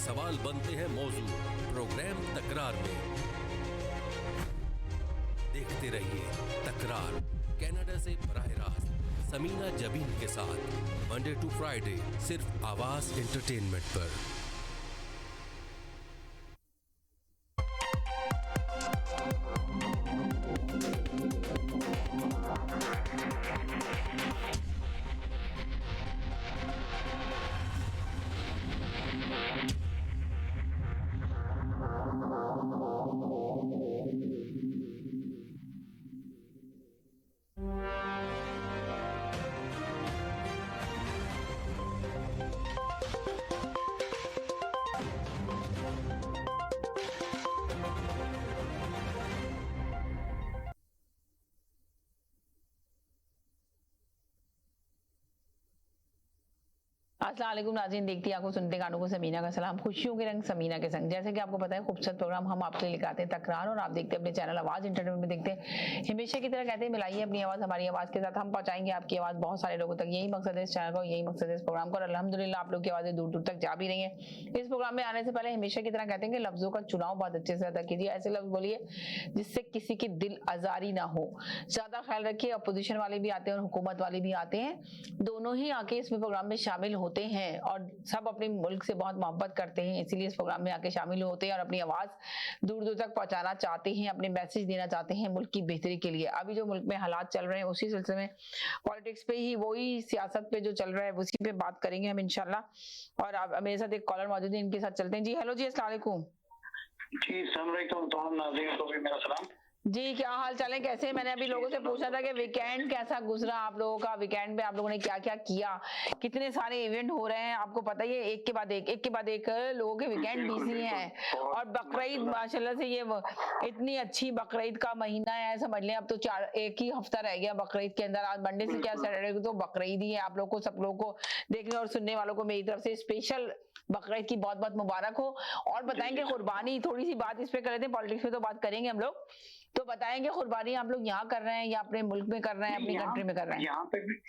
सवाल बनते हैं मौजू प्रोग्राम तकरार में। देखते रहिए तकरार कनाडा से बराह रास्त समीना जबीन के साथ मंडे टू फ्राइडे सिर्फ आवाज एंटरटेनमेंट पर। अस्सलाम वालेकुम नाज़रीन, देखती आंखों सुनते कानों को समीना का सलाम। खुशियों के रंग समीना के संग। जैसे कि आपको पता है खूबसूरत प्रोग्राम हम आपके लिए लेकर आते हैं तकरार, और आप देखते हैं अपने चैनल आवाज एंटरटेनमेंट में। देखते हैं हमेशा की तरह कहते हैं मिलाइए अपनी आवाज हमारी आवाज के साथ, हम पहुंचाएंगे आपकी आवाज बहुत सारे लोगों तक। यही मकसद है इस चैनल का, यही मकसद है इस प्रोग्राम का, और अल्हम्दुलिल्लाह आप लोग की आवाजें दूर दूर तक जा भी रही है। इस प्रोग्राम में आने से पहले हमेशा की तरह कहते हैं कि लफ्जों का चुनाव बहुत अच्छे से अदा कीजिए। ऐसे लफ्ज बोलिए जिससे किसी की दिल आजारी ना हो। ज्यादा ख्याल रखिए, अपोजिशन वाले भी आते हैं और हुकूमत वाले भी आते हैं, दोनों ही आके इसमें प्रोग्राम में शामिल होते हैं, और सब अपने मुल्क से बहुत मोहब्बत करते हैं, इसीलिए इस प्रोग्राम में आके शामिल होते हैं और अपनी आवाज दूर दूर तक पहुंचाना चाहते हैं, अपने मैसेज देना चाहते हैं मुल्क की बेहतरी के लिए। अभी जो मुल्क में हालात चल रहे हैं उसी सिलसिले में, पॉलिटिक्स पे ही, वही सियासत पे जो चल रहा है उसी पे बात करेंगे हम इंशाल्लाह। और अब मेरे साथ एक कॉलर मौजूद है, इनके साथ चलते हैं। जी हेलो जी, अस्सलाम वालेकुम। जी अस्सलाम वालेकुम, तमाम नाज़रीन को भी मेरा सलाम। जी क्या हाल चाल है, कैसे? मैंने अभी लोगों से पूछा था कि वीकेंड कैसा गुजरा आप लोगों का, वीकेंड में आप लोगों ने क्या क्या किया, कितने सारे इवेंट हो रहे हैं आपको पता ही है, एक के बाद एक लोगों के वीकेंड बिजी हैं। और बकरीद माशाल्लाह से ये इतनी अच्छी बकरीद का महीना है, समझ लें अब तो एक ही हफ्ता रह गया बकरीद के अंदर। आज मंडे से क्या सैटरडे को तो बकरीद ही है। आप लोग को, सब लोगों को, देखने और सुनने वालों को मेरी तरफ से स्पेशल बकरीद की बहुत बहुत मुबारक हो। और बताएंगे कुर्बानी, थोड़ी सी बात इस पे कर लेते हैं, पॉलिटिक्स पे तो बात करेंगे हम लोग, तो बताएंगे कुर्बानी आप लोग यहाँ कर रहे हैं या अपने मुल्क में कर रहे हैं, अपनी कंट्री में कर रहे हैं?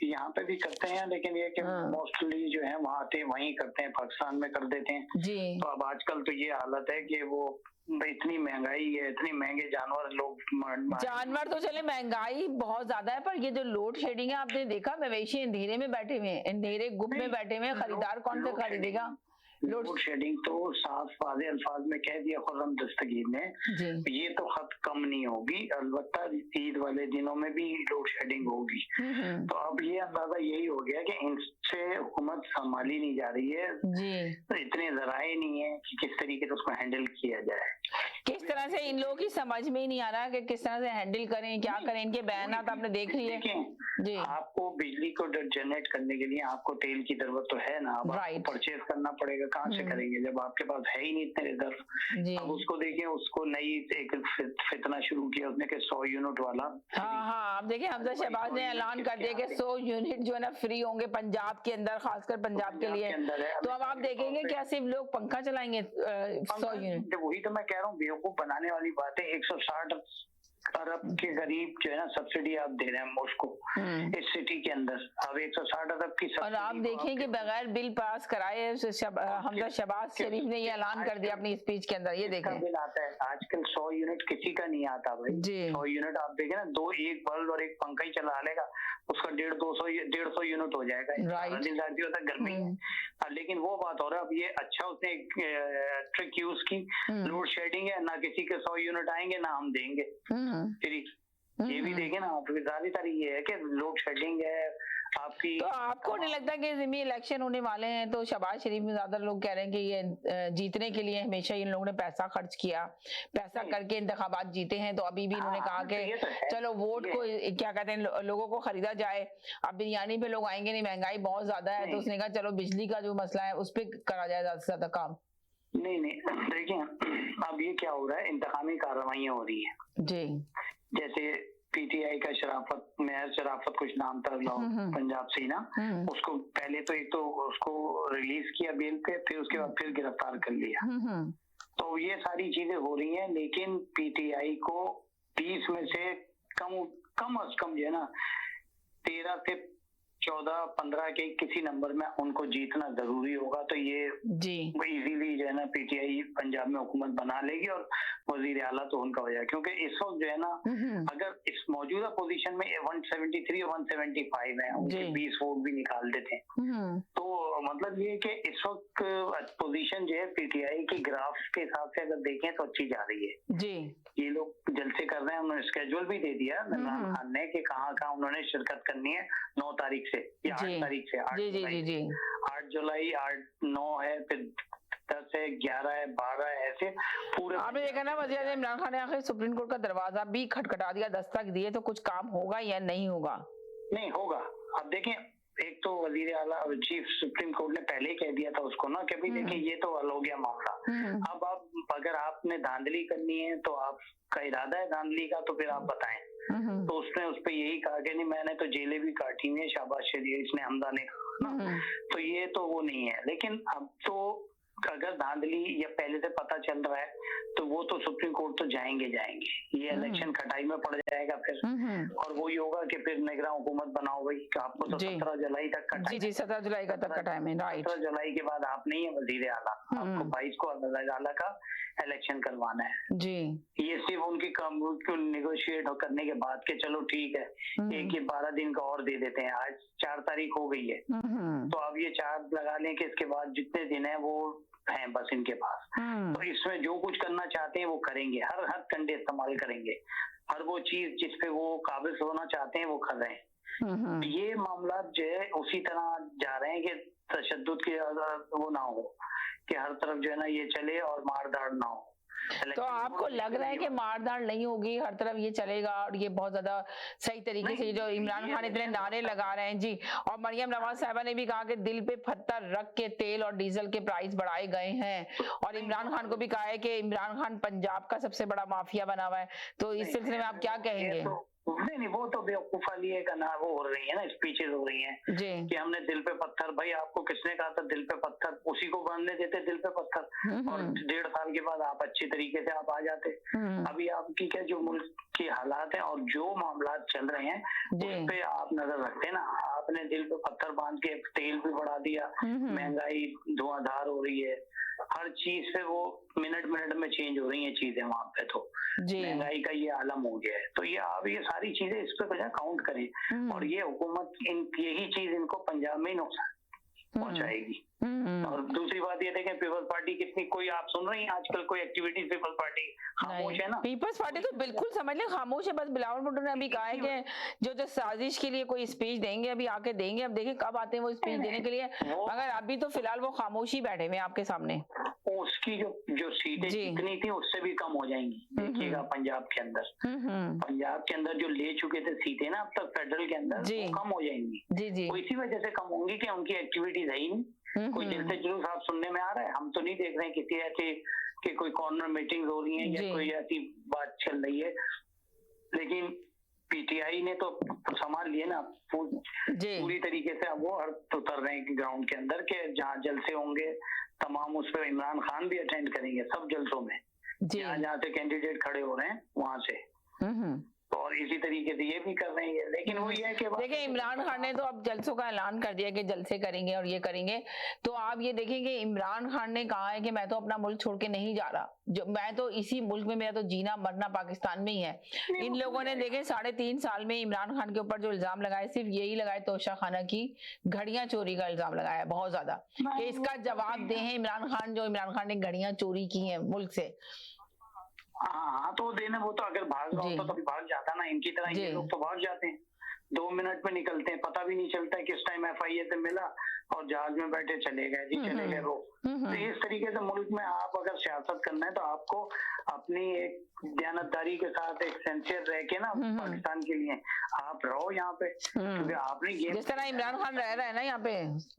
यहाँ पे भी करते हैं, लेकिन ये कि मोस्टली जो है वहाँ आते वहीं करते हैं, पाकिस्तान में कर देते हैं जी। तो अब आजकल तो ये हालत है कि वो इतनी महंगाई है, इतने महंगे जानवर लोग जानवर तो चले, महंगाई बहुत ज्यादा है, पर ये जो लोड शेडिंग है, आपने देखा मवेशी अंधेरे में बैठे हुए हैं, अंधेरे गुप में बैठे हुए हैं, खरीदार कौन से खरीदेगा? लोड शेडिंग तो साफ वाज़े अल्फाज में कह दिया खुर्रम दस्तगीर ने, ये तो खत कम नहीं होगी, अलबत्ता ईद वाले दिनों में भी लोड शेडिंग होगी। तो अब ये अंदाजा यही हो गया कि इनसे हुकूमत संभाली नहीं जा रही है जी। तो इतने जराए नहीं है कि किस तरीके से उसको हैंडल किया जाए, किस तरह से इन लोगों की समझ में ही नहीं आ रहा कि किस तरह से हैंडल करें, क्या करें। इनके बयानात आपने देख लिए जी। आपको बिजली को जनरेट करने के लिए आपको तेल की जरूरत तो है ना, अब आपको परचेज करना पड़ेगा, कहाँ से करेंगे जब आपके पास है ही नहीं इतने रिजर्व। अब उसको देखिए, उसको नई एक फितना शुरू किया उसने कि 100 यूनिट वाला। हाँ, आप देखिए हमजा शहबाज ने ऐलान कर दिया कि 100 यूनिट जो है ना फ्री होंगे पंजाब के अंदर, खासकर पंजाब के लिए। तो अब आप देखेंगे क्या सिर्फ लोग पंखा चलाएंगे 100 यूनिट? वही तो मैं कह रहा हूँ, बेवकूफ बनाने वाली बात है। 160 अरब के करीब जो है ना सब्सिडी आप दे रहे हैं उसको इस सिटी के अंदर। अब 160 अरब की सब्सिडी, और आप देखें कि बगैर बिल पास कराए हमजा शहबाज शरीफ ने ये ऐलान कर दिया अपनी स्पीच के अंदर। ये देखें बिल आता है आजकल 100 यूनिट किसी का नहीं आता भाई। 100 यूनिट आप देखें ना, एक बल्ब और एक पंखा ही चला लेगा, उसका 150 यूनिट हो जाएगा। गर्मी लेकिन वो बात हो रहा है। अब ये अच्छा उसने एक ट्रिक यूज की, लोड शेडिंग है ना, किसी के 100 यूनिट आएंगे ना हम देंगे फ्री। ये भी देखे ना आप, ज्यादातर ये है कि लोड शेडिंग है आपकी। तो आपको नहीं लगता कि जिम्मी इलेक्शन होने वाले हैं तो शहबाज शरीफ में ज्यादा लोग कह रहे हैं कि ये जीतने के लिए हमेशा इन लोगों ने पैसा खर्च किया, पैसा करके इंतखाबात जीते हैं, तो अभी भी इन्होंने कहा कि चलो वोट को क्या कहते हैं लोगों को खरीदा जाए। अब बिरयानी पे लोग आएंगे नहीं, महंगाई बहुत ज्यादा है, तो उसने कहा चलो बिजली का जो मसला है उस पर करा जाए ज्यादा से ज्यादा काम। नहीं देखिए अब ये क्या हो रहा है, इंतकामी कार्रवाइयां हो रही है जी। जैसे पीटीआई का मेयर शराफत कुछ नाम था पंजाब से ना, उसको पहले तो एक तो उसको रिलीज किया बेल पे, फिर उसके बाद फिर गिरफ्तार कर लिया। तो ये सारी चीजें हो रही हैं, लेकिन पीटीआई को 20 में से कम अज कम जो है ना 13 से 14-15 के किसी नंबर में उनको जीतना जरूरी होगा, तो ये इजीली जो है ना पीटीआई पंजाब में हुकूमत बना लेगी और वजीर आला तो उनका हो जाएगा, क्योंकि इस वक्त जो है ना अगर इस मौजूदा पोजीशन में 173 और 175 है, उनके 20 वोट भी निकाल देते हैं, तो मतलब ये कि इस वक्त पोजीशन जो है पीटीआई की ग्राफ के हिसाब से अगर देखें तो अच्छी जा रही है जी। ये लोग जलसे कर रहे हैं, उन्होंने स्केड्यूल भी दे दिया इमरान खान ने कि कहाँ उन्होंने शिरकत करनी है 9 तारीख से या 8 तारीख से, 8 जुलाई 8-9 है, फिर 10 है, 11 है, 12 है, ऐसे पूरे। आपने देखा ना वज़ीर आज़म इमरान खान ने आखिर सुप्रीम कोर्ट का दरवाजा भी खटखटा दिया, दस्तक दिए, तो कुछ काम होगा या नहीं होगा? नहीं होगा। अब देखें, एक तो वजीर आला और चीफ सुप्रीम कोर्ट ने पहले ही कह दिया था उसको ना कि भाई देखिए ये तो हल हो गया मामला, अब आप अगर आपने धांधली करनी है तो आपका इरादा है धांधली का तो फिर आप बताएं। तो उसने उस पर यही कहा कि नहीं मैंने तो जेलें भी काटी हुई है, शाबाश इसने हमदा ने कहा ना, तो ये तो वो नहीं है। लेकिन अब तो अगर धांधली या पहले से पता चल रहा है तो वो तो सुप्रीम कोर्ट तो जाएंगे, ये इलेक्शन खटाई में पड़ जाएगा फिर, और वही होगा कि फिर निगरान हुकूमत बनाओ भाई, आपको तो 17 जुलाई तक का टाइम, 17 जुलाई का तक का टाइम है, राइट। 17 जुलाई के बाद आप नहीं है वजीर आला, आपको 22 को वजीर आला का इलेक्शन करवाना है जी। ये सिर्फ उनकी निगोशिएट करने के बाद के चलो ठीक है, एक ये 12 दिन का और दे देते हैं, आज 4 तारीख हो गई है, तो अब ये 4 लगा लें कि इसके बाद जितने दिन है वो हैं बस इनके पास, तो इसमें जो कुछ करना चाहते हैं वो करेंगे, हर कंडे इस्तेमाल करेंगे, हर वो चीज जिसपे वो काबिज होना चाहते हैं वो कर रहे हैं। ये मामला जो है उसी तरह जा रहे हैं कि तशद्दुद की वो ना हो, कि हर तरफ जो है ना ये चले और मारदाड़ ना हो। तो आपको लग रहा है कि मारदाड़ नहीं होगी, हर तरफ ये चलेगा और ये बहुत ज्यादा सही तरीके से जो इमरान खान इतने नारे लगा रहे हैं जी, और मरियम नवाज साहिबा ने भी कहा कि दिल पे पत्थर रख के तेल और डीजल के प्राइस बढ़ाए गए हैं, और इमरान खान को भी कहा है कि इमरान खान पंजाब का सबसे बड़ा माफिया बना हुआ है, तो इस सिलसिले में आप क्या कहेंगे? नहीं, वो तो बेवकूफाली है का ना, वो हो रही है ना, स्पीचेस हो रही हैं कि हमने दिल पे पत्थर, भाई आपको किसने कहा था दिल पे पत्थर, उसी को बांधने देते दिल पे पत्थर, और 1.5 साल के बाद आप अच्छी तरीके से आप आ जाते। अभी आपकी क्या जो मुल्क की हालात है और जो मामला चल रहे हैं उस पे आप नजर रखते ना, आपने दिल पे पत्थर बांध के तेल भी बढ़ा दिया, महंगाई धुआंधार हो रही है, हर चीज से वो मिनट में चेंज हो रही है चीजें वहां पे, तो महंगाई का ये आलम हो गया है। तो ये आप ये सारी चीजें इस पे बजाय काउंट करें, और ये हुकूमत यही चीज इनको पंजाब में ही नुकसान पहुंचाएगी। और दूसरी बात ये देखें, पीपल्स पार्टी कितनी, कोई आप सुन रही हैं आजकल कोई एक्टिविटीज पीपल्स पार्टी खामोश है ना, पीपल्स पार्टी तो बिल्कुल समझ लें खामोश है। बस बिलावल भुट्टो ने अभी कहा है कि जो साजिश के लिए कोई स्पीच देंगे, अभी आके देंगे, अब देखिए कब आते हैं वो स्पीच देने के लिए, मगर अभी तो फिलहाल वो खामोश ही बैठे हुए हैं आपके सामने। उसकी जो सीटें जितनी थी उससे भी कम हो जाएंगी, देखिएगा पंजाब के अंदर, पंजाब के अंदर जो ले चुके थे सीटें ना अब तक फेडरल के अंदर, वो कम हो जाएंगी। वो इसी वजह से कम होंगी कि उनकी एक्टिविटीज है ही नहीं, कोई दिल से जुलूस आप सुनने में आ रहा है, हम तो नहीं देख रहे हैं किसी ऐसे कि कोई कॉर्नर मीटिंग हो रही है या कोई ऐसी बात चल रही है, लेकिन पीटीआई ने तो संभाल लिए ना पूरी तरीके से, अब वो उतर रहे हैं ग्राउंड के अंदर के जहाँ जलसे होंगे तमाम उस पर इमरान खान भी अटेंड करेंगे सब जलसों में, जहाँ से कैंडिडेट खड़े हो रहे हैं वहां से, और इसी तरीके से ये भी कर रहे हैं। लेकिन वो ये है कि देखिए इमरान खान ने तो अब जलसों का ऐलान कर दिया कि जलसे करेंगे और ये करेंगे, तो आप ये देखेंगे इमरान खान ने कहा है कि मैं तो अपना मुल्क छोड़ के नहीं जा रहा, जो मैं तो इसी मुल्क में, मेरा तो जीना मरना पाकिस्तान में ही है। इन लोगों ने देखे 3.5 साल में इमरान खान के ऊपर जो इल्जाम लगाए, सिर्फ यही लगाए तोशा खाना की घड़ियां चोरी का इल्जाम लगाया बहुत ज्यादा, कि इसका जवाब दे इमरान खान, जो इमरान खान ने घड़ियां चोरी की हैं मुल्क से। हाँ, तो देने, वो तो अगर भाग रहा होता तो भाग जाता ना, इनकी तरह ये लोग तो भाग जाते हैं, 2 मिनट में निकलते हैं, पता भी नहीं चलता है किस टाइम FIA से मिला और जहाज में बैठे चले गए जी, चले गए वो। तो इस तरीके से मुल्क में आप अगर सियासत करना है तो आपको अपनी एक दयानतदारी के साथ एक सिंसियर रह के ना पाकिस्तान के लिए आप रहो यहाँ पे, क्योंकि आपने ये जिस तरह इमरान खान रह रहा है ना यहाँ पे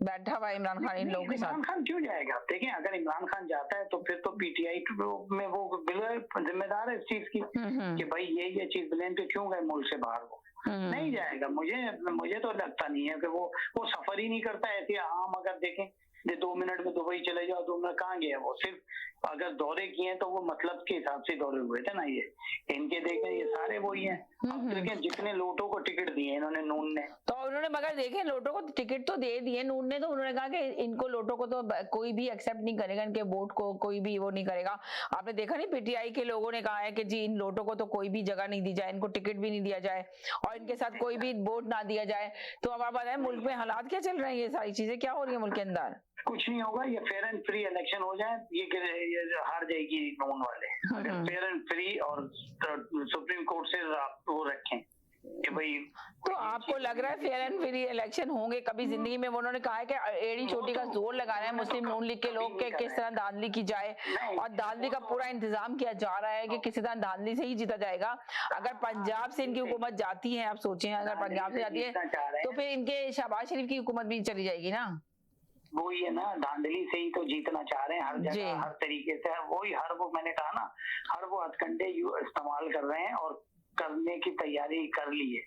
बैठा हुआ इमरान खान इन लोगों के साथ। इमरान खान क्यों जाएगा? देखें अगर इमरान खान जाता है तो फिर तो पीटीआई में वो बिल्कुल जिम्मेदार है इस चीज की कि भाई ये चीज ब्लेम पे क्यों गए मुल्क से बाहर, वो नहीं जाएगा। मुझे तो लगता नहीं है कि वो सफर ही नहीं करता ऐसे आम, अगर देखें 2 मिनट में दुबई चले जाओ, 2 मिनट कहाँ गए वो? सिर्फ अगर दौरे किए हैं तो वो मतलब के हिसाब से दौरे हुए थे ना। ये इनके देखें, ये सारे वही हैं। अब देखें जितने लोटों को टिकट दिए इन्होंने, नून ने, तो उन्होंने मगर देखें लोटों को टिकट तो दे दिए नून ने, तो उन्होंने कहा कि इनको लोटों को तो कोई भी एक्सेप्ट नहीं करेगा, इनके वोट को कोई भी वो नहीं करेगा। आपने देखा नहीं, पीटीआई के लोगों ने कहा है कि जी इन लोटों को तो कोई भी जगह नहीं दी जाए, इनको टिकट भी नहीं दिया जाए और इनके साथ कोई भी वोट ना दिया जाए। तो अब आप बताएं मुल्क में हालात क्या चल रहे हैं, ये सारी चीजें क्या हो रही है मुल्क के अंदर? कुछ नहीं होगा। ये फेयर एंड फ्री इलेक्शन हो जाए, ये हार जाएगी नून वाले। अगर फेयर एंड फ्री और सुप्रीम कोर्ट से वो रखें कि भाई, तो आपको लग रहा है फेयर एंड फ्री इलेक्शन होंगे कभी जिंदगी में? उन्होंने कहा है कि एड़ी चोटी का जोर लगाना है मुस्लिम नून लीग के लोग के किस तरह धांधली की जाए, और धांधली का पूरा इंतजाम किया जा रहा है कि किसी तरह धांधली से ही जीता जाएगा। अगर पंजाब से इनकी हुकूमत जाती है, आप सोचें अगर पंजाब से जाती है तो फिर इनके शहबाज शरीफ की हुकूमत भी चली जाएगी ना। वही है ना, धांधली से ही तो जीतना चाह रहे हैं हर जगह, हर तरीके से। वही हर वो मैंने कहा ना, हर वो हथकंडे इस्तेमाल कर रहे हैं और करने की तैयारी कर ली है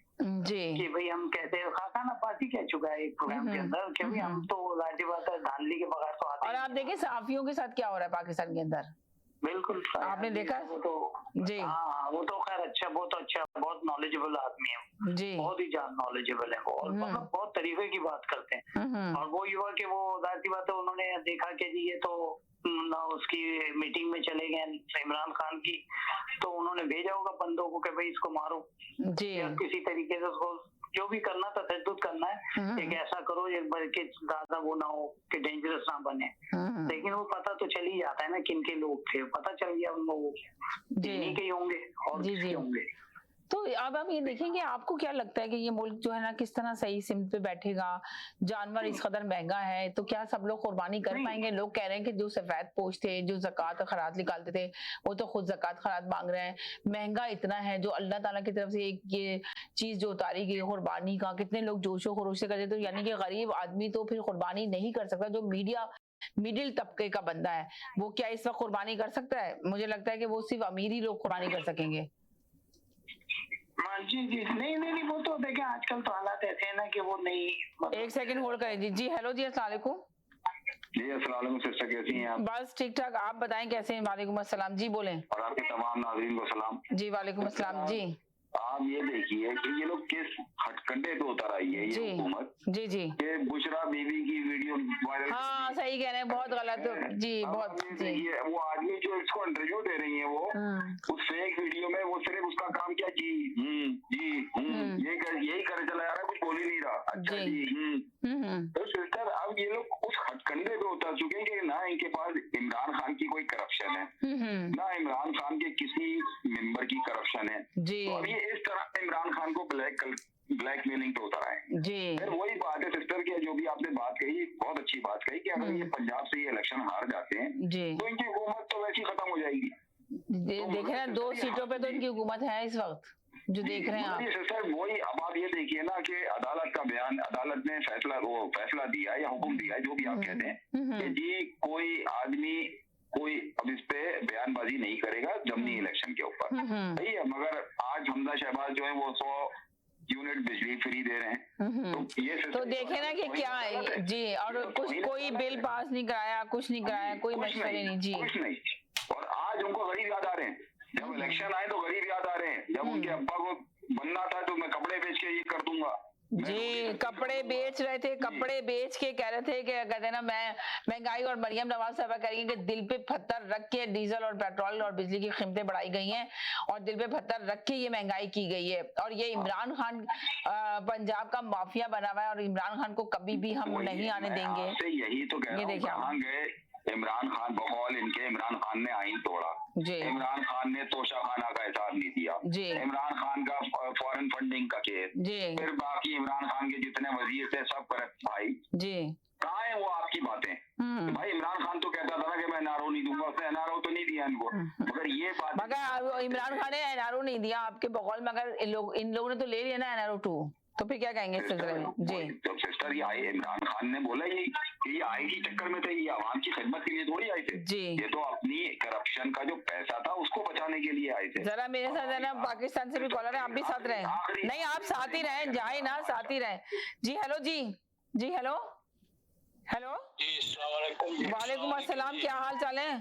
जी कि भाई हम कहते हैं, खाकाना पार्टी कह चुका है एक प्रोग्राम के अंदर कि भाई हम तो जाहिर बात है धांधली के बगैर तो आते। और आप देखें सहाफियों के साथ क्या हो रहा है पाकिस्तान के अंदर, बिल्कुल आपने देखा वो तो जी। हाँ, वो तो खैर अच्छा, बहुत नॉलेजेबल आदमी है जी, बहुत ही ज्यादा नॉलेजेबल है वो, और मतलब बहुत तरीके की बात करते हैं। और वो युवा के वो जाहिर बात है उन्होंने देखा कि जी ये तो ना उसकी मीटिंग में चले गए इमरान खान की, तो उन्होंने भेजा होगा बंदों को कि भाई इसको मारो जी, या किसी तरीके से उसको जो भी करना था तशद्दुद करना है, एक ऐसा करो कि ज्यादा वो ना हो कि डेंजरस ना बने। लेकिन वो पता तो चल ही जाता है ना किन के लोग थे, पता चल गया उन लोगों को, इन्हीं के होंगे और किसके होंगे। तो अब हम ये देखेंगे, आपको क्या लगता है कि ये मुल्क जो है ना किस तरह सही सिमत पे बैठेगा? जानवर इस कदर महंगा है तो क्या सब लोग कुर्बानी कर पाएंगे? लोग कह रहे हैं कि जो सफेद पोश थे, जो ज़कात खरात निकालते थे, वो तो खुद ज़कात खरात मांग रहे हैं। महंगा इतना है, जो अल्लाह ताला की तरफ से एक ये चीज जो उतारी गई कुर्बानी का, कितने लोग जोशो खरोश से करते, तो यानी कि गरीब आदमी तो फिर कुर्बानी नहीं कर सकता। जो मिडिल तबके का बंदा है वो क्या इस वक्त कुर्बानी कर सकता है? मुझे लगता है कि वो सिर्फ अमीर ही लोग कुर्बानी कर सकेंगे। जी जी, नहीं वो तो देखें आजकल तो हालात ऐसे हैं ना कि वो नहीं। एक सेकंड होल्ड करें जी। जी हेलो जी, अस्सलाम वालेकुम। जी अस्सलाम वालेकुम सिस्टर, कैसी हैं आप? बस ठीक ठाक, आप बताएं कैसे हैं? वालेकुम अस्सलाम जी, बोलें। और आपके तमाम नाज़रीन को सलाम। जी वालेकुम अस्सलाम जी। आप ये देखिए कि ये लोग किस हटकंडे पे उतर आई है ये हुकूमत। जी जी, ये बुशरा बीवी की वीडियो वायरल, हाँ सही कह रहे हैं, बहुत गलत जी, बहुत जी। वो आदमी जो इसको इंटरव्यू दे रही है वो उस फेक वीडियो में वो सिर्फ उसका काम क्या, जी यही करे चला जा रहा है, कुछ बोल ही नहीं रहा। अच्छा जी तो सिस्टर अब ये लोग उस हटकंडे पे उतर चुके हैं कि ना इनके पास इमरान खान की कोई करप्शन है, ना इमरान खान के किसी मेंबर की करप्शन है जी। तो अब ये इस तरह इमरान खान को ब्लैकमेलिंग पे उतर आए जी। फिर वही बात है सिस्टर की, जो भी आपने बात कही, बहुत अच्छी बात कही कि अगर ये पंजाब से ये इलेक्शन हार जाते हैं जी, तो इनकी हुकूमत तो वैसे ही खत्म हो जाएगी। देखे ना 2 सीटों पे तो इनकी हुकूमत है इस वक्त जो देख रहे हैं आप। सिस्टर वही, अब आप ये देखिए ना कि अदालत का बयान, अदालत ने फैसला दिया या हुक्म दिया, जो भी आप कहते हैं कि जी कोई आदमी कोई अब इस पे बयानबाजी नहीं करेगा जमनी इलेक्शन के ऊपर, सही है। मगर आज हमजा शहबाज जो है वो 100 यूनिट बिजली फ्री दे रहे हैं, तो ये तो देखे ना कि क्या है जी। और कुछ कोई बिल पास नहीं कराया, कुछ नहीं कराया, कोई मशवरे नहीं जी, कुछ नहीं। और आज उनको गरीब याद आ रहे हैं, जब इलेक्शन आए तो गरीब याद आ रहे हैं। जब उनके अब्बा को बनना था तो मैं कपड़े बेच के ये कर दूंगा जी, कपड़े बेच रहे थे, कपड़े बेच के कह रहे थे कि कहते ना मैं महंगाई, और मरियम नवाज साहब कहेंगे कि दिल पे पत्थर रख के डीजल और पेट्रोल और बिजली की कीमतें बढ़ाई गई हैं और दिल पे पत्थर रख के ये महंगाई की गई है। और ये इमरान खान पंजाब का माफिया बना हुआ है और इमरान खान को कभी भी हम नहीं आने देंगे। यही तो कह रहा हूं, इमरान खान बकौल इनके, इमरान खान ने आइन तोड़ा, इमरान खान ने तोशा खाना का हिसाब नहीं दिया, इमरान खान का फॉरेन फंडिंग का केस, फिर बाकी इमरान खान के जितने वजीर थे सब करप्ट भाई जी। कहाँ है वो आपकी बातें? भाई इमरान खान तो कहता था ना कि मैं एनआरओ नहीं दूंगा, उसने एनआरओ तो नहीं दिया इनको, मगर ये बात, मगर इमरान खान ने एनआरओ नहीं दिया आपके बकौल, मगर इन लोगों ने तो ले लिया ना एनआरओ 2, तो फिर क्या कहेंगे इस सिलसिले में जी? तो सिस्टर ये आई, इमरान खान ने बोला ये आई के चक्कर में थे, ये आवाम की खिदमत के लिए थोड़ी आए थे जी। ये तो अपनी करप्शन का जो पैसा था उसको बचाने के लिए आए थे। जरा मेरे साथ है ना, पाकिस्तान से भी कॉलर है, आप भी साथ रहे। नहीं आप साथ ही रहे, जाए ना साथ ही रहे जी। हेलो जी, जी हेलो हेलो जी, अस्सलाम वालेकुम। वालेकुम अस्सलाम, क्या हाल चाल है?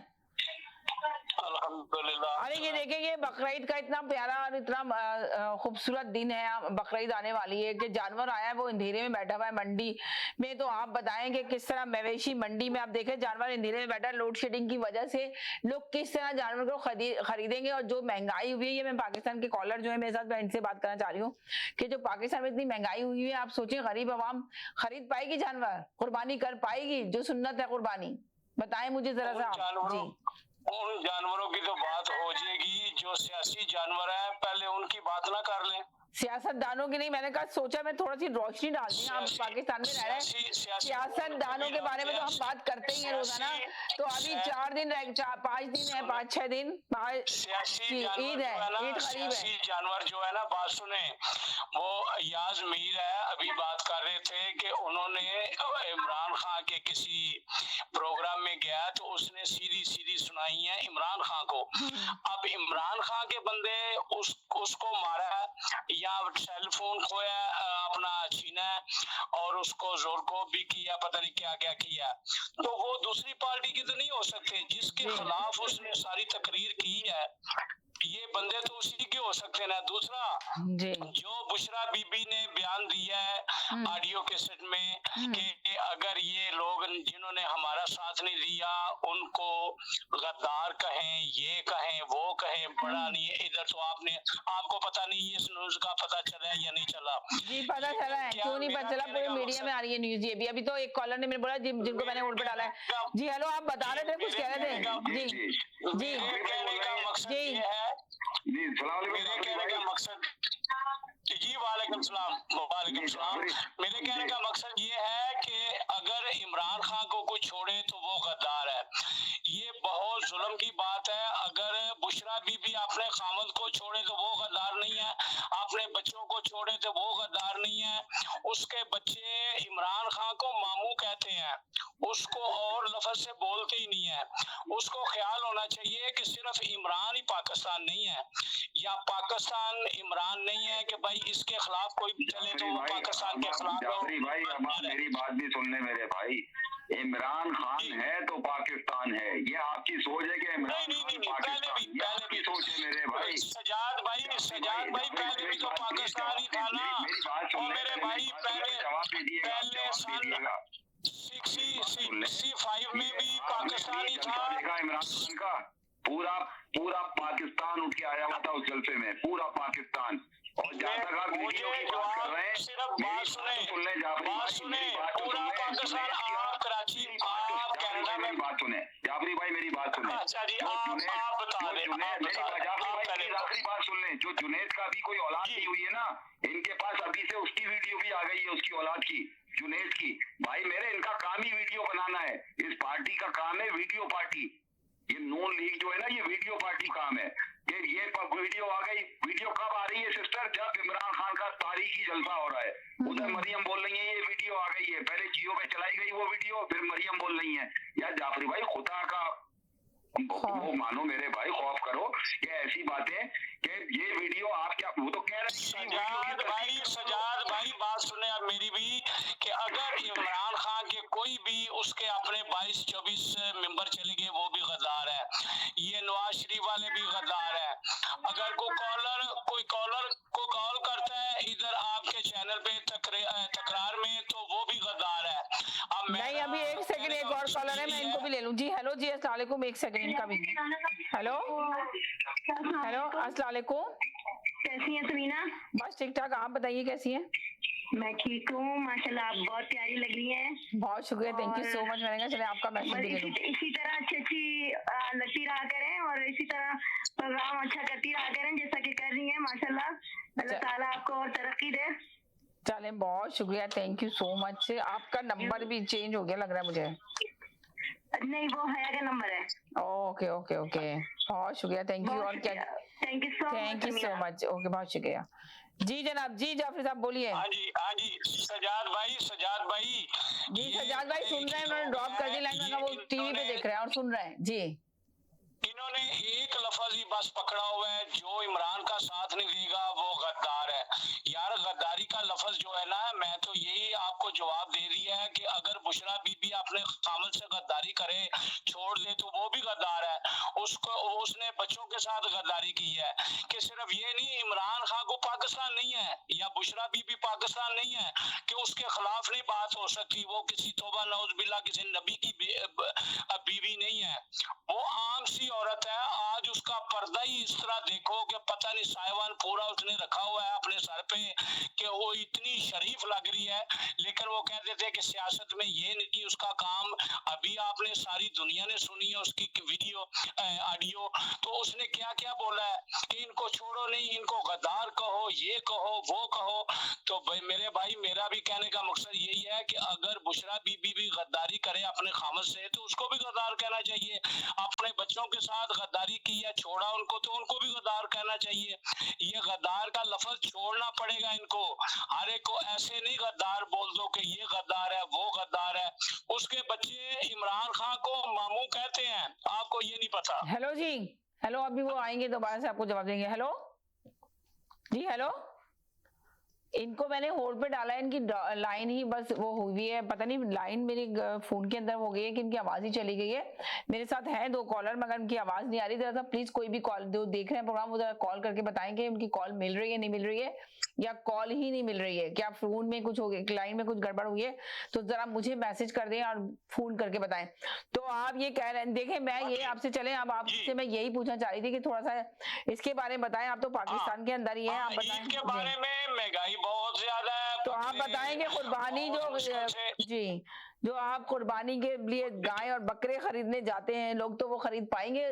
अल्हम्दुलिल्लाह। अरे ये देखें, ये बकरीद का इतना प्यारा और इतना खूबसूरत दिन है, बकरीद आने वाली है कि जानवर आया है वो अंधेरे में बैठा हुआ है मंडी में। तो आप बताएं कि किस तरह मवेशी मंडी में आप देखें जानवर अंधेरे में बैठा है, लोड शेडिंग की वजह से लोग किस तरह जानवर को खरीदेंगे। और जो महंगाई हुई है, ये मैं पाकिस्तान के कॉलर जो है मेरे साथ, मैं इनसे बात करना चाह रही हूँ कि जो पाकिस्तान में इतनी महंगाई हुई है, आप सोचिए गरीब आवाम खरीद पाएगी जानवर, कुर्बानी कर पाएगी जो सुन्नत है कुर्बानी? बताएं मुझे जरा सा जी। उन जानवरों की तो बात हो जाएगी जो सियासी जानवर है, पहले उनकी बात ना कर लें। सियासतदानों की नहीं, मैंने कहा सोचा मैं थोड़ा सी रोशनी डालती हूँ, आप पाकिस्तान में रह रहे हैं, सियासतदानों के बारे में तो हम बात करते ही हैं रोजाना। तो अभी 4 दिन रह 5 दिन है, 5-6 दिन ईद है, ईद करीब है। जानवर जो है ना, बात सुने, वो अयाज मीर है, अभी बात कर रहे थे कि उन्होंने इमरान खान के किसी प्रोग्राम में गया तो उसने सीधी सीधी सुनाई है इमरान खान को। अब इमरान खान के बंदे उसको मारा या सेल फोन खोया, अपना छीना और उसको जोरको भी किया, पता नहीं क्या क्या किया। तो वो दूसरी पार्टी की तो नहीं हो सकते जिसके खिलाफ उसने सारी तकरीर की है, ये बंदे तो उसी के हो सकते ना। दूसरा जो बुशरा बीबी ने बयान दिया है ऑडियो कैसेट में कि अगर ये लोग जिन्होंने हमारा साथ नहीं दिया उनको गद्दार कहें, ये कहें, वो कहें, बड़ा नहीं है इधर। तो आपको पता नहीं इस न्यूज का पता चला है या नहीं चला? जी पता चला है, क्यों नहीं पता चला? पूरे मीडिया में आ रही है न्यूज ये भी। अभी तो एक कॉलर ने मेरे बोला जिनको मैंने वोट पे डाला है। जी हेलो, आप बता रहे थे, कुछ कह रहे थे? जी जी कहने का मकसद ये है, मेरे कहने का मकसद जी वालेकुम सलाम, वालेकुम सलाम। मेरे कहने का मकसद ये है कि अगर इमरान खान को कोई छोड़े तो वो गद्दार है। ये बहुत जुल्म की बात है। अगर बुशरा बीबी अपने खामद को छोड़े तो वो गद्दार नहीं है, अपने बच्चों को छोड़े तो वो गद्दार नहीं है। उसके बच्चे इमरान खान को मामू कहते हैं, उसको और लफ्ज से बोलते ही नहीं है। उसको ख्याल होना चाहिए कि सिर्फ इमरान ही पाकिस्तान नहीं है, या पाकिस्तान इमरान नहीं है कि भाई इसके खिलाफ कोई भी चले तो वो पाकिस्तान के खिलाफ हो। भाई अब मेरी बात भी सुन ले मेरे भाई, इमरान खान है तो पाकिस्तान है, ये आपकी सोच है कि इमरान खान पाकिस्तान, ये आपकी सोच है मेरे भाई। सजाद भाई पहले भी तो पाकिस्तान ही था ना। मेरी बात सुन ले मेरे भाई जवाब दीजिएगा, सन 65 में भी पाकिस्तान ही था। इमरान खान का पूरा पाकिस्तान उठ के आया हुआ था उस जलसे में, पूरा पाकिस्तान। और जहाँ तक आप वीडियो की बात कर रहे हैं, सिर्फ बात सुने, पूरा पाकिस्तान, आप कराची, आप कनाडा में, बात सुने जाफरी भाई, मेरी बात सुने। अच्छा जी, आप बता दें, मेरी आखिरी बात सुन लें। जो जुनैद का अभी कोई औलाद नहीं हुई है ना, इनके पास अभी से उसकी वीडियो भी आ गई है, उसकी औलाद की, जुनैद की। भाई मेरे इनका काम ही वीडियो बनाना है, इस पार्टी का काम है वीडियो पार्टी। ये नून लीग जो है ना, ये वीडियो पार्टी काम है। ये वीडियो आ गई, वीडियो कब आ रही है सिस्टर? जब इमरान खान का तारीखी जलसा हो रहा है, उधर मरियम बोल रही है ये वीडियो आ गई है। पहले जियो पे चलाई गई वो वीडियो, फिर मरियम बोल रही है। यार जाफरी भाई खुदा का वो मानो मेरे भाई, खौफ करो। ये ऐसी बातें कि ये वीडियो आप क्या, वो तो कह रहे हैं सजाद भाई बात सुने आप मेरी भी, कि अगर इमरान खान के कोई भी उसके अपने 22-24 मेंबर चले गए वो भी गद्दार है, ये नवाज शरीफ वाले भी गद्दार है। अगर कोई कॉलर को कॉल करता है इधर आपके चैनल पे तकरार में तो वो भी गद्दार है। अब नहीं, अभी एक सेकंड, एक और कॉलर है, मैं इनको भी ले लूं। जी हेलो, जी अस्सलाम वालेकुम, एक सेकंड इनका भी। हेलो अस्सलाम वालेकुम, कैसी हैं समीना? बस ठीक ठाक, आप बताइए कैसी हैं? मैं ठीक हूँ माशाल्लाह, आप बहुत प्यारी लग रही हैं। बहुत शुक्रिया, थैंक यू सो मच। मैंने कहा चले आपका मैसेज भी ले लूं। इसी तरह अच्छी लगती रहा करें और इसी तरह प्रोग्राम अच्छा करती रहा करें जैसा कि कर रही हैं माशाल्लाह। अल्लाह ताला आपको और तरक्की दे। चले, बहुत शुक्रिया, थैंक यू सो मच। आपका नंबर भी चेंज हो गया लग रहा है मुझे। नहीं, वो हया का नंबर है। ओके ओके ओके, बहुत शुक्रिया, थैंक यू। और क्या, thank you so much. Okay, बहुत शुक्रिया। जी जनाब, जी जाफरी साहब बोलिए। हाँ जी सजाद भाई जी सजाद भाई सुन रहे हैं, उन्होंने ड्रॉप कर दी लाइन, वो टीवी पे देख रहे हैं और सुन रहे हैं। जी इन्होंने एक लफ्ज ही बस पकड़ा हुआ है, जो इमरान का साथ नहीं देगा वो गद्दार है। यार गद्दारी का लफ्ज जो है ना, मैं तो यही आपको जवाब दे दिया है कि अगर बुशरा बीबी अपने खामद से गद्दारी करे, छोड़ दे, तो वो भी गद्दार है। उसको उसने बच्चों के साथ गद्दारी की है। कि सिर्फ ये नहीं, इमरान खान को पाकिस्तान नहीं है या बुशरा बीबी पाकिस्तान नहीं है कि उसके खिलाफ नहीं बात हो सकती। वो किसी तौबा नौज बिल्ला किसी नबी की बीवी नहीं है, वो आम सी औरत है। आज उसका पर्दा ही इस तरह देखो कि पता नहीं साहिवान पूरा उसने रखा हुआ है अपने सर पे कि वो इतनी शरीफ लग रही है। लेकिन वो कहते थे कि सियासत में ये नहीं उसका काम। अभी आपने सारी दुनिया ने सुनी है उसकी वीडियो ऑडियो, तो उसने क्या क्या बोला है कि इनको छोड़ो नहीं, इनको गद्दार कहो, ये कहो, वो कहो। तो भाई मेरे भाई, मेरा भी कहने का मकसद यही है कि अगर बुशरा बीबी भी गद्दारी करे अपने खामद से तो उसको भी गद्दार कहना चाहिए। अपने बच्चों के साथ गद्दारी की है, छोड़ा उनको, तो उनको भी गद्दार कहना चाहिए। ये गद्दार का लफ्ज छोड़ना पड़ेगा इनको। हर एक को ऐसे नहीं गद्दार बोल दो कि ये गद्दार है, वो गद्दार है। उसके बच्चे इमरान खान को मामू कहते हैं, आपको ये नहीं पता। हेलो जी, हेलो, अभी वो आएंगे दोबारा से आपको जवाब देंगे। हेलो जी, हेलो, इनको मैंने होल्ड पे डाला है, इनकी लाइन ही बस वो हुई है, पता नहीं लाइन मेरे फोन के अंदर हो गई है कि इनकी आवाज ही चली गई है। मेरे साथ हैं 2 कॉलर, मगर उनकी आवाज नहीं आ रही। जरा सा प्लीज कोई भी कॉल जो देख रहे हैं प्रोग्राम, वो जरा कॉल करके बताएं कि उनकी कॉल मिल रही है, नहीं मिल रही है, या कॉल ही नहीं मिल रही है, क्या फोन में कुछ हो गया, लाइन में कुछ गड़बड़ हुई है, तो जरा मुझे मैसेज कर दें और फोन करके बताएं। तो आप ये कह रहे हैं, देखें मैं ये आपसे चले, अब आपसे मैं यही पूछना चाह रही थी कि थोड़ा सा इसके बारे में बताएं। आप तो पाकिस्तान के अंदर ही है, आप बताएं के बारे में। महंगाई बहुत ज्यादा है, तो आप बताएंगे कुर्बानी जो आप कुर्बानी के लिए गाय और बकरे खरीदने जाते हैं लोग, तो वो खरीद पाएंगे?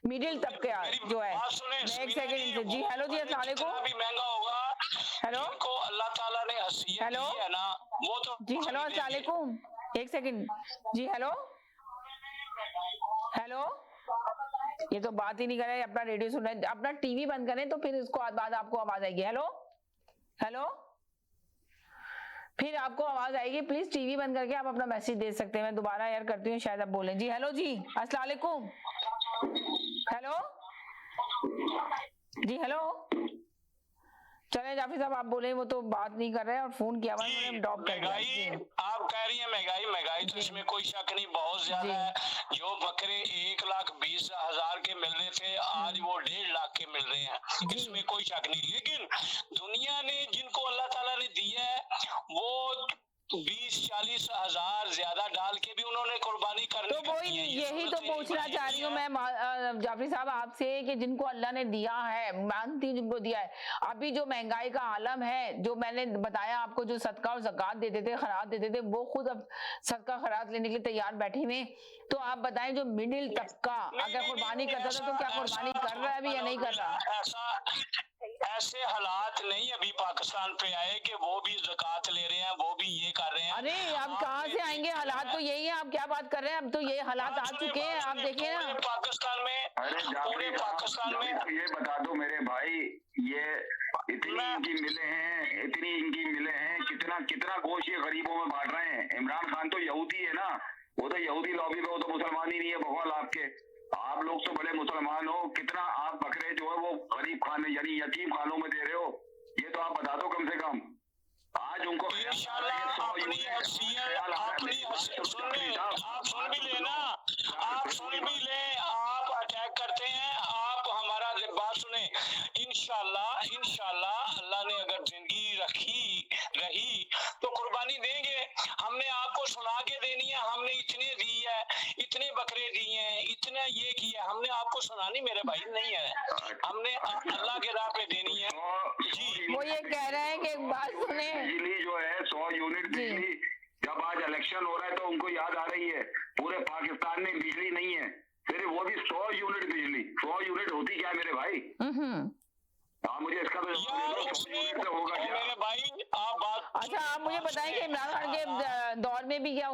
मिडिल तबका जो है। एक सेकंड जी, हेलो जी, अस्सलाम वालेकुम। अभी महंगा होगा, हेलो को अल्लाह ताला ने हसीयत दी है ना, वो तो जी, हेलो, अस्सलाम वालेकुम। एक सेकंड जी, हेलो हेलो, ये तो बात ही नहीं कर रहे, अपना रेडियो सुन रहे हैं। अपना टीवी बंद करें तो फिर इसको बाद आपको आवाज आएगी। हेलो हेलो, फिर आपको आवाज आएगी। प्लीज टीवी बंद करके आप अपना मैसेज दे सकते हैं। मैं दोबारा यार करती हूँ, शायद आप बोलें। जी हेलो जी, अस्सलाम वालेकुम। हेलो जी, हेलो, चले जाफी साहब आप बोले, वो तो बात नहीं कर रहे हैं और फोन की आवाज उन्होंने ड्रॉप कर दिया। आप कह रही हैं महंगाई तो इसमें कोई शक नहीं, बहुत ज्यादा है। जो बकरे 1,20,000 के मिल रहे थे, आज वो 1.5 लाख के मिल रहे हैं, इसमें कोई शक नहीं। लेकिन दुनिया ने जिनको अल्लाह ताला ने दिया है, वो 20-40 हजार ज्यादा डाल के भी उन्होंने कुर्बानी करनी। तो वही यही तो पूछना चाह रही हूँ मैं जाफरी साहब आपसे कि जिनको अल्लाह ने दिया है, मानती हूँ जिनको दिया है, अभी जो महंगाई का आलम है, जो मैंने बताया आपको, जो सदका और ज़कात देते थे, खैरात देते थे, वो खुद अब सदका खैरात लेने के लिए तैयार बैठे हुए। तो आप बताएं, जो मिडिल तबका अगर कुर्बानी करता था तो क्या कुर्बानी कर रहा है अभी या नहीं कर रहा? ऐसे हालात नहीं अभी पाकिस्तान पे आए कि वो भी ज़कात ले रहे हैं, वो भी ये कर रहे हैं। अरे अब कहाँ से आएंगे? हालात तो यही है, आप क्या बात कर रहे हैं? अब तो ये हालात आ चुके हैं, आप देखिए ना पाकिस्तान में। पूरे पाकिस्तान में ये बता दो मेरे भाई, ये इतनी इनकी मिले हैं, कितना गोश्त ये गरीबों में बांट रहे हैं। इमरान खान तो यहूदी है ना, वो तो यहूदी लॉबी में, वो तो मुसलमान ही नहीं है भगवान आपके। आप लोग तो बड़े मुसलमान हो, कितना आप बकरे जो है वो गरीब खाने यानी यतीम खानों में दे रहे हो, ये तो आप बता दो कम से कम। आज उनको आप सुन भी लेना, आप सुन भी ले, आप अटैक करते हैं, आप हमारा बात सुने। इंशाल्लाह अल्लाह ने अगर जिंदगी रही तो कुर्बानी देंगे। हमने आपको सुना के देनी है, हमने इतने दी है, इतने बकरे दिए हैं, इतना ये किया, हमने आपको सुनानी मेरे भाई नहीं है, हमने अल्लाह के राह पे देनी है। जी वो ये कह रहे हैं कि एक बात सुने, बिजली जो है 100 यूनिट बिजली, जब आज इलेक्शन हो रहा है तो उनको याद आ रही है पूरे पाकिस्तान में बिजली नहीं है, फिर वो भी 100 यूनिट बिजली। 100 यूनिट होती क्या मेरे भाई? मुझे इसका तो होगा क्या मेरे भाई? आप बात अच्छा, आप मुझे बताएं कि इमरान खान के दौर में भी क्या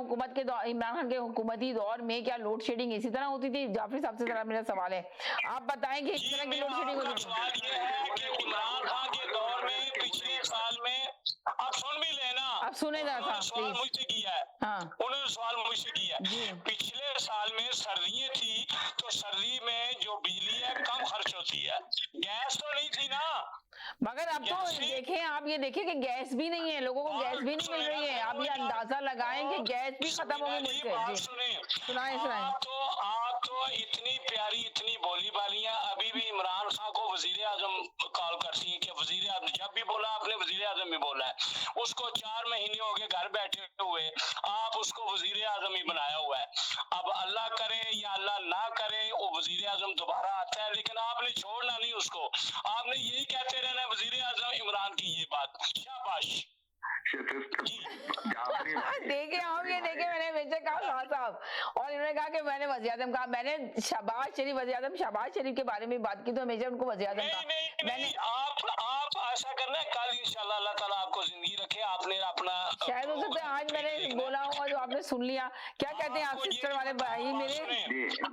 इमरान खान के हुकूमती दौर में क्या लोड शेडिंग इसी तरह होती थी? जाफरी साहब से जरा मेरा सवाल है, आप बताएं कि इस तरह की लोड शेडिंग होती थी? सवाल ये है कि इमरान खान के दौर में पिछले साल में, आप सुन भी लेना, आप सुने जरा सवाल मुझसे किया है। हाँ, उन्होंने सवाल मुझसे किया है। पिछले साल में सर्दियां थी, तो सर्दी में जो जो बिजली है कम खर्च होती है। गैस तो नहीं थी ना, मगर अब तो देखें, आप ये देखिए कि गैस भी नहीं है, लोगों को गैस भी नहीं मिल रही है। आप ये अंदाजा लगाएं कि गैस भी खत्म होगी मुल्क से। सुनाए आप तो इतनी प्यारी, इतनी बोली बालियां, अभी भी इमरान खान को वजीर आजम कॉल करती है कि वजीर आजम, जब भी बोला आपने वजीर आजम भी बोला है, उसको 4 महीने हो गए घर बैठे हुए, आप उसको वजीर आजम ही बनाया हुआ है। अब अल्लाह करे या अल्लाह ना करे वो वजीर आजम दोबारा आता है, लेकिन आपने छोड़ना नहीं उसको, आपने यही कहते रहना है वजीर आजम इमरान की ये बात। शाबाश। देखे हम ये देखे, मैंने बेचे कहा खान साहब, और इन्होंने कहा कि मैंने वज़ीर आज़म कहा, मैंने शहबाज शरीफ, वज़ीर आज़म शहबाज शरीफ के बारे में बात की तो हमेशा उनको वज़ीर आज़म कहा। मैंने आप ऐसा करना है, कल इंशाल्लाह अल्लाह ताला आपको जिंदगी रखे, आपने अपना शायद हो सकता है आज मैंने बोला होगा जो आपने सुन लिया। क्या कहते हैं आप सिस्टर वाले भाई मेरे?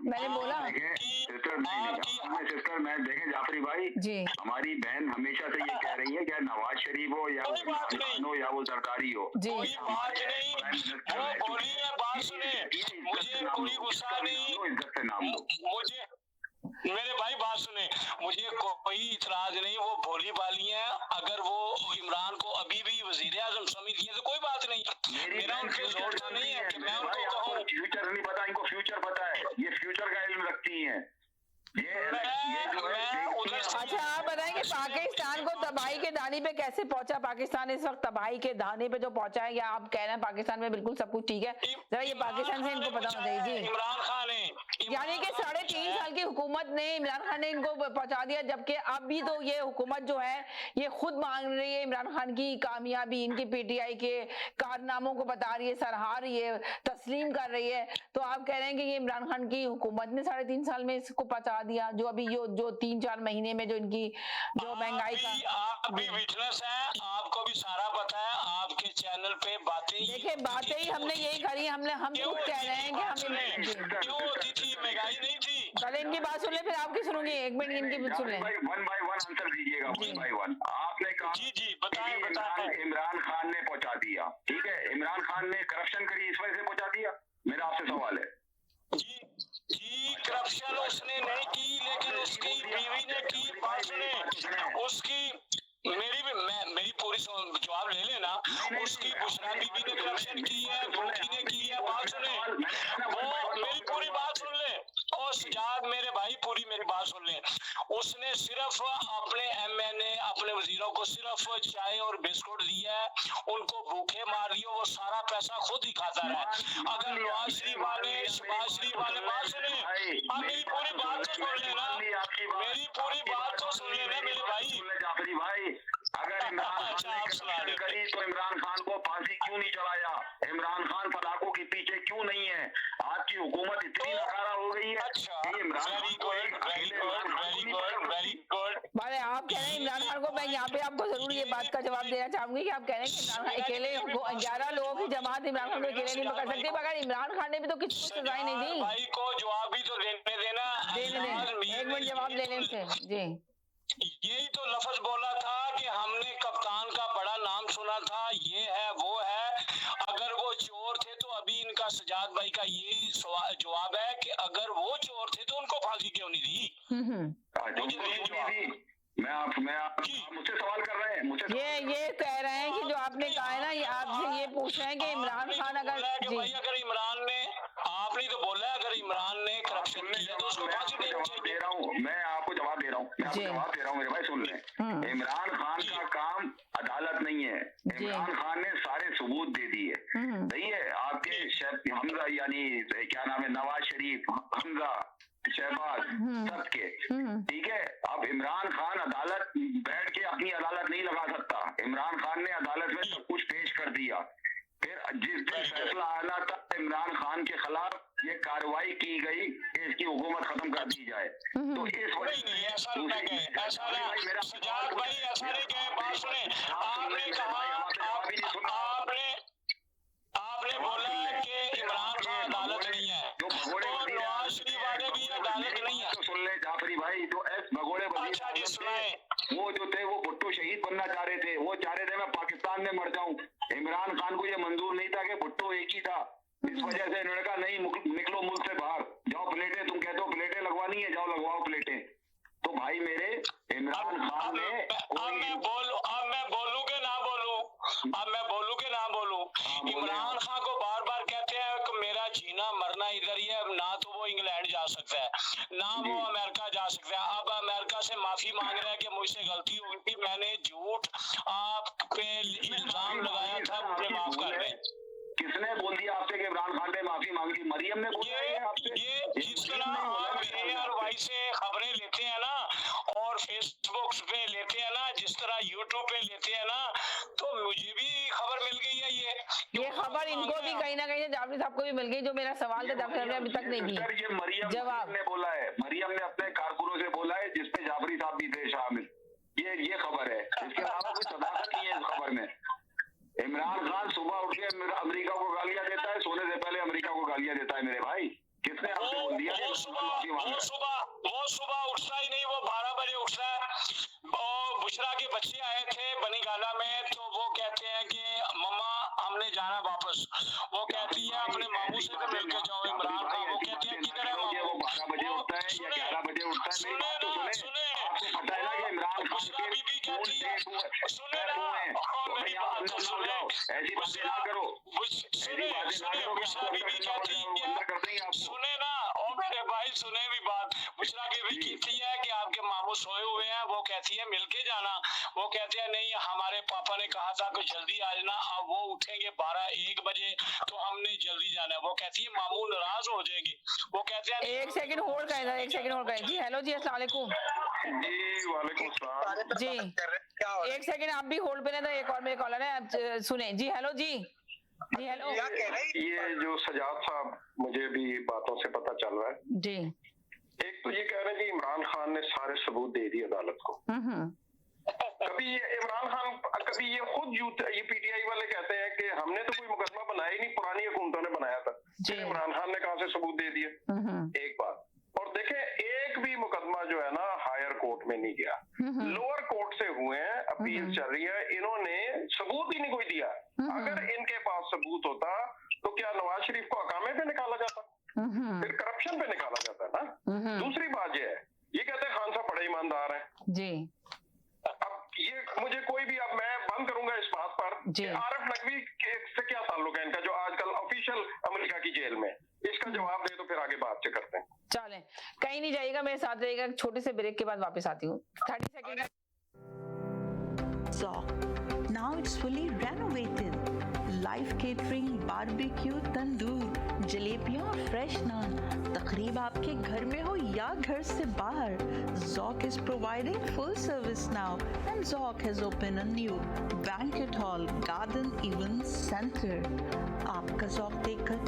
मैंने बोला सिस्टर, मैं देखें जाफरी भाई जी, हमारी बहन हमेशा से ये कह रही है कि नवाज शरीफ हो या वो या वो जरदारी हो, कोई बात नहीं, वो बोली है, बात सुने, मुझे कोई गुस्सा नहीं, इज्जत से नाम लो मुझे, मेरे भाई बात सुने, मुझे कोई इतराज नहीं, वो भोली बाली है, अगर वो इमरान को अभी भी वजीर आजम समझती है तो कोई बात नहीं, मेरा उनके जोर तो नहीं है कि मैं उनको कहूँ। फ्यूचर नहीं पता, इनको फ्यूचर पता है, ये फ्यूचर का इल्म रखती है। अच्छा आप बताएं कि पाकिस्तान को तबाही के दाने पे कैसे पहुंचा? पाकिस्तान इस वक्त तबाही के दाने पे जो पहुंचा है, या आप कह रहे हैं पाकिस्तान में बिल्कुल सब कुछ ठीक है? जरा ये पाकिस्तान से इनको पता होना चाहिए जी। इमरान खान ने, यानी कि 3.5 साल की हुकूमत ने, इमरान खान ने इनको पहुंचा दिया, जबकि अब भी तो ये हुकूमत जो है ये खुद मांग रही है इमरान खान की कामयाबी, इनकी PTI के कारनामों को बता रही है, सराहा रही है, तस्लीम कर रही है। तो आप कह रहे हैं कि ये इमरान खान की हुकूमत ने 3.5 साल में इसको पहुंचा दिया, जो अभी जो 3-4 महीने में जो इनकी जो महंगाई का। आप भी विटनेस हैं, आपको भी सारा पता है, आपके चैनल पे बातें, देखिए बातें ही हमने यही करी, हम खुद कह रहे हैं कि हम क्यों होती थी, महंगाई नहीं थी। पहले इनकी बात सुन ले फिर आपकी सुनूंगी, 1 मिनट इनकी भी सुन ले। 1 बाय 1 आंसर दीजिएगा, 1 बाय 1। आपने कहा जी बताएं। इमरान खान ने पहुंचा दिया, ठीक है, इमरान खान ने करप्शन करी इस वजह से पहुंचा दिया, मेरा आपसे सवाल है। जी करप्शन उसने नहीं की, लेकिन उसकी बीवी ने की। बात सुने, उसकी मेरी पूरी जवाब ले लेना, उसकी बुशरा बीबी ने करप्शन की है, भूखी ने की है। बात सुने, वो मेरी पूरी बात सुन ले, और सजाद मेरे भाई पूरी मेरी बात सुन ले। उसने सिर्फ अपने MNA अपने वजीरों को सिर्फ चाय और बिस्कुट दिया है, उनको भूखे मार दिया, वो सारा पैसा खुद ही खाता रहा। अगर नवाज शरीफ वाले, शहबाज शरीफ वाले, बात सुने, आप मेरी पूरी बात तो सुन लेना, मेरी पूरी बात तो सुन लेना मेरे भाई। जाफरी भाई, अगर इमरान खान ने करप्शन करी तो इमरान खान को फांसी क्यों नहीं चढ़ाया? इमरान खान फलाकों के पीछे क्यों नहीं है? आपकी हुकूमत इतनी नकारा हो गई है। अच्छा, वेरी गुड। माने आप कह रहे हैं इमरान खान को, मैं यहाँ पे आपको जरूर ये बात का जवाब देना चाहूंगी कि आप कह रहे हैं कि इमरान खान अकेले 11 लोगों की जमात इमरान खान को अकेले नहीं पकड़ सकती, मगर इमरान खान ने भी तो किसी को सजाएं नहीं दी। भाई को जवाब भी तो देना। 1 मिनट जवाब लेने से जी। यही तो लफ्ज बोला था कि हमने कप्तान का बड़ा नाम सुना था, ये है वो है। अगर वो चोर थे तो अभी इनका सजाद भाई का यही जवाब है कि अगर वो चोर थे तो उनको फांसी क्यों नहीं दी? मैं मुझसे सवाल कर रहे हैं, मुझसे ये कह रहे हैं कि जो आपने कहा है ना, ये आपसे ये पूछ रहे हैं कि इमरान खान अगर जी, भाई अगर इमरान ने, आपने तो बोला है अगर इमरान ने करप्शन किया तो उसको फांसी देनी चाहिए। मैं आपको जवाब दे रहा हूँ, मेरे भाई सुन लें। इमरान खान का काम अदालत नहीं है, इमरान खान ने सारे सबूत दे दिए, सही है। आपके हमजा यानी क्या नाम है, नवाज शरीफ, हमजा, शहबाज, सबके, ठीक है। अब इमरान खान अदालत बैठ के अपनी अदालत नहीं लगा सकता, इमरान खान ने अदालत में सब कुछ पेश कर दिया। फिर जिस दिन फैसला आना था इमरान खान के खिलाफ ये कार्रवाई की गई कि इसकी हुकूमत खत्म कर दी जाए, तो इस वजह से आपने बोला कि इमरान खान अदालत नहीं है, तो नवाज शरीफ वाले भी अदालत नहीं है। तो सुन ले जाफरी भाई, जो भगोड़े वो जो थे वो भुट्टो शहीद बनना चाह रहे थे, वो चाह रहे थे मैं पाकिस्तान में मर जाऊं। इमरान खान को ये मंजूर नहीं था कि भुट्टो एक ही था, इस वजह से इन्होंने कहा नहीं निकलो मुल्क से बाहर जाओ, प्लेटें तुम कहते हो प्लेटें लगवानी है, जाओ लगवाओ प्लेटें। तो भाई मेरे इमरान खान ने अब मैं बोलूं कि ना बोलूं इमरान खान को बार बार कहते हैं कि मेरा जीना मरना इधर ही है, ना तो वो इंग्लैंड जा सकता है ना वो अमेरिका जा सकता है। अब अमेरिका से माफी मांग रहा है कि मुझसे गलती हो गई, मैंने झूठ आप पे इल्जाम लगाया था, मुझे माफ कर दें। किसने बोल दिया आपसे कि इमरान खान ने माफी मांगी? मरियम ने बोला है आपसे? ये जिस तरह आप ARY से खबरें लेते हैं ना और फेसबुक पे लेते हैं ना, जिस तरह यूट्यूब पे लेते हैं ना, तो मुझे भी खबर मिल गई है। ये खबर इनको भी कहीं ना कहीं जाफरी साहब को भी मिल गई। जो मेरा सवाल था डॉक्टर ने अभी तक नहीं दी ये मरियम जवाब ने बोला है, मरियम ने अपने कारकुनों से बोला है, जिसपे जाफरी साहब भी थे शामिल। ये खबर है, इसके अलावा कोई सदाकत नहीं है इस खबर में। इमरान खान सुबह उठ के अमेरिका को गालियां देता है, सोने से पहले अमेरिका को गालियां देता है। मेरे भाई, किसने आपसे बोल दिया? वो सुबह उठता ही नहीं, वो 12 बजे उठता है। बुशरा के बच्चे आए थे बनीगाला में, तो वो कहते हैं कि मम्मा हमने जाना वापस। वो कहती है अपने मामू से तो मिलकर जाओ इमरान खान। वो कहते हैं किधर है मामू? वो 12 बजे उठता है या 11 बजे उठता है? सुने आपको पता है ना कि इमरान खान के बीबी कहती है, सुने ना मेरी बात तो सुने, ऐसी बातें ना करो, बुशरा बीबी कहती है, सुने ना और मेरे भाई सुने भी बात। बुशरा बीबी कहती है कि आपके मामू सोए हुए हैं, वो कहती है मिलके जाना। वो कहते हैं नहीं, हमारे पापा ने कहा था कि जल्दी आ जाना, अब वो उठेंगे 12-1 बजे, तो हमने जल्दी जाना है। वो कहती है मामू नाराज हो जाएंगे। वो कहते हैं एक सेकंड होल्ड करें, एक सेकंड होल्ड करें। जी हेलो जी, अस्सलाम वालेकुम। जी वालेकुम सलाम जी, एक सेकंड आप भी होल्ड पे रहना, एक और मेरे कॉलर है, आप सुने। जी हेलो जी, जी हेलो। ये जो सजाद साहब, मुझे भी बातों से पता चल रहा है जी, एक तो ये कह रहे हैं कि इमरान खान ने सारे सबूत दे दिए अदालत को। कभी ये इमरान खान, कभी ये खुद ये PTI वाले कहते हैं कि हमने तो कोई मुकदमा बनाया ही नहीं, पुरानी हुकूमतों ने बनाया था। इमरान खान ने कहां से सबूत दे दिए? एक बात। और देखें, एक भी मुकदमा जो है ना हायर कोर्ट में नहीं गया, लोअर कोर्ट से हुए हैं, अपील चल रही है, इन्होंने सबूत ही नहीं कोई दिया। अगर इनके पास सबूत होता तो क्या नवाज शरीफ को अकामे पे निकाला जाता? फिर करप्शन पे निकाला जाता है ना। दूसरी बात ये है, ये कहते हैं खान साहब बड़े ईमानदार हैं जी। अब ये मुझे कोई भी, अब मैं बंद करूंगा इस बात पर कि आरिफ नकवी से क्या ताल्लुक है इनका, जो आजकल ऑफिशियल अमेरिका की जेल में। इसका जवाब दे तो फिर आगे बात करते हैं। चलें, कहीं नहीं जाइएगा, मेरे साथ रहिएगा। छोटे से ब्रेक के बाद वापस आती हूँ। 30 second. Now it's fully renovated. Live catering, barbecue, तंदूर, जलेबियाँ और फ्रेश नान। तकरीब आपके घर में हो या घर से बाहर, Zoc is providing full service now, and Zoc has opened a new banquet hall, garden event center. आपका Zoc देखकर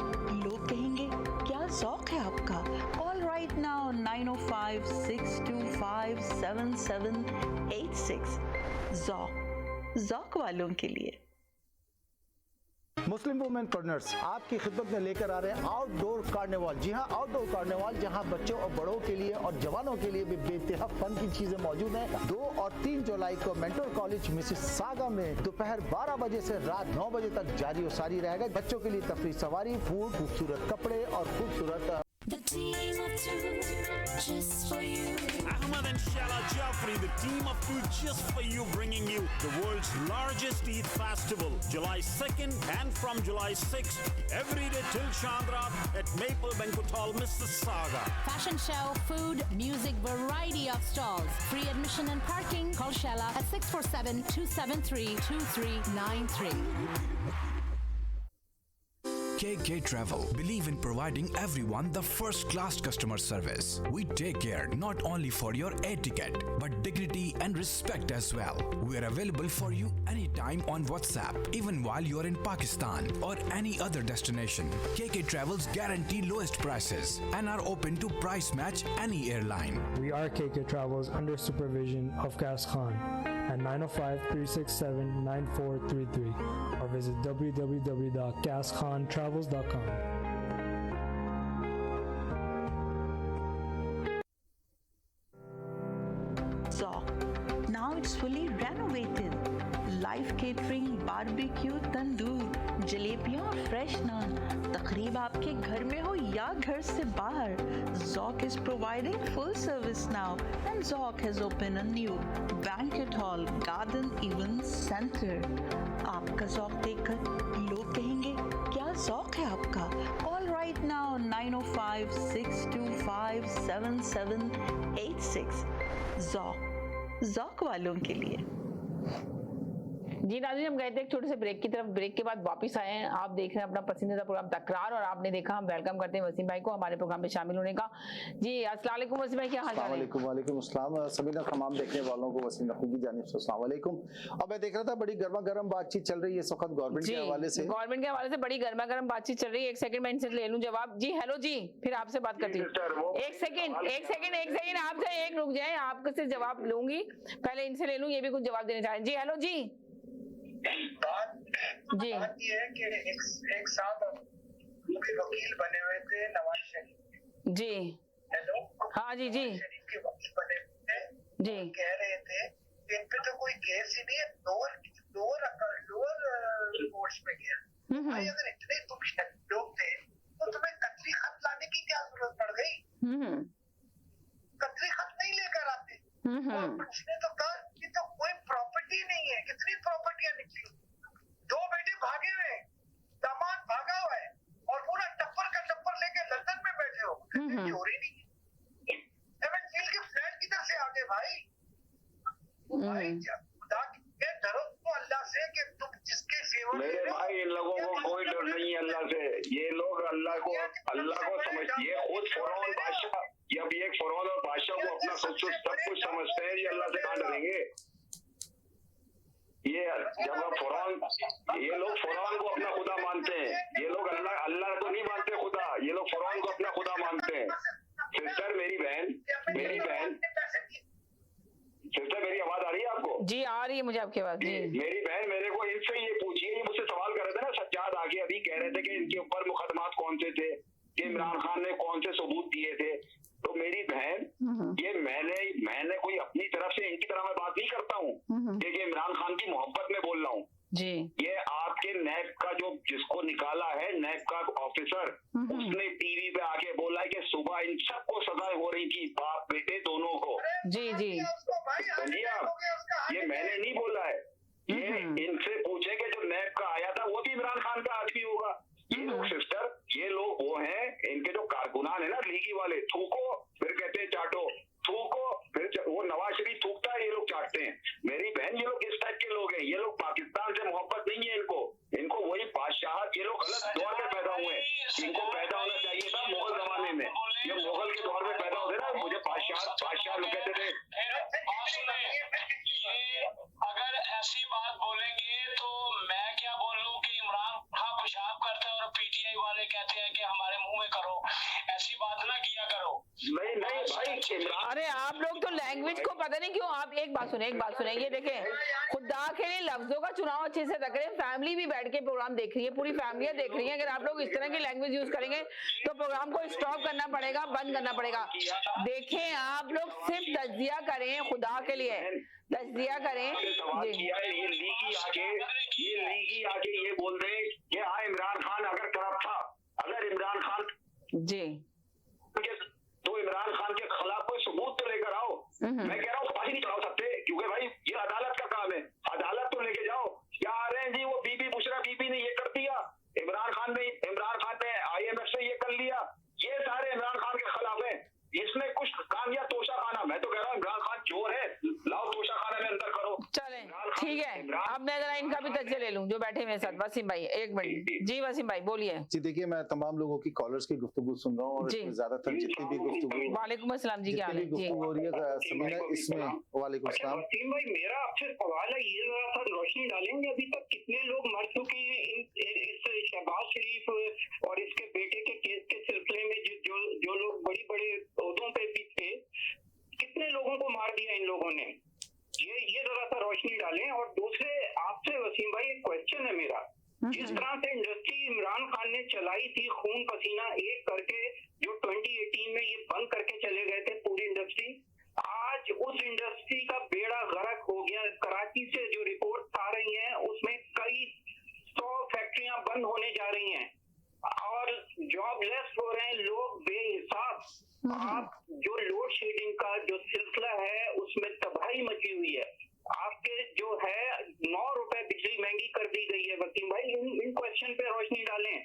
लोग कहेंगे क्या Zoc है आपका? All right now 905-625-7786. Zoc वालों के लिए। मुस्लिम वुमेन कॉर्नर्स आपकी खिदमत में लेकर आ रहे हैं आउटडोर कार्निवाल। जी हाँ, आउटडोर कार्निवाल, जहाँ बच्चों और बड़ों के लिए और जवानों के लिए भी बेतहा फन की चीजें मौजूद हैं। 2 और 3 जुलाई को मेंटोर कॉलेज मिसिसागा में दोपहर 12 बजे से रात 9 बजे तक जारी और सारी रहेगा। बच्चों के लिए तफरीह, सवारी, फूड, खूबसूरत कपड़े और खूबसूरत The team of two, just for you. Ahmad and Shala Jafri, the team of two just for you, bringing you the world's largest Eid festival, July 2nd and from July 6th, every day till Chandrat at Maple Banquet Hall, Mississauga. Fashion show, food, music, variety of stalls. Free admission and parking. Call Shala at 647-273-2393. KK Travel believe in providing everyone the first class customer service. We take care not only for your air ticket but dignity and respect as well. We are available for you anytime on WhatsApp, even while you are in Pakistan or any other destination. KK Travels guarantee lowest prices and are open to price match any airline. We are KK Travels under supervision of Gas Khan at 905-367-9433 or visit www.gaskhanTravels.com. Zoc. Now it's fully renovated. Live catering, barbecue, tandoor, जलेबियां, fresh नान, तकरीब आपके घर में हो या घर से बाहर, Zoc is providing full service now and Zoc has opened a new banquet hall, garden event center. आपका Zoc देखकर लोग कहेंगे क्या Zoc है आपका? Call right now 905-625-7786. Zoc वालों के लिए। जी नाज़रीन, हम गए थे एक छोटे से ब्रेक की तरफ। ब्रेक के बाद वापस आए हैं। आप देख रहे हैं अपना पसंदीदा प्रोग्राम तकरार और आपने देखा। हम वेलकम करते हैं वसीम भाई को हमारे प्रोग्राम में शामिल होने का। जी अस्सलाम वालेकुम वसीम भाई, क्या हाल चाल है? वालेकुम अस्सलाम सभी तमाम देखने वालों को वसीम नकवी की जानिब से अस्सलाम वालेकुम। और मैं देख रहा था बड़ी गर्मा गर्म बातचीत चल रही है इस वक्त गवर्नमेंट के हवाले से। गवर्नमेंट के हवाले से बड़ी गर्मा गर्म बातचीत चल रही है। एक सेकंड मैं इनसे ले लूं जवाब। जी हेलो जी, फिर आपसे बात करती हूँ। एक सेकंड आपसे एक रुक जाए, आपसे जवाब लूंगी, पहले इनसे ले लूं, ये भी कुछ जवाब देना चाहें। जी हेलो जी। बात ये है कि एक साथ वकील बने हुए थे नवाज शरीफ जी। हेलो, हाँ जी जी, शरीफ के वकील बने हुए थे जी। कह रहे थे इन पे तो कोई केस ही नहीं है, लोअर कोर्ट्स में गया। भाई अगर इतने तुम लोग थे तो तुम्हें कतरी खत लाने की क्या जरूरत पड़ गई? कतरी खत नहीं लेकर आते। और उसने तो कहा कि तो कोई प्रॉपर्टी नहीं है। कितनी प्रॉपर्टियां निकली? 2 बेटे भागे हुए, दामाद भागा हुआ है और पूरा टप्पर का टप्पर लेके लंदन में बैठे हो। चोरी नहीं है। एमएन झील के फ्लैट किधर से आ गए भाई? भाई खुदा के डरो तो अल्लाह से कि तुम जिसके सेवा मेरे भाई, इन लोगों को कोई डर नहीं है अल्लाह से। ये लोग अल्लाह को समझते, ये खुद फरौन बादशाह, जब ये फरौन और बादशाह को अपना सब कुछ समझते हैं, ये अल्लाह से कहाँ डरेंगे? ये जब ये लोग फरौन को अपना खुदा मानते हैं। ये लोग अल्लाह को नहीं मानते खुदा, ये लोग फरौन को अपना खुदा मानते हैं। सिस्टर मेरी बहन सिस्टर मेरी आवाज आ रही है आपको? जी आ रही है मुझे आपकी आवाज। मेरी बहन मेरे को इनसे ये पूछिए, ये मुझसे सवाल कर रहे थे ना सज्जाद आगे अभी कह रहे थे कि इनके ऊपर मुकदमात कौन से थे, कि इमरान खान ने कौन से सबूत दिए थे। तो मेरी बहन, ये मैंने कोई अपनी तरफ से इनकी तरह मैं बात नहीं करता हूँ कि इमरान खान की मोहब्बत में बोल रहा हूँ जी। ये आपके नैब का जो जिसको निकाला है, नैब का ऑफिसर, उसने टीवी पे आके बोला है कि सुबह इन सबको सजाएं हो रही थी, बाप बेटे दोनों को। जी जी ये मैंने नहीं बोला है। ये इनसे पूछे कि जो नैब का आया था वो भी इमरान खान का आदमी होगा। ये लोग सिस्टर, ये लोग वो हैं, इनके जो कारकुनान है ना लीगी वाले, थूको फिर कहते हैं चाटो, थूको फिर वो नवाज शरीफ थूकता है, ये लोग चाटते हैं। मेरी बहन, ये लोग इस टाइप के लोग हैं। ये लोग पाकिस्तान से मोहब्बत नहीं है इनको वही बादशाह, ये लोग गलत दौर में पैदा हुए हैं। इनको पैदा होना चाहिए था मुगल जमाने में। ये मुगल के दौर में पैदा होते ना, मुझे बादशाह लोग कहते थे। अगर ऐसी बात बोलेंगे तो मैं क्या बोलूं कि इमरान खान पेशाब करता है और पीटीआई वाले कहते हैं कि हमारे मुंह में करो। ऐसी बात ना किया करो। नहीं भाई, अरे आप लोग तो लैंग्वेज को पता नहीं क्यों। आप एक बात सुने, ये देखें, खुदा के लिए लफ्जों का चुनाव अच्छे से रखें। फैमिली भी बैठ के प्रोग्राम देख रही है, पूरी फैमिलियां देख रही है। अगर आप लोग इस तरह की लैंग्वेज यूज करेंगे तो प्रोग्राम को स्टॉप करना पड़ेगा, बंद करना पड़ेगा। देखें, आप लोग सिर्फ तज्जिया करें, खुदा के लिए तज्जिया करें। ये लीगी आके ये बोल रहे कि हाँ इमरान खान अगर करप्ट था, अगर इमरान खान जी तो इमरान खान के खिलाफ कोई सबूत तो लेकर आओ। मैं कह रहा हूँ फांसी नहीं चढ़ा सकते, क्योंकि भाई ये अदालत का काम है, अदालत तो लेके जाओ। क्या आ रहे हैं जी, वो बीबी बुशरा बीबी ने ये कर दिया, इमरान खान ने IMF से ये कर लिया, ये सारे इमरान खान के खिलाफ है। इसमें कुछ काम या तोशा खाना, मैं तो कह रहा हूँ इमरान खान चोर है, लाओ तोशा खाना में अंदर करो। चले ठीक है, अब मैं जरा इनका भी तज्जिया ले लूं जो बैठे मेरे साथ। वसीम भाई एक मिनट। जी वसीम भाई बोलिए। जी देखिए, मैं तमाम लोगों की कॉलर्स की गुफ्तगू सुन रहा हूँ और ज्यादातर जितनी भी गुफ्तगू, वालेकुम अस्सलाम जी, क्या हाल है जी? हो रही है समीना इसमें। वालेकुम अस्सलाम। वसीम भाई मेरा आपसे सवाल है, ये जरा सा रोशनी डालेंगे, अभी तक कितने लोग मर चुके हैं इस शहबाज शरीफ और इसके बेटे के केस के सिलसिले में? जो लोग बड़ी बड़े ओहदों पे भी थे, कितने लोगों को मार दिया इन लोगों ने? ये जरा सा रोशनी डालें। और दूसरे आपसे वसीम भाई एक क्वेश्चन है मेरा, जिस तरह से इंडस्ट्री इमरान खान ने चलाई थी खून पसीना एक करके, जो 2018 में ये बंद करके चले गए थे पूरी इंडस्ट्री, आज उस इंडस्ट्री का बेड़ा गर्क हो गया। कराची से जो रिपोर्ट आ रही का जो सिलसिला है उसमें तबाही मची हुई है। आपके जो है 9 रुपए बिजली महंगी कर दी गई है। वकीम भाई इन क्वेश्चन पे रोशनी डालें।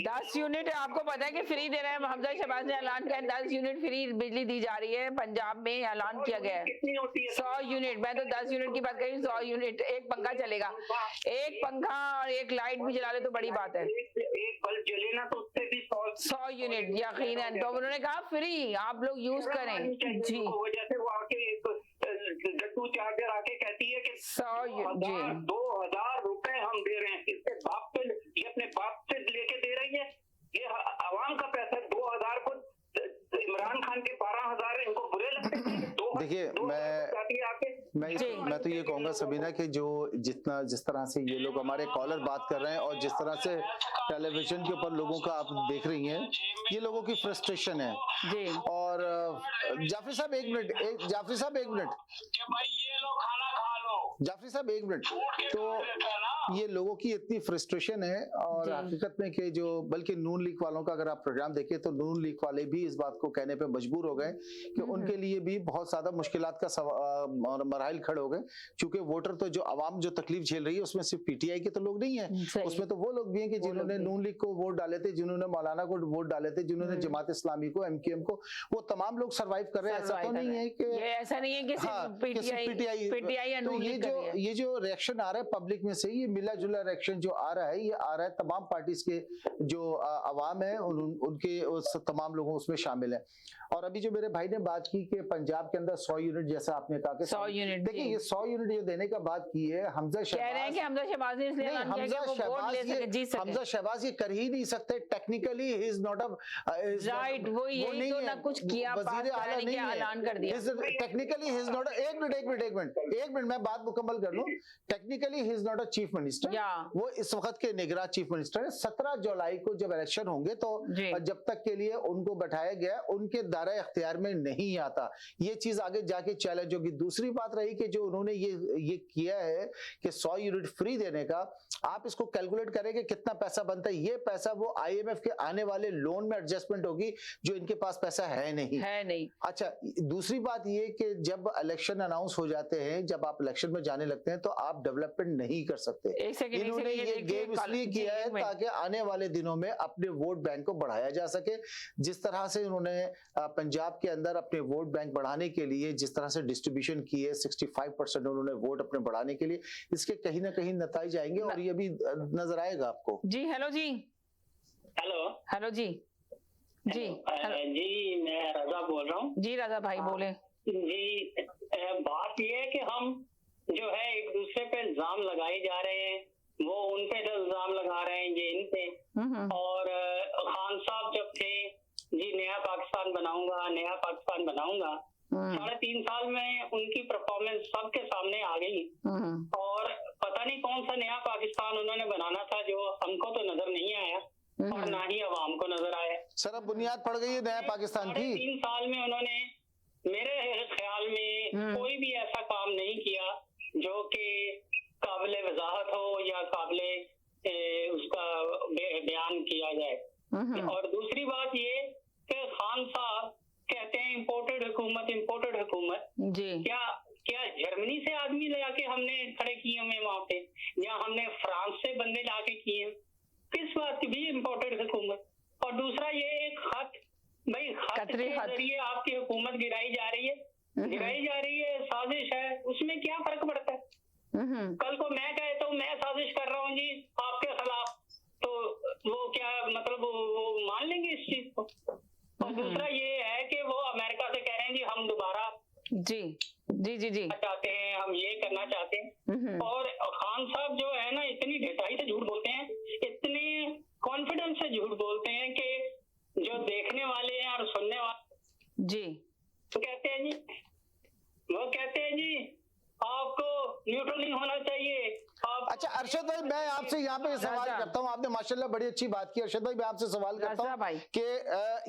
10 यूनिट आपको पता है कि फ्री दे रहे हैं। हमजा शहबाज ने ऐलान किया 10 यूनिट फ्री बिजली दी जा रही है। पंजाब में ऐलान किया गया है। कितनी होती है? 100 यूनिट। मैं तो 10 यूनिट की बात करी, 100 यूनिट। एक पंखा चलेगा, एक पंखा और एक लाइट भी जला ले तो बड़ी बात है। एक बल्ब जले ना तो उससे भी 100 यूनिट यकीनन। तो उन्होंने कहा फ्री आप लोग यूज करें जी। जैसे वो आके गट्टू चार्जर आके कहती है कि 2000 रुपए हम दे रहे हैं, इसके बाप पे, ये अपने बाप से लेके दे रही है। ये आवाम का पैसा 2000 को इमरान खान के 12,000 इनको बुरे लगते हैं। देखिए मैं तो ये कहूंगा सबीना कि जिस तरह से ये लोग हमारे कॉलर बात कर रहे हैं और जिस तरह से टेलीविजन के ऊपर लोगों का आप देख रही हैं, ये लोगों की फ्रस्ट्रेशन है जी। और जाफरी साहब एक मिनट, जाफरी साहब एक मिनट, जाफरी साहब एक मिनट। तो ये लोगों की इतनी फ्रस्ट्रेशन है और हकीकत में कि जो बल्कि नून लीग वालों का अगर आप प्रोग्राम देखें तो नून लीग वाले भी इस बात को कहने पे मजबूर हो गए कि उनके लिए भी बहुत ज्यादा मुश्किलात का मराहिल खड़े हो गए, क्योंकि वोटर तो जो आवाम जो तकलीफ झेल रही है उसमें सिर्फ पीटीआई के तो लोग नहीं है, उसमें तो वो लोग भी हैं कि जिन्होंने नून लीग को वोट डाले थे, जिन्होंने मौलाना को वोट डाले थे, जिन्होंने जमात इस्लामी को, एमक्यूएम को, वो तमाम लोग सर्वाइव कर रहे हैं। ऐसा तो नहीं है कि ऐसा नहीं है कि पीटीआई। तो ये जो रिएक्शन आ रहा है पब्लिक में से, ये मिला जुला रिएक्शन जो आ रहा है, ये आ रहा है तमाम पार्टीज के जो अवाम है उनके तमाम लोगों उसमें शामिल है। और अभी जो मेरे भाई ने बात की कि पंजाब के अंदर 100 यूनिट जैसा आपने कहा कि 100 यूनिट, देखिए ये 100 यूनिट जो देने का बात की है हमजा शहबाज ये कर ही नहीं सकते technically. He is not right, वो यही तो ना कुछ किया, वजीर आला नहीं है, ऐलान कर दिया टेक्निकली ही इज नॉट। एक मिनट मैं बात मुकम्मल कर लूं। Technically he is not a chief minister, वो इस वक्त के निगरान चीफ मिनिस्टर है। 17 जुलाई को जब इलेक्शन होंगे तो जब तक के लिए उनको बैठाया गया उनके दायरे इख्तियार में नहीं आता, ये चीज आगे जाके चैलेंज होगी। दूसरी बात रही कि जो उन्होंने ये किया है कि 100 यूनिट फ्री देने का, आप इसको कैलकुलेट करेंगे कितना पैसा बनता है। ये पैसा वो IMF के आने वाले लोन में एडजस्टमेंट होगी, जो इनके पास पैसा है नहीं। अच्छा, दूसरी बात ये कि जब इलेक्शन अनाउंस हो जाते हैं, जब आप इलेक्शन में जाने लगते हैं तो आप डेवलपमेंट नहीं कर सकते। इन्होंने ये गेम इसलिए किया है ताकि आने वाले दिनों में अपने वोट बैंक को बढ़ाया जा सके। जिस तरह से उन्होंने पंजाब के अंदर अपने वोट बैंक बढ़ाने के लिए जिस तरह से डिस्ट्रीब्यूशन की है, 65% उन्होंने वोट अपने बढ़ाने के लिए, इसके कहीं ना कहीं नतीजे आएंगे और ये भी नजर आएगा आपको। जी हेलो जी, हेलो जी जी जी, मैं रजा बोल रहा हूँ। जी रजा भाई बोले। जी, बात ये है कि हम जो है एक दूसरे पे इल्जाम लगाए जा रहे हैं, वो उन पे इल्जाम लगा रहे हैं, ये इन पे। और खान साहब जब थे जी नया पाकिस्तान बनाऊंगा 3.5 साल में उनकी परफॉर्मेंस सबके सामने आ गई और पता नहीं कौन सा नया पाकिस्तान उन्होंने बनाना था जो हमको तो नजर नहीं आया और ना ही अवाम को नजर आया। सर अब बुनियाद पड़ गई है नया पाकिस्तान की। 3 साल में उन्होंने मेरे ख्याल में कोई भी ऐसा काम नहीं किया जो कि काबिले वजाहत हो या काबिले उसका बयान किया जाए। और दूसरी बात ये कि खान साहब कहते हैं इम्पोर्टेड हुकूमत जी, क्या जर्मनी से आदमी लगा के हमने खड़े किए हुए वहां पे, या हमने फ्रांस से बंदे ला के किए, किस बात की भी इम्पोर्टेड हुकूमत। और दूसरा ये एक खत के जरिए आपकी हुकूमत गिराई जा रही है, साजिश है, उसमें क्या फर्क पड़ता है। कल को मैं कहता हूँ मैं साजिश कर रहा हूँ जी आपके खिलाफ, तो वो क्या मतलब वो मान लेंगे इस चीज को। और दूसरा ये है कि वो अमेरिका से कह रहे हैं जी हम दोबारा जी चाहते हैं, हम ये करना चाहते हैं। और खान साहब जो है ना इतनी ढिठाई से झूठ बोलते हैं, इतने कॉन्फिडेंस से झूठ बोलते हैं कि जो देखने वाले हैं और सुनने वाले जी वो कहते हैं जी आपको न्यूट्रल नहीं होना चाहिए। अच्छा अरशद भाई, मैं आपसे यहाँ पे सवाल करता हूँ, आपने माशाल्लाह बड़ी अच्छी बात की। अरशद भाई मैं आपसे सवाल करता हूँ कि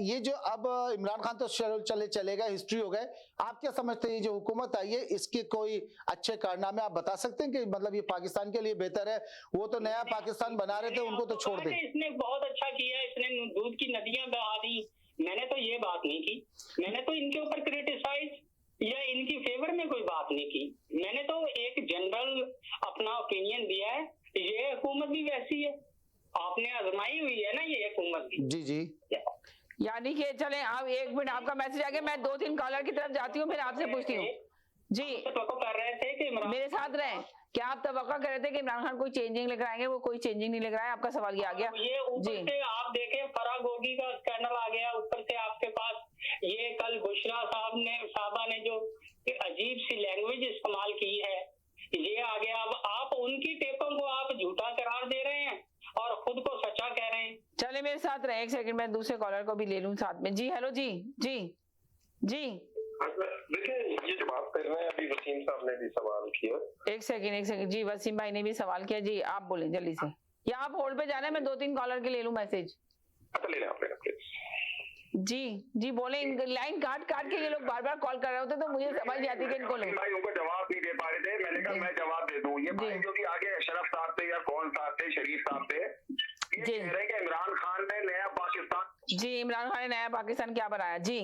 ये जो अब इमरान खान तो चलेगा, हिस्ट्री हो गए, आप क्या समझते हैं ये जो हुकूमत आई है इसके कोई अच्छे कारनामे आप बता सकते हैं कि मतलब ये पाकिस्तान के लिए बेहतर है? वो तो नया पाकिस्तान बना रहे थे, उनको तो छोड़ दे। इसने बहुत अच्छा किया, इसने दूध की नदियां बहा दी। मैंने तो ये बात नहीं की, मैंने तो इनके ऊपर क्रिटिसाइज बात नहीं की। मैंने तो एक जनरल अपना ओपिनियन दिया है, ये हुकूमत भी वैसी है, आपने आजमाई हुई है ना ये हुकूमत भी। जी जी, यानी कि चले आप 1 मिनट, आपका मैसेज आ गया, मैं 2-3 कॉलर की तरफ जाती हूँ, फिर आपसे पूछती हूँ। जी कर रहे थे कि मेरे साथ रहें, क्या आप तवक्का कर रहे थे कि इमरान खान कोई चेंजिंग लेकर आएंगे? वो कोई चेंजिंग नहीं लेकर आए, आपका सवाल ये आ गया। ये ऊपर से आप देखें फराग गोगी का स्कैंडल आ गया, ऊपर से आपके पास ये कल बुशरा साहबा ने जो अजीब सी लैंग्वेज इस्तेमाल की है, ये आ गया। अब आप उनकी टेपों को आप झूठा करार दे रहे हैं और खुद को सच्चा कह रहे हैं। चले मेरे साथ रहे, 1 सेकंड मैं दूसरे कॉलर को भी ले लूं साथ में। जी हेलो जी जी जी, देखिए ये जो बात कर रहे हैं अभी वसीम साहब ने भी सवाल किया। 1 सेकंड जी, वसीम भाई ने भी सवाल किया। जी आप बोलें जल्दी से, या आप होल्ड पे जाना है, मैं 2-3 कॉलर के ले लूं मैसेज। अच्छा ले लें आप जी जी बोले, लाइन काट के ये लोग बार बार कॉल कर रहे होते तो मुझे समझ नहीं आती कि इनको लो। भाई उनको जवाब नहीं दे पा रहे थे, मैंने कहा मैं जवाब दे दूं। ये भाई जो भी आगे अशरफ साहब थे या कौन साहब थे, शरीफ साहब थे, ये कह रहे हैं कि इमरान खान ने नया पाकिस्तान। जी इमरान खान ने नया पाकिस्तान क्या बनाया? जी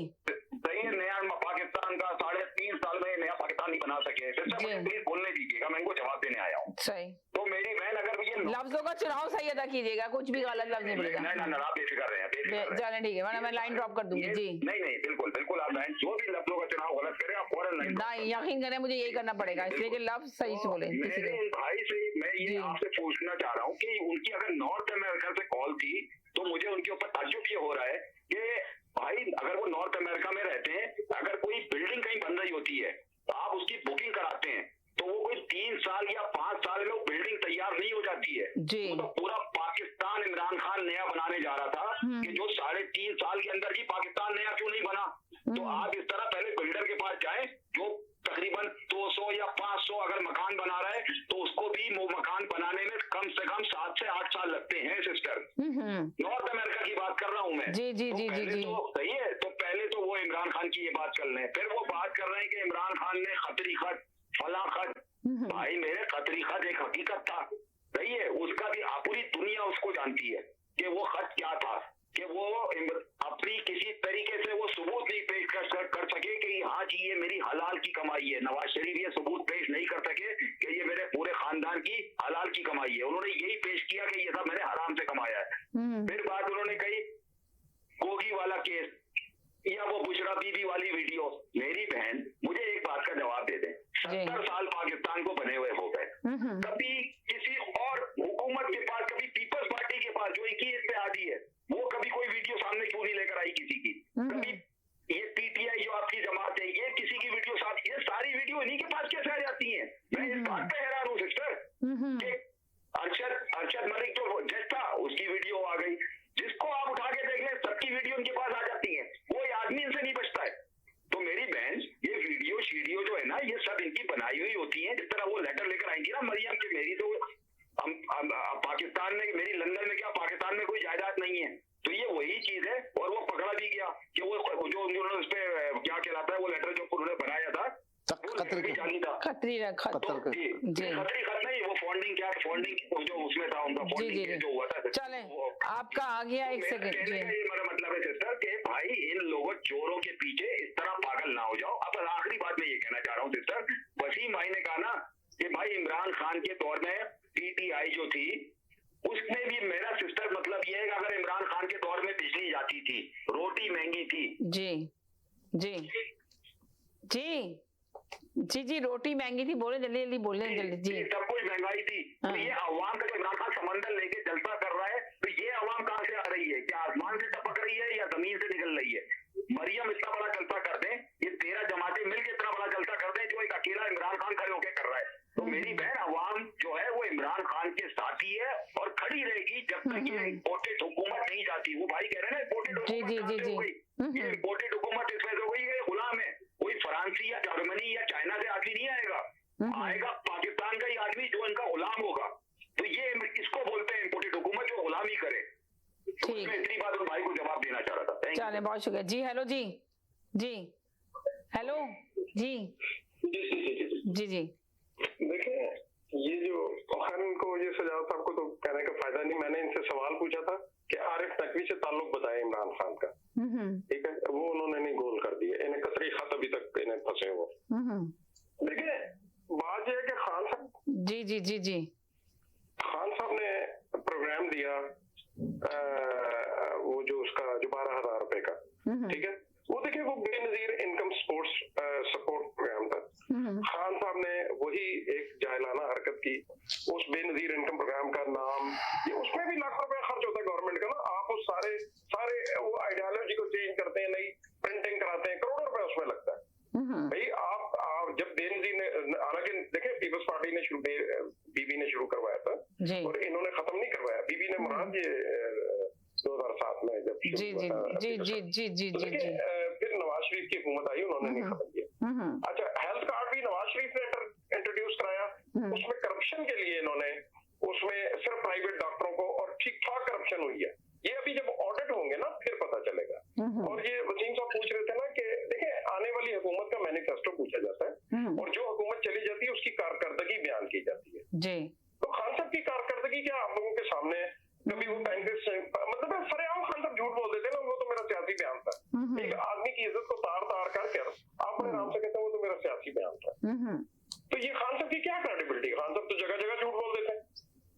सही है, नया पाकिस्तान का 3.5 साल में नया पाकिस्तान नहीं बना सके। प्लीज बोलने दीजिएगा, मैं इनको जवाब देने आया हूँ। सही। तो मेरी बहन अगर ये लफ्जों का चुनाव सही अदा कीजिएगा, कुछ भी गलत लफ्ज नहीं बोलेगा। नहीं आप बेफिक्र रहे हैं, चलें ठीक है, वरना मैं लाइन ड्रॉप कर दूंगी। जी नहीं बिल्कुल आप लाइन, जो भी लफ्जों का चुनाव गलत करे आप फौरन लाइन। नहीं यकीन करें, मुझे यही करना पड़ेगा, इसलिए कि लफ्ज सही से बोले। मेरे भाई से मैं ये आपसे पूछना चाह रहा हूँ कि उनकी अगर नॉर्थ अमेरिका से कॉल थी तो मुझे उनके ऊपर ताज्जुब ये हो रहा है कि भाई अगर वो नॉर्थ अमेरिका में रहते हैं, अगर कोई बिल्डिंग कहीं बन रही होती है तो आप उसकी बुकिंग कराते हैं, तो वो कोई 3 साल या 5 साल में वो बिल्डिंग तैयार नहीं हो जाती है। वो तो पूरा पाकिस्तान इमरान खान नया बनाने जा रहा था कि जो 3.5 साल के अंदर ही पाकिस्तान नया क्यों नहीं बना। तो आप इस तरह पहले बिल्डर के पास जाएं जो तकरीबन 200 या 500 अगर मकान बना रहा है तो उसको भी वो मकान बनाने में कम से कम 7 से 8 साल लगते हैं सिस्टर। नॉर्थ अमेरिका की बात कर रहा हूँ मैं। जी जी तो जी जी तो सही है, तो पहले तो वो इमरान खान की ये बात कर लें, फिर वो बात कर रहे हैं कि इमरान खान ने खतरी खत फला खत। भाई मेरे खतरी खत एक हकीकत था, सही है, उसका भी पूरी दुनिया उसको जानती है कि वो खत क्या था, कि वो अपनी किसी तरीके से वो सबूत नहीं पेश कर सके कि हाँ जी ये मेरी हलाल की कमाई है। नवाज शरीफ ये सबूत पेश नहीं कर सके कि ये मेरे पूरे खानदान की हलाल की कमाई है, उन्होंने यही पेश किया कि ये सब मैंने हराम से कमाया है। फिर बात उन्होंने कही गोगी वाला केस या वो बुशरा बीबी वाली वीडियो। मेरी बहन मुझे एक बात का जवाब दे दें, 70 साल पाकिस्तान को बने हुए हो गए, कभी किसी और हुकूमत के पास, कभी पीपल्स पार्टी के पास जो 21 पे आती है, वो कभी कोई वीडियो सामने क्यों नहीं लेकर आई किसी की? कभी ये पीटीआई जो आपकी जमात है, ये किसी की वीडियो साथ, ये सारी वीडियो इन्हीं के पास कैसे आ जाती है? मैं इस बात पे हैरान हूँ सिस्टर कि अरशद मलिक जो जज था उसकी वीडियो आ गई, जिसको आप उठा के देख लें सबकी वीडियो उनके पास आ जाती है, कोई आदमी इनसे नहीं बचता है। तो मेरी बहन ये वीडियो शीडियो जो है ना, ये सब इनकी बनाई हुई होती है। जिस तरह वो लेटर लेकर आएंगी ना मरियम की, मेरी तो पाकिस्तान में, मेरी लंदन में क्या पाकिस्तान में कोई जायदाद नहीं है, तो ये वही चीज है। और वो पकड़ा भी गया कि वो जो उन्होंने उस पे क्या कहलाता है वो लेटर जो उन्होंने बनाया था खतरी खत नहीं, वो फंडिंग क्या फंडिंग जो उसमें था उनका फंडिंग जो हुआ था। चले आपका आ गया 1 सेकंड। मेरा मतलब है सिस्टर कि भाई इन लोगों चोरों के पीछे इस तरह पागल ना हो जाओ। अब आखिरी बात मैं ये कहना चाह रहा हूँ सिस्टर, वसीम भाई ने कहा ना कि भाई इमरान खान के दौर में पीटीआई जो थी उसमें भी, मेरा सिस्टर मतलब ये है कि अगर इमरान खान के दौर में बिजली जाती थी, रोटी महंगी थी। जी जी जी जी जी रोटी महंगी थी, बोले जल्दी जल्दी बोले जल्दी। जी सब कुछ महंगाई थी। तो ये अवाम का जो इमरान खान समंदर लेके जलसा कर रहा है, तो ये अवाम कहाँ से आ रही है? क्या आसमान से टपक रही है या जमीन से निकल रही है? मरियम इतना बड़ा जलसा कर दे, ये 13 जमातें मिलकर इतना बड़ा जलसा कर दे जो एक अकेला इमरान खान खड़े होकर कर रहा है। तो मेरी बहन अवाम जो है वो इमरान खान के साथी है और खड़ी रहेगी जब तक ये इम्पोर्टेड हुकूमत नहीं जाती। वो भाई कह रहे हैं ना इम्पोर्टेड हुकूमत, ये इम्पोर्टेड हुकूमत इसमें से हुई है, गुलाम है। कोई फ्रांसी या जर्मनी या चाइना से आदमी नहीं आएगा पाकिस्तान का ही आदमी जो इनका गुलाम होगा। तो ये इसको बोलते हैं इम्पोर्टेड हुकूमत, जो गुलामी करे। तो इतनी बात उन भाई को जवाब देना चाह रहा था। चले बहुत शुक्रिया। जी हेलो जी जी हेलो जी जी जी देखिए ये जो खान को ये सजाद साहब को तो कहने का फायदा नहीं। मैंने इनसे सवाल पूछा था कि आरिफ नकवी से ताल्लुक बताए इमरान खान का, ठीक है, वो उन्होंने नहीं गोल कर दिया। इन्हें कतरी खत अभी तक इन्हें फंसे हुए। देखिए जी जी जी। खान साहब ने प्रोग्राम दिया वो जो उसका जो 12,000 रुपए का, ठीक है, वो देखिए वो बेनजीर इनकम सपोर्ट प्रोग्राम था। खान साहब ने वही एक जाहिलाना हरकत की, उस बेनजीर इनकम प्रोग्राम का नाम, ये उसमें भी लाखों रुपया खर्च होता है गवर्नमेंट का ना, आप उस सारे वो आइडियोलॉजी को चेंज करते हैं, नई प्रिंटिंग कराते हैं, करोड़ों रुपया उसमें लगता है। भाई आप जब बेनजीर ने, हालांकि देखें पीपल्स पार्टी ने बीबी ने शुरू करवाया था और इन्होंने खत्म नहीं करवाया, बीबी ने मुराद ये 2007 में जब जी जी जी जी जी जी जी जी फिर नवाज शरीफ की हुकूमत आई, उन्होंने नहीं खत्म किया। अच्छा, हेल्थ कार्ड भी नवाज शरीफ ने इंट्रोड्यूस कराया, उसमें करप्शन के लिए इन्होंने उसमें सिर्फ प्राइवेट डॉक्टरों को, और ठीक ठाक करप्शन हुई है। ये अभी जब ऑडिट होंगे ना फिर पता चलेगा। और ये वसीम साहब पूछ रहे थे ना कि देखिए आने वाली हुकूमत का मैनिफेस्टो पूछा जाता है और जो हुकूमत चली जाती है उसकी कारकर्दगी बयान की जाती है जी। तो खान साहब की कारकर्दगी क्या आप लोगों के सामने, कभी वो बैंकर्स मतलब सरेआम खान साहब झूठ बोल देते ना, वो तो मेरा सियासी बयान था। एक आदमी की इज्जत को तार तार करके आप बड़े आराम से कहते हैं वो तो मेरा सियासी बयान था। तो ये खान साहब की क्या क्रेडिबिलिटी? खान साहब तो जगह जगह झूठ बोल देते हैं।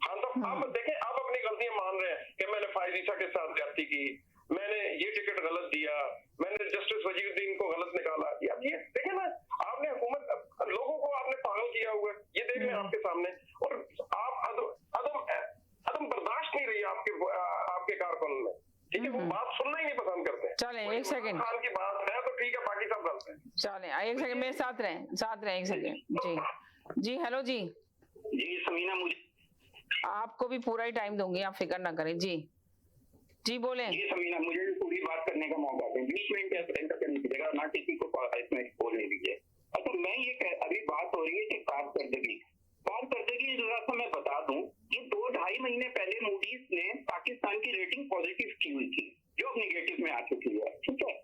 खान साहब आप देखें, आप अपनी गलतियां मान रहे हैं कि मैंने फायज ईसा के साथ ज्यादती की, मैंने ये टिकट गलत दिया, मैंने जस्टिस वजीरुद्दीन को गलत निकाला। अब ये देखें ना, आपने हुकूमत लोगों को आपने पागल किया हुआ है, ये देख लें आपके सामने। और आप अदम बर्दाश्त नहीं रही आपके कारकुन में, ठीक है, वो बात सुनना ही नहीं पसंद करते। चले एक सेकंड, खान की बात है तो ठीक है, बाकी सब गलत है। चले एक सेकंड मेरे साथ रहें एक सेकंड जी जी। हेलो जी समीना, मुझे आपको भी पूरा ही टाइम दूंगी, आप फिक्र ना करें जी जी बोलें। जी समीना, मुझे भी पूरी बात करने का मौका दें, बीच में इंटरफेरेंस करने दीजिएगा, ना किसी को इसमें बोलने दीजिए। अच्छा, मैं ये अभी बात हो रही है कि कारकर्दगी जरा सा मैं बता दूं कि 2-2.5 महीने पहले मूडीज ने पाकिस्तान की रेटिंग पॉजिटिव की हुई थी, जो अब निगेटिव में आ चुकी है, ठीक है।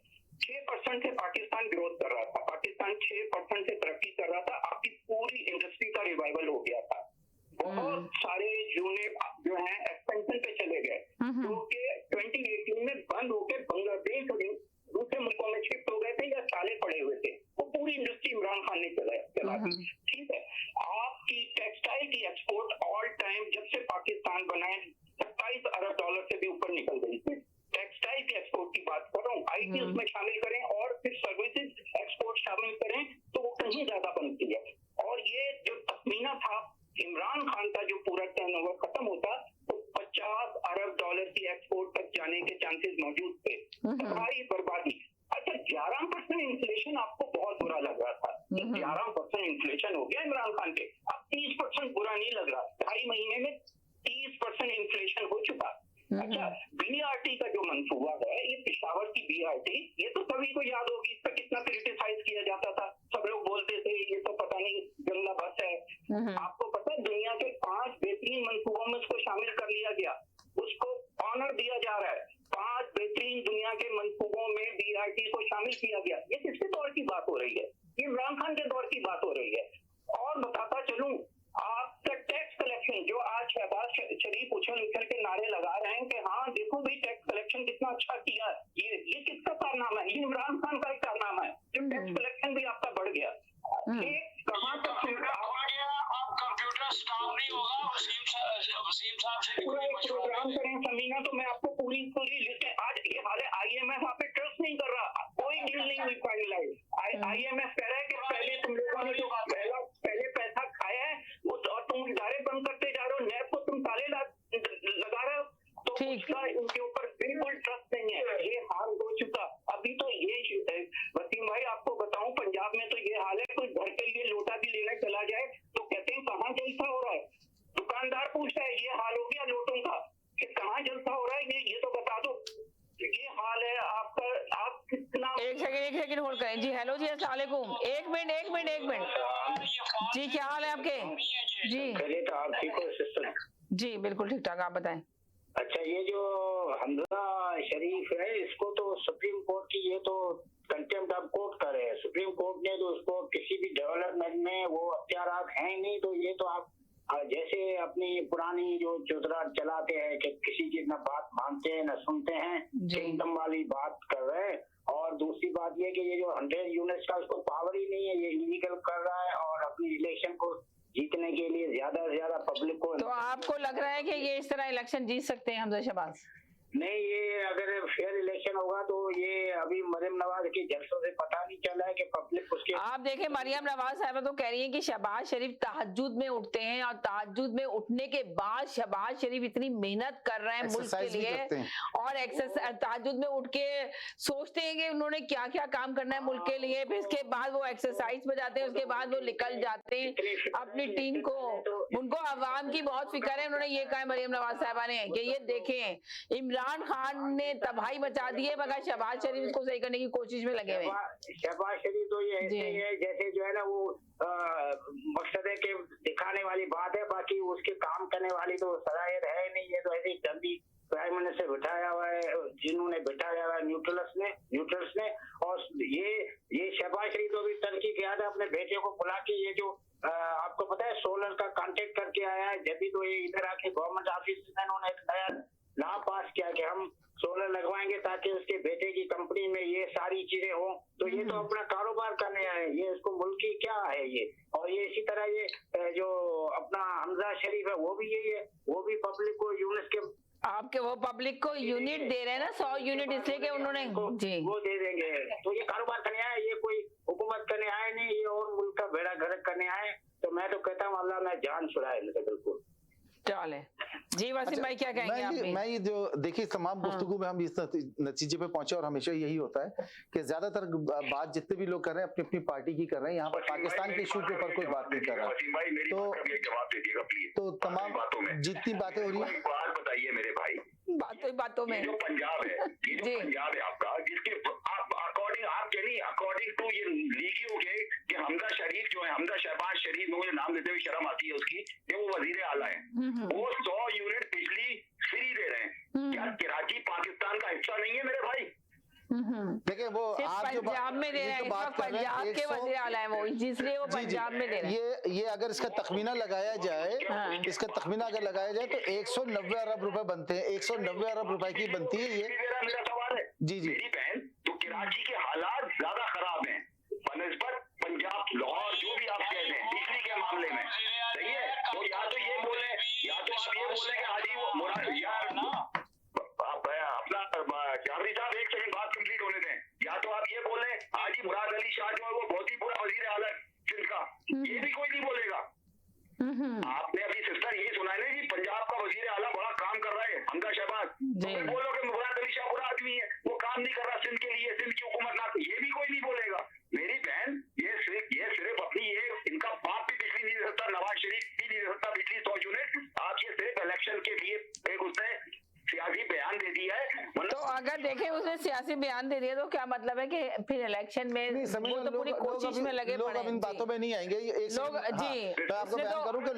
6% से पाकिस्तान ग्रोथ कर रहा था, पाकिस्तान 6% से तरक्की कर रहा था, आपकी पूरी इंडस्ट्री का रिवाइवल हो गया था। बहुत सारे यूनिट जो है एक्सपेंशन पे चले गए, जो कि 2018 में बंद होकर बांग्लादेश और दूसरे मुल्कों में शिफ्ट हो गए थे या ताले पड़े हुए थे। वो पूरी इंडस्ट्री इमरान खान ने चला दी, ठीक है। आपकी टेक्सटाइल की एक्सपोर्ट ऑल टाइम जब से पाकिस्तान बना है 27 अरब डॉलर से भी ऊपर निकल गई थी। टेक्सटाइल की एक्सपोर्ट की बात कर रहा हूँ, IT उसमें शामिल करें और फिर सर्विसेज एक्सपोर्ट शामिल करें तो वो कहीं ज्यादा बनती है। और ये जो तखमीना था इमरान खान का, जो पूरा टर्नओवर खत्म होता तो 50 अरब डॉलर की एक्सपोर्ट तक जाने के चांसेस मौजूद थे। तबाही बर्बादी। अच्छा, 11% इन्फ्लेशन आपको बहुत बुरा लग रहा था, 11% इन्फ्लेशन हो गया इमरान खान के, अब 30% बुरा नहीं लग रहा, 2.5 महीने में 30% इन्फ्लेशन हो चुका। अच्छा, BRT का जो मंसूबा है, ये पेशावर की BRT, ये तो सभी को याद होगी, इस पर कितना क्रिटिसाइज किया जाता था, सब लोग बोलते थे ये तो पता नहीं जंगला बस है। आपको पता है दुनिया के 5 बेहतरीन मंसूबों में उसको शामिल कर लिया गया, उसको ऑनर दिया जा रहा है। 5 बेहतरीन दुनिया के मंसूबों में BRT को शामिल किया गया। ये किसके दौर की बात हो रही है? ये इमरान खान के दौर की बात हो रही है। और बताता चलूं, आपका टैक्स कलेक्शन जो आज शहबाज शरीफ उछल उछल के नारे लगा रहे हैं कि हाँ देखो भाई टैक्स कलेक्शन कितना अच्छा किया, ये किसका कारनामा है? ये इमरान खान का ही कारनामा है, जो टैक्स कलेक्शन भी आपका बढ़ गया। कहाँ तक आप कंप्यूटर स्टॉप नहीं होगा, वसीम साहब से पूरा एक प्रोग्राम करें समीना, तो मैं आपको पूरी लिस्ट है। आज ये हाल है, IMF आप पे ट्रस्ट नहीं कर रहा, कोई डील नहीं हुई फाइनलाइज। IMF कह रहा है कि पहले तुम लोगों ने जो पहले पैसा खाया है और तुम इदारे बंद करते जा रहे हो, नैब को तुम ताले लगा रहे हो, तो उसका उनके ऊपर बिल्कुल ट्रस्ट नहीं है। ये हाल हो चुका। अभी तो ये वसीम भाई आपको बताऊं, पंजाब में तो ये हाल है, कोई घर के लिए लोटा भी लेने चला जाए तो कहते हैं कहाँ जलसा हो रहा है। दुकानदार पूछता है ये हाल हो गया लोटों का, कि कहाँ जलसा हो रहा है, ये तो बता दो। ये हाल है आपका। आप कितना एक सेकंड होल्ड करें जी। हेलो जी, अस्सलाम वालेकुम। एक मिनट जी, क्या हाल है आपके? जी आप ठीक हो सिस्टर? जी बिल्कुल ठीक ठाक, आप बताएं। अच्छा, ये जो हमजा शरीफ है, इसको तो सुप्रीम कोर्ट की ये तो कंटेम्प्ट ऑफ कोर्ट कर रहे हैं। सुप्रीम कोर्ट ने तो उसको किसी भी डेवलपमेंट में वो अख्तियार हैं ही नहीं, तो ये तो आप जैसे अपनी पुरानी जो चुतरा चलाते हैं कि किसी की न बात मानते हैं न सुनते हैं, एकदम वाली बात कर रहे हैं। और दूसरी बात ये कि ये जो 100 यूनिट्स का उसको पावर ही नहीं है, ये इलीगल कर रहा है और अपनी इलेक्शन को जीतने के लिए ज्यादा से ज्यादा इलेक्शन जीत सकते हैं हमजा शहबाज? नहीं, ये अगर फेयर इलेक्शन होगा तो ये अभी मरियम नवाज के जलसों से पता नहीं चला है कि पब्लिक उसके। आप देखें मरियम नवाज साहब तो कह रही है कि शहबाज शरीफ तहज्जुद में उठते हैं और तहज्जुद में उठने के बाद शहबाज शरीफ इतनी मेहनत कर रहे हैं मुल्क के लिए और एक्सरसाइज तहज्जुद में उठ के सोचते हैं कि उन्होंने क्या क्या काम करना है मुल्क के लिए, फिर इसके बाद वो एक्सरसाइज पे जाते हैं, उसके बाद वो निकल जाते हैं अपनी टीम को। उनको अवाम की बहुत फिक्र है। उन्होंने ये कहा मरियम नवाज साहबा ने कि ये देखें इमरान खान ने तबाही मचा दी है मगर शहबाज शरीफ इसको सही करने की कोशिश में लगे हुए हैं। शहबाज शरीफ तो ये ऐसे ही है जैसे जो है ना वो मकसद है कि दिखाने वाली बात है, बाकी उसके काम करने वाली तो सलाहियत है नहीं। ये तो ऐसे ही गंदी प्राइम मिनिस्टर बिठाया हुआ है, जिन्होंने बिठाया हुआ है न्यूट्रल्स ने। और ये शहबाज शरीफ तो भी तनकी किया था अपने बेटे को बुला के, ये जो आपको पता है सोलर का कॉन्ट्रैक्ट करके आया है, जब भी तो ये इधर आके गवर्नमेंट ऑफिस में उन्होंने एक नया लॉ पास किया कि हम सोलर लगवाएंगे ताकि उसके बेटे की कंपनी में ये सारी चीजें हो। तो ये तो अपना कारोबार करने आए, ये इसको मुल्क की क्या है ये। और ये इसी तरह ये जो अपना हमजा शरीफ है वो भी यही है, वो भी पब्लिक को यूनिट के आपके वो पब्लिक को यूनिट दे रहे हैं ना 100 यूनिट, इसलिए कि उन्होंने जी वो दे देंगे। तो ये कारोबार करने आए, ये कोई हुकूमत करने आए नहीं, ये और मुल्क का बेड़ा गर्क करने आए। तो मैं तो कहता हूँ अल्लाह ने जान छुड़ाए इनसे बिल्कुल। चले जी वसीम भाई क्या कहेंगे आप? मैं ये जो देखिए तमाम गुफ्तगू में हम इस नतीजे पे पहुंचे और हमेशा यही होता है कि ज्यादातर बात जितने भी लोग कर रहे हैं अपनी अपनी पार्टी की कर रहे हैं, यहाँ पर पाकिस्तान के इशू के ऊपर कोई बात नहीं कर रहा। तो तमाम जितनी बातें हो रही है, बात बताइए मेरे भाई, बातों में जो पंजाब है, ये जो पंजाब है आपका, जिसके अकॉर्डिंग टू ये लीक हो गए कि हमजा शरीफ जो है, हमजा शहबाज शरीफ, मुझे नाम लेते हुए शर्म आती है उसकी, ये वो वजीर आला है, वो 100 यूनिट बिजली फ्री दे रहे हैं। क्या कराची पाकिस्तान का हिस्सा नहीं है मेरे भाई? देखिए वो आप जो पंजाब में दे रहे हैं, पंजाब के वज़ीर आला है वो, इसलिए वो पंजाब में दे रहे हैं। ये अगर इसका तखमीना लगाया जाए, इसका तखमीना अगर लगाया जाए तो 190 अरब रुपए बनते हैं, 190 अरब रुपए की बनती है ये। मेरा सवाल है जी मेरी बहन, तो कराची के हालात ज्यादा खराब हैं बनस्बत पंजाब, लाहौर, जो भी आप कहते हैं बिजली के मामले में, सही है? तो या तो ये बोले, या तो आप ये बोले कि हाजी वो मुराद यार ना अपना जाफरी साहब एक सेकंड बात कंप्लीट होने दें, या तो आप ये बोले हाजी मुराद अली शाह जो है वो बहुत ही बुरा वजीर आला सिंध का, ये भी कोई नहीं बोलेगा। आपने अभी सिस्टर यही सुना है ना जी, पंजाब का वजीर आला बड़ा काम कर रहा है हमजा शहबाज, तो बोलो कि मुराद अली शाह बुरा आदमी है, वो काम नहीं कर रहा सिंध के लिए, सिंध की हुकूमत ना, ये भी कोई नहीं बोलेगा। मेरी बहन ये सिर्फ अपनी ये इनका बाप भी बिजली नहीं दे सकता, नवाज शरीफ भी नहीं दे सकता बिजली 100 यूनिट। आप ये सिर्फ इलेक्शन के लिए एक उसने सियासी बयान दे दिया है। तो अगर देखें उसने सियासी बयान दे दिया तो क्या मतलब है कि फिर इलेक्शन में वो तो पूरी कोशिश में लगे लोग अब इन बातों में नहीं आएंगे। लोग जी मैं आपको बयान करूं कि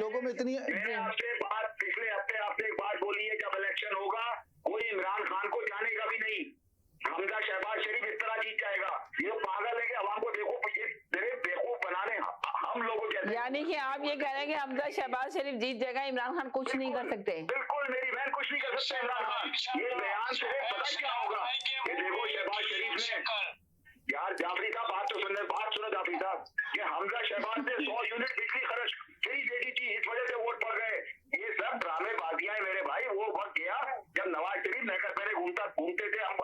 लोगों में इतनी पिछले हफ्ते आपने एक बात बोली है, जब इलेक्शन होगा कोई इमरान खान को जानेगा भी नहीं, हमजा शहबाज शरीफ इस तरह जीत जाएगा। ये पागल है कि अवाम को बेवकूफ बनाने हम लोगों के, यानी कि आप ये कह रहे हैं कि हमजा शहबाज शरीफ जीत जाएगा, इमरान खान कुछ नहीं कर सकते। बिल्कुल मेरी बहन, कुछ नहीं कर सकते इमरान खान। ये बयान से पता क्या होगा कि देखो शहबाज शरीफ ने, यार जाफरी साहब बात सुनो जाफरी साहब, कि हमजा शहबाज ने 100 यूनिट बिजली खर्च फ्री दे दी थी, इस वजह से वोट पड़ गए। ये सब ड्रामेबाजियां है मेरे भाई। वो वक्त गया जब नवाज शरीफ नहर पहले घूमते थे, हम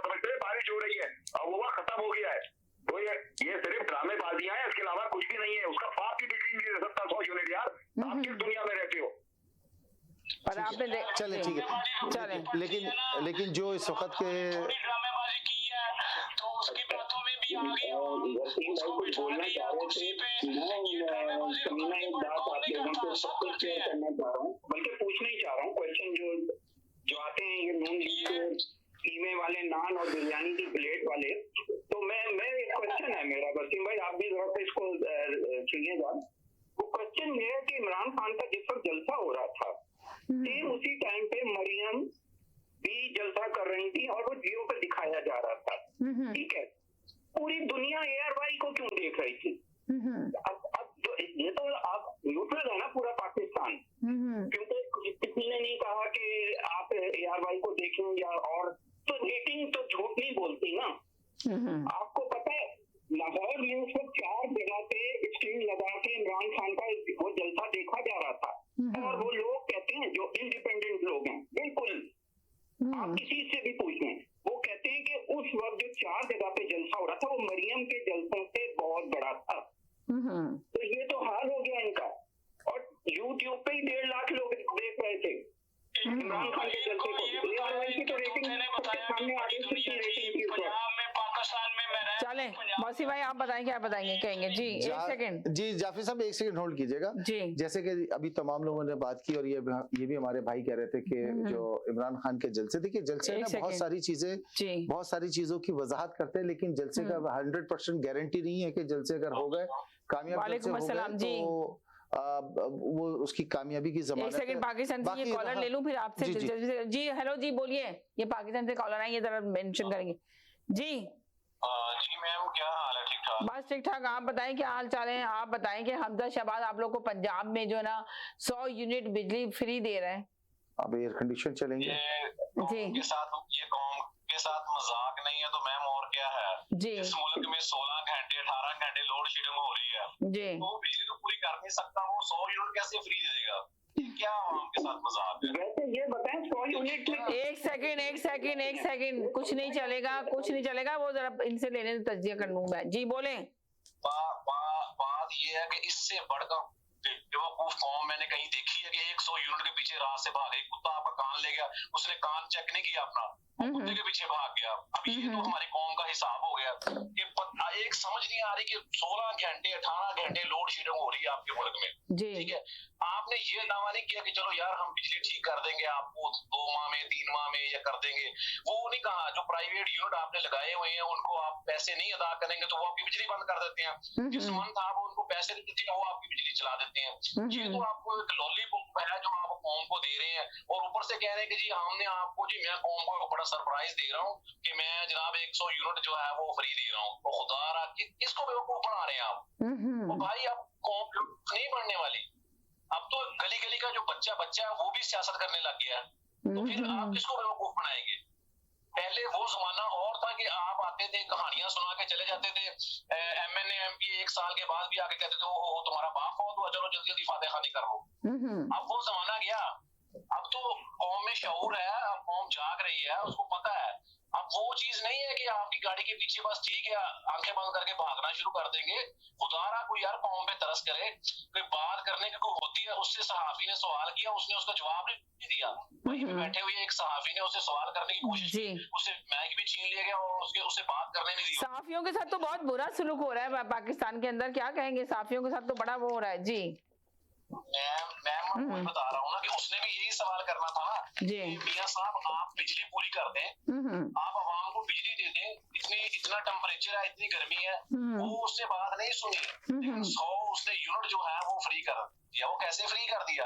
समझते बारिश हो रही है, अब वो वक्त खत्म हो गया है। तो ये सिर्फ ड्रामेबाजियां हैं, इसके अलावा कुछ भी नहीं है। उसका बाप भी बिजली नहीं दे सकता 100 यूनिट। यार आप किस दुनिया में रहते हो? पर आपने चले ठीक है, चले लेकिन जो इस वक्त के ड्रामेबाजी की है तो उसकी बातों में भी आ गए और उसको बोलना चाह रहे थे। मैं एक बात आप लोगों को सब कुछ शेयर करना चाह रहा हूँ, बल्कि पूछना ही चाह रहा हूँ। क्वेश्चन जो आते हैं ये नून लीग के कीमे वाले नान और बिरयानी की प्लेट वाले, तो मैं एक क्वेश्चन है मेरा, वसीम भाई आप भी जरा सा इसको सुनिएगा। वो क्वेश्चन ये है कि इमरान खान का जिस वक्त जलसा हो रहा था, सेम उसी टाइम पे मरियम भी जलसा कर रही थी और वो जियो पे दिखाया जा रहा था, ठीक है? पूरी दुनिया ARY को क्यों देख रही थी? अब तो ये तो आप न्यूट्रल है ना पूरा पाकिस्तान, क्योंकि किसी ने नहीं कहा कि आप ARY को देखें या और, तो रेटिंग तो झूठ नहीं बोलती ना। आपको पता है लाहौर न्यूज पर 4 जगह पे स्क्रीन लगा के इमरान खान का वो जलसा देखा जा रहा था, और वो लोग कहते हैं जो बताएं क्या बताएंगे कहेंगे जी। एक सेकंड जी जाफिर साहब, एक सेकंड होल्ड कीजिएगा जी। जैसे कि अभी तमाम लोगों ने बात की और ये भी हमारे भाई कह रहे थे कि जो इमरान खान के जलसे, देखिए जलसे में बहुत सारी चीजें, बहुत सारी चीजों की वजाहत करते हैं, लेकिन जलसे का 100% गारंटी नहीं है कि जलसे अगर हो गए कामयाब जलसे हो गए तो वो उसकी कामयाबी की जमानत। एक सेकंड पाकिस्तान से ये कॉलर ले लूं फिर आपसे जी। हेलो जी बोलिए, ये पाकिस्तान से कॉलर है, ये जरा मेंशन करेंगे जी। जी मैम, क्या हाल है? ठीक ठाक? बस ठीक ठाक, आप बताएं क्या हाल चाल है? आप बताएं कि हमजा शहबाज आप लोग को पंजाब में जो है ना 100 यूनिट बिजली फ्री दे रहे हैं। अब एयर कंडीशन चलेंगे जी के साथ, ये कौम के साथ मजाक नहीं है तो मैम और क्या है जी। इस मुल्क में 16 घंटे 18 घंटे लोड शेडिंग हो रही है जी, तो बिजली तो पूरी कर नहीं सकता, वो 100 यूनिट कैसे फ्री दे देगा? क्या आवाम के साथ मजाक है? वैसे ये बताएं 100 यूनिट में एक सेकंड कुछ नहीं चलेगा, वो जरा इनसे लेने से तज्जिया कर लूं मैं जी। बोले बात ये है कि इससे बढ़कर बेवकूफ कौम मैंने कहीं देखी है कि 100 यूनिट के पीछे रात से भागे। कुत्ता आपका कान ले गया, उसने कान चेक नहीं किया अपना, कुत्ते के पीछे भाग गया। अब ये तो हमारी कौम का हिसाब हो गया कि एक समझ नहीं आ रही कि 16 घंटे 18 घंटे लोड शेडिंग हो रही है आपके मुल्क में, ठीक है। आपने ये दावा नहीं किया कि चलो यार हम बिजली ठीक कर देंगे आपको 2 माह में 3 माह में या कर देंगे, वो नहीं कहा। जो प्राइवेट यूनिट आपने लगाए हुए हैं उनको आप पैसे नहीं अदा करेंगे तो वो आपकी बिजली बंद कर देते हैं। जिस मंथ आप उनको पैसे नहीं देते हैं वो आपकी बिजली चला देते हैं। ये तो आपको एक लॉलीपॉप है जो आप कौम को दे रहे हैं, और ऊपर से कह रहे हैं कि जी हमने आपको, जी मैं कौम को बड़ा सरप्राइज दे रहा हूँ कि मैं जनाब 100 यूनिट जो है वो फ्री दे रहा हूँ। तो खुदा किसको बेवकूफ बना रहे हैं आप? तो भाई अब कौम नहीं बढ़ने वाली। अब तो गली गली का जो बच्चा है वो भी सियासत करने लग गया है, तो फिर आप किसको बेवकूफ बनाएंगे? पहले वो जमाना और था कि आप आते थे कहानियां सुना के चले जाते थे, MNA MP 1 साल के बाद भी आके कहते थे ओ तुम्हारा बाप फौत हुआ, चलो जल्दी जल्दी फातिहा खानी कर लो। अब वो जमाना गया, अब तो कौम में शऊर है, अब कौम जाग रही है, उसको पता है। अब वो चीज नहीं है कि आपकी गाड़ी के पीछे बस ठीक है आंखें बंद करके भागना शुरू कर देंगे। खुदारा कोई यार कौम पे तरस करे, कोई बात करने की कोई होती है। उससे सहाफी ने सवाल किया, उसने उसका जवाब नहीं दिया। वहीं पे बैठे हुए एक सहाफी ने उससे सवाल करने की कोशिश की, उससे माइक भी छीन लिया गया और उससे बात करने नहीं दी। सहाफियों के साथ तो बहुत बुरा सलूक हो रहा है पाकिस्तान के अंदर, क्या कहेंगे? सहाफियों के साथ तो बड़ा वो हो रहा है जी। मैं बता रहा हूँ ना कि उसने भी यही सवाल करना था ना जी। मियां साहब आप बिजली पूरी कर दें, आप आवाम को बिजली दे दें, इतना टेम्परेचर है, इतनी गर्मी है, वो उसने बात नहीं सुनी। लेकिन 100 उसने यूनिट जो है वो फ्री कर दिया। वो कैसे फ्री कर दिया?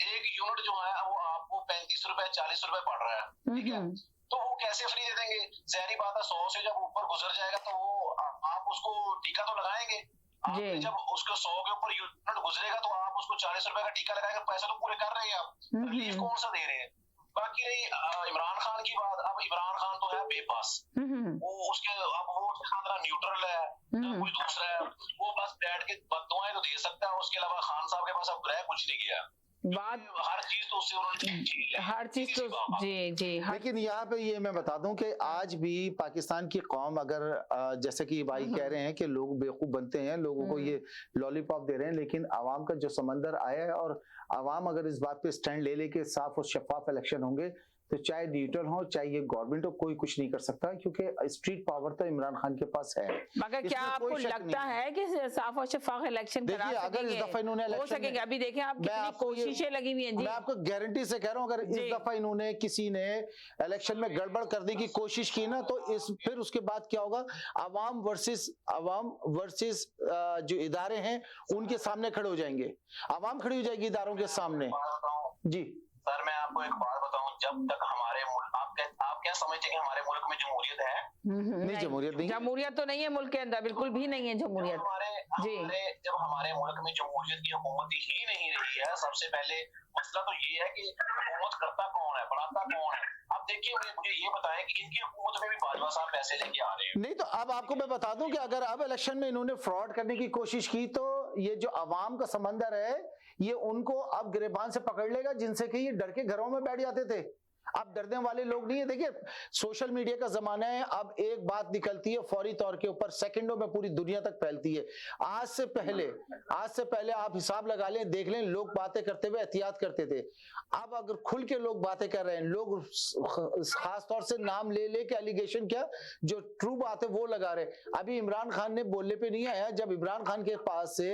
एक यूनिट जो है वो आपको 35 रुपए 40 रुपए पड़ रहा है, ठीक है। तो वो कैसे फ्री दे देंगे? जहरी बात है, 100 से जब ऊपर गुजर जाएगा तो वो आप उसको टीका तो लगाएंगे। आपने जब उसको 100 के ऊपर यूनिट गुजरेगा तो आप उसको 40 रुपए का टीका लगाएंगे, पैसे तो पूरे कर रहे हैं आप, रिलीफ कौन सा दे रहे हैं? बाकी रही इमरान खान की बात, अब इमरान खान तो है बेबस, वो उसके अब वो खाना न्यूट्रल है, कोई दूसरा है, वो बस बैठ के बददुआएं तो दे सकता है, उसके अलावा खान साहब के पास अब ग्रह कुछ नहीं किया। बात हर चीज तो उससे उन्होंने हर चीज तो जी। लेकिन यहाँ पे ये मैं बता दूं कि आज भी पाकिस्तान की कौम अगर जैसे कि भाई कह रहे हैं कि लोग बेवकूफ बनते हैं, लोगों को ये लॉलीपॉप दे रहे हैं, लेकिन आवाम का जो समंदर आया है और आवाम अगर इस बात पे स्टैंड ले लेके साफ और शफाफ इलेक्शन होंगे तो चाहे न्यूट्रल हो चाहे ये गवर्नमेंट हो, कोई कुछ नहीं कर सकता, क्योंकि स्ट्रीट पावर तो इमरान खान के पास है। मगर क्या आपको लगता है कि साफ और शफाफ इलेक्शन करा सकेंगे? अगर इस दफा इन्होंने हो सकेंगे? अभी देखें आप कितनी कोशिशें लगी हुई हैं जी। मैं आपको गारंटी से कह रहा हूँ, अगर इस दफा इन्होंने किसी ने इलेक्शन में गड़बड़ करने की कोशिश की ना तो फिर उसके बाद क्या होगा? आवाम वर्सेस जो इदारे हैं उनके सामने खड़े हो जाएंगे, आवाम खड़ी हो जाएगी इदारों के सामने जी। सर मैं आपको एक बात बताऊं, जब तक हमारे मुल्क आप क्या समझते हैं कि हमारे मुल्क में जमहूरियत है? नहीं, जमहूरियत तो नहीं है मुल्क के अंदर, बिल्कुल भी नहीं है जमहूरियत जी। जब हमारे मुल्क में जमहूरियत की हुकूमत ही नहीं रही है, सबसे पहले मसला तो ये है कि हुकूमत करता कौन है, बनाता कौन है। अब देखिए मुझे ये बताएं कि इनकी हुकूमत में भी बाजवा साहब पैसे लेके आ रहे हैं। नहीं तो अब आपको मैं बता दूं कि अगर अब इलेक्शन में इन्होंने फ्रॉड करने की कोशिश की तो ये जो अवाम का समंदर है ये उनको अब गिरबान से पकड़ लेगा, जिनसे कि ये डर के घरों में बैठ जाते थे। अब डरने वाले लोग नहीं है। देखिए सोशल मीडिया का जमाना है, अब एक बात निकलती है फौरी तौर के ऊपर सेकंडों में पूरी दुनिया तक फैलती है। आज से पहले आप हिसाब लगा लें, देख लें, लोग बातें करते हुए एहतियात करते थे। अब अगर खुल के लोग बातें कर रहे हैं, लोग खास तौर से नाम ले के एलिगेशन क्या जो ट्रू बात है वो लगा रहे हैं। अभी इमरान खान ने बोलने पे नहीं आया, जब इमरान खान के पास से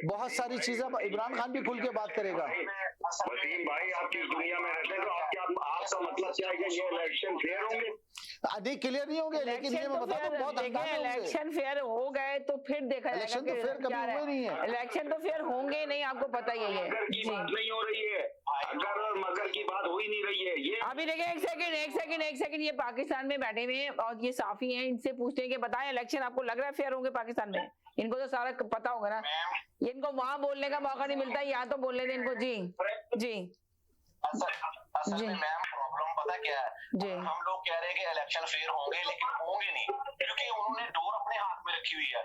बहुत सारी चीजें, इमरान खान भी खुल के बात करेगा। वसीम भाई आप किस दुनिया में रहते हैं, तो आपका मतलब क्या है कि ये इलेक्शन फेयर होंगे? अधिक क्लियर नहीं होंगे, लेकिन ये मैं बता दूं बहुत इलेक्शन फेयर हो गए तो फिर देखा जाएगा। इलेक्शन तो फेयर कभी हुए नहीं है। इलेक्शन तो फेयर होंगे नहीं, आपको पता ही है। बात नहीं हो रही है, अगर और मगर की बात हो ही नहीं रही है। ये अभी देखिए एक सेकंड, ये पाकिस्तान में बैठे हुए हैं और ये साफी हैं, इनसे पूछते हैं कि बताएं इलेक्शन आपको लग रहा है फेयर होंगे पाकिस्तान में? इनको तो सारा पता होगा ना, इनको वहां बोलने का मौका नहीं मिलता, यहाँ तो बोलने दें इनको। जी असल में मैम प्रॉब्लम पता क्या है, हम लोग कह रहे हैं कि इलेक्शन फेयर होंगे, लेकिन होंगे नहीं, क्योंकि उन्होंने डोर अपने हाथ में रखी हुई है।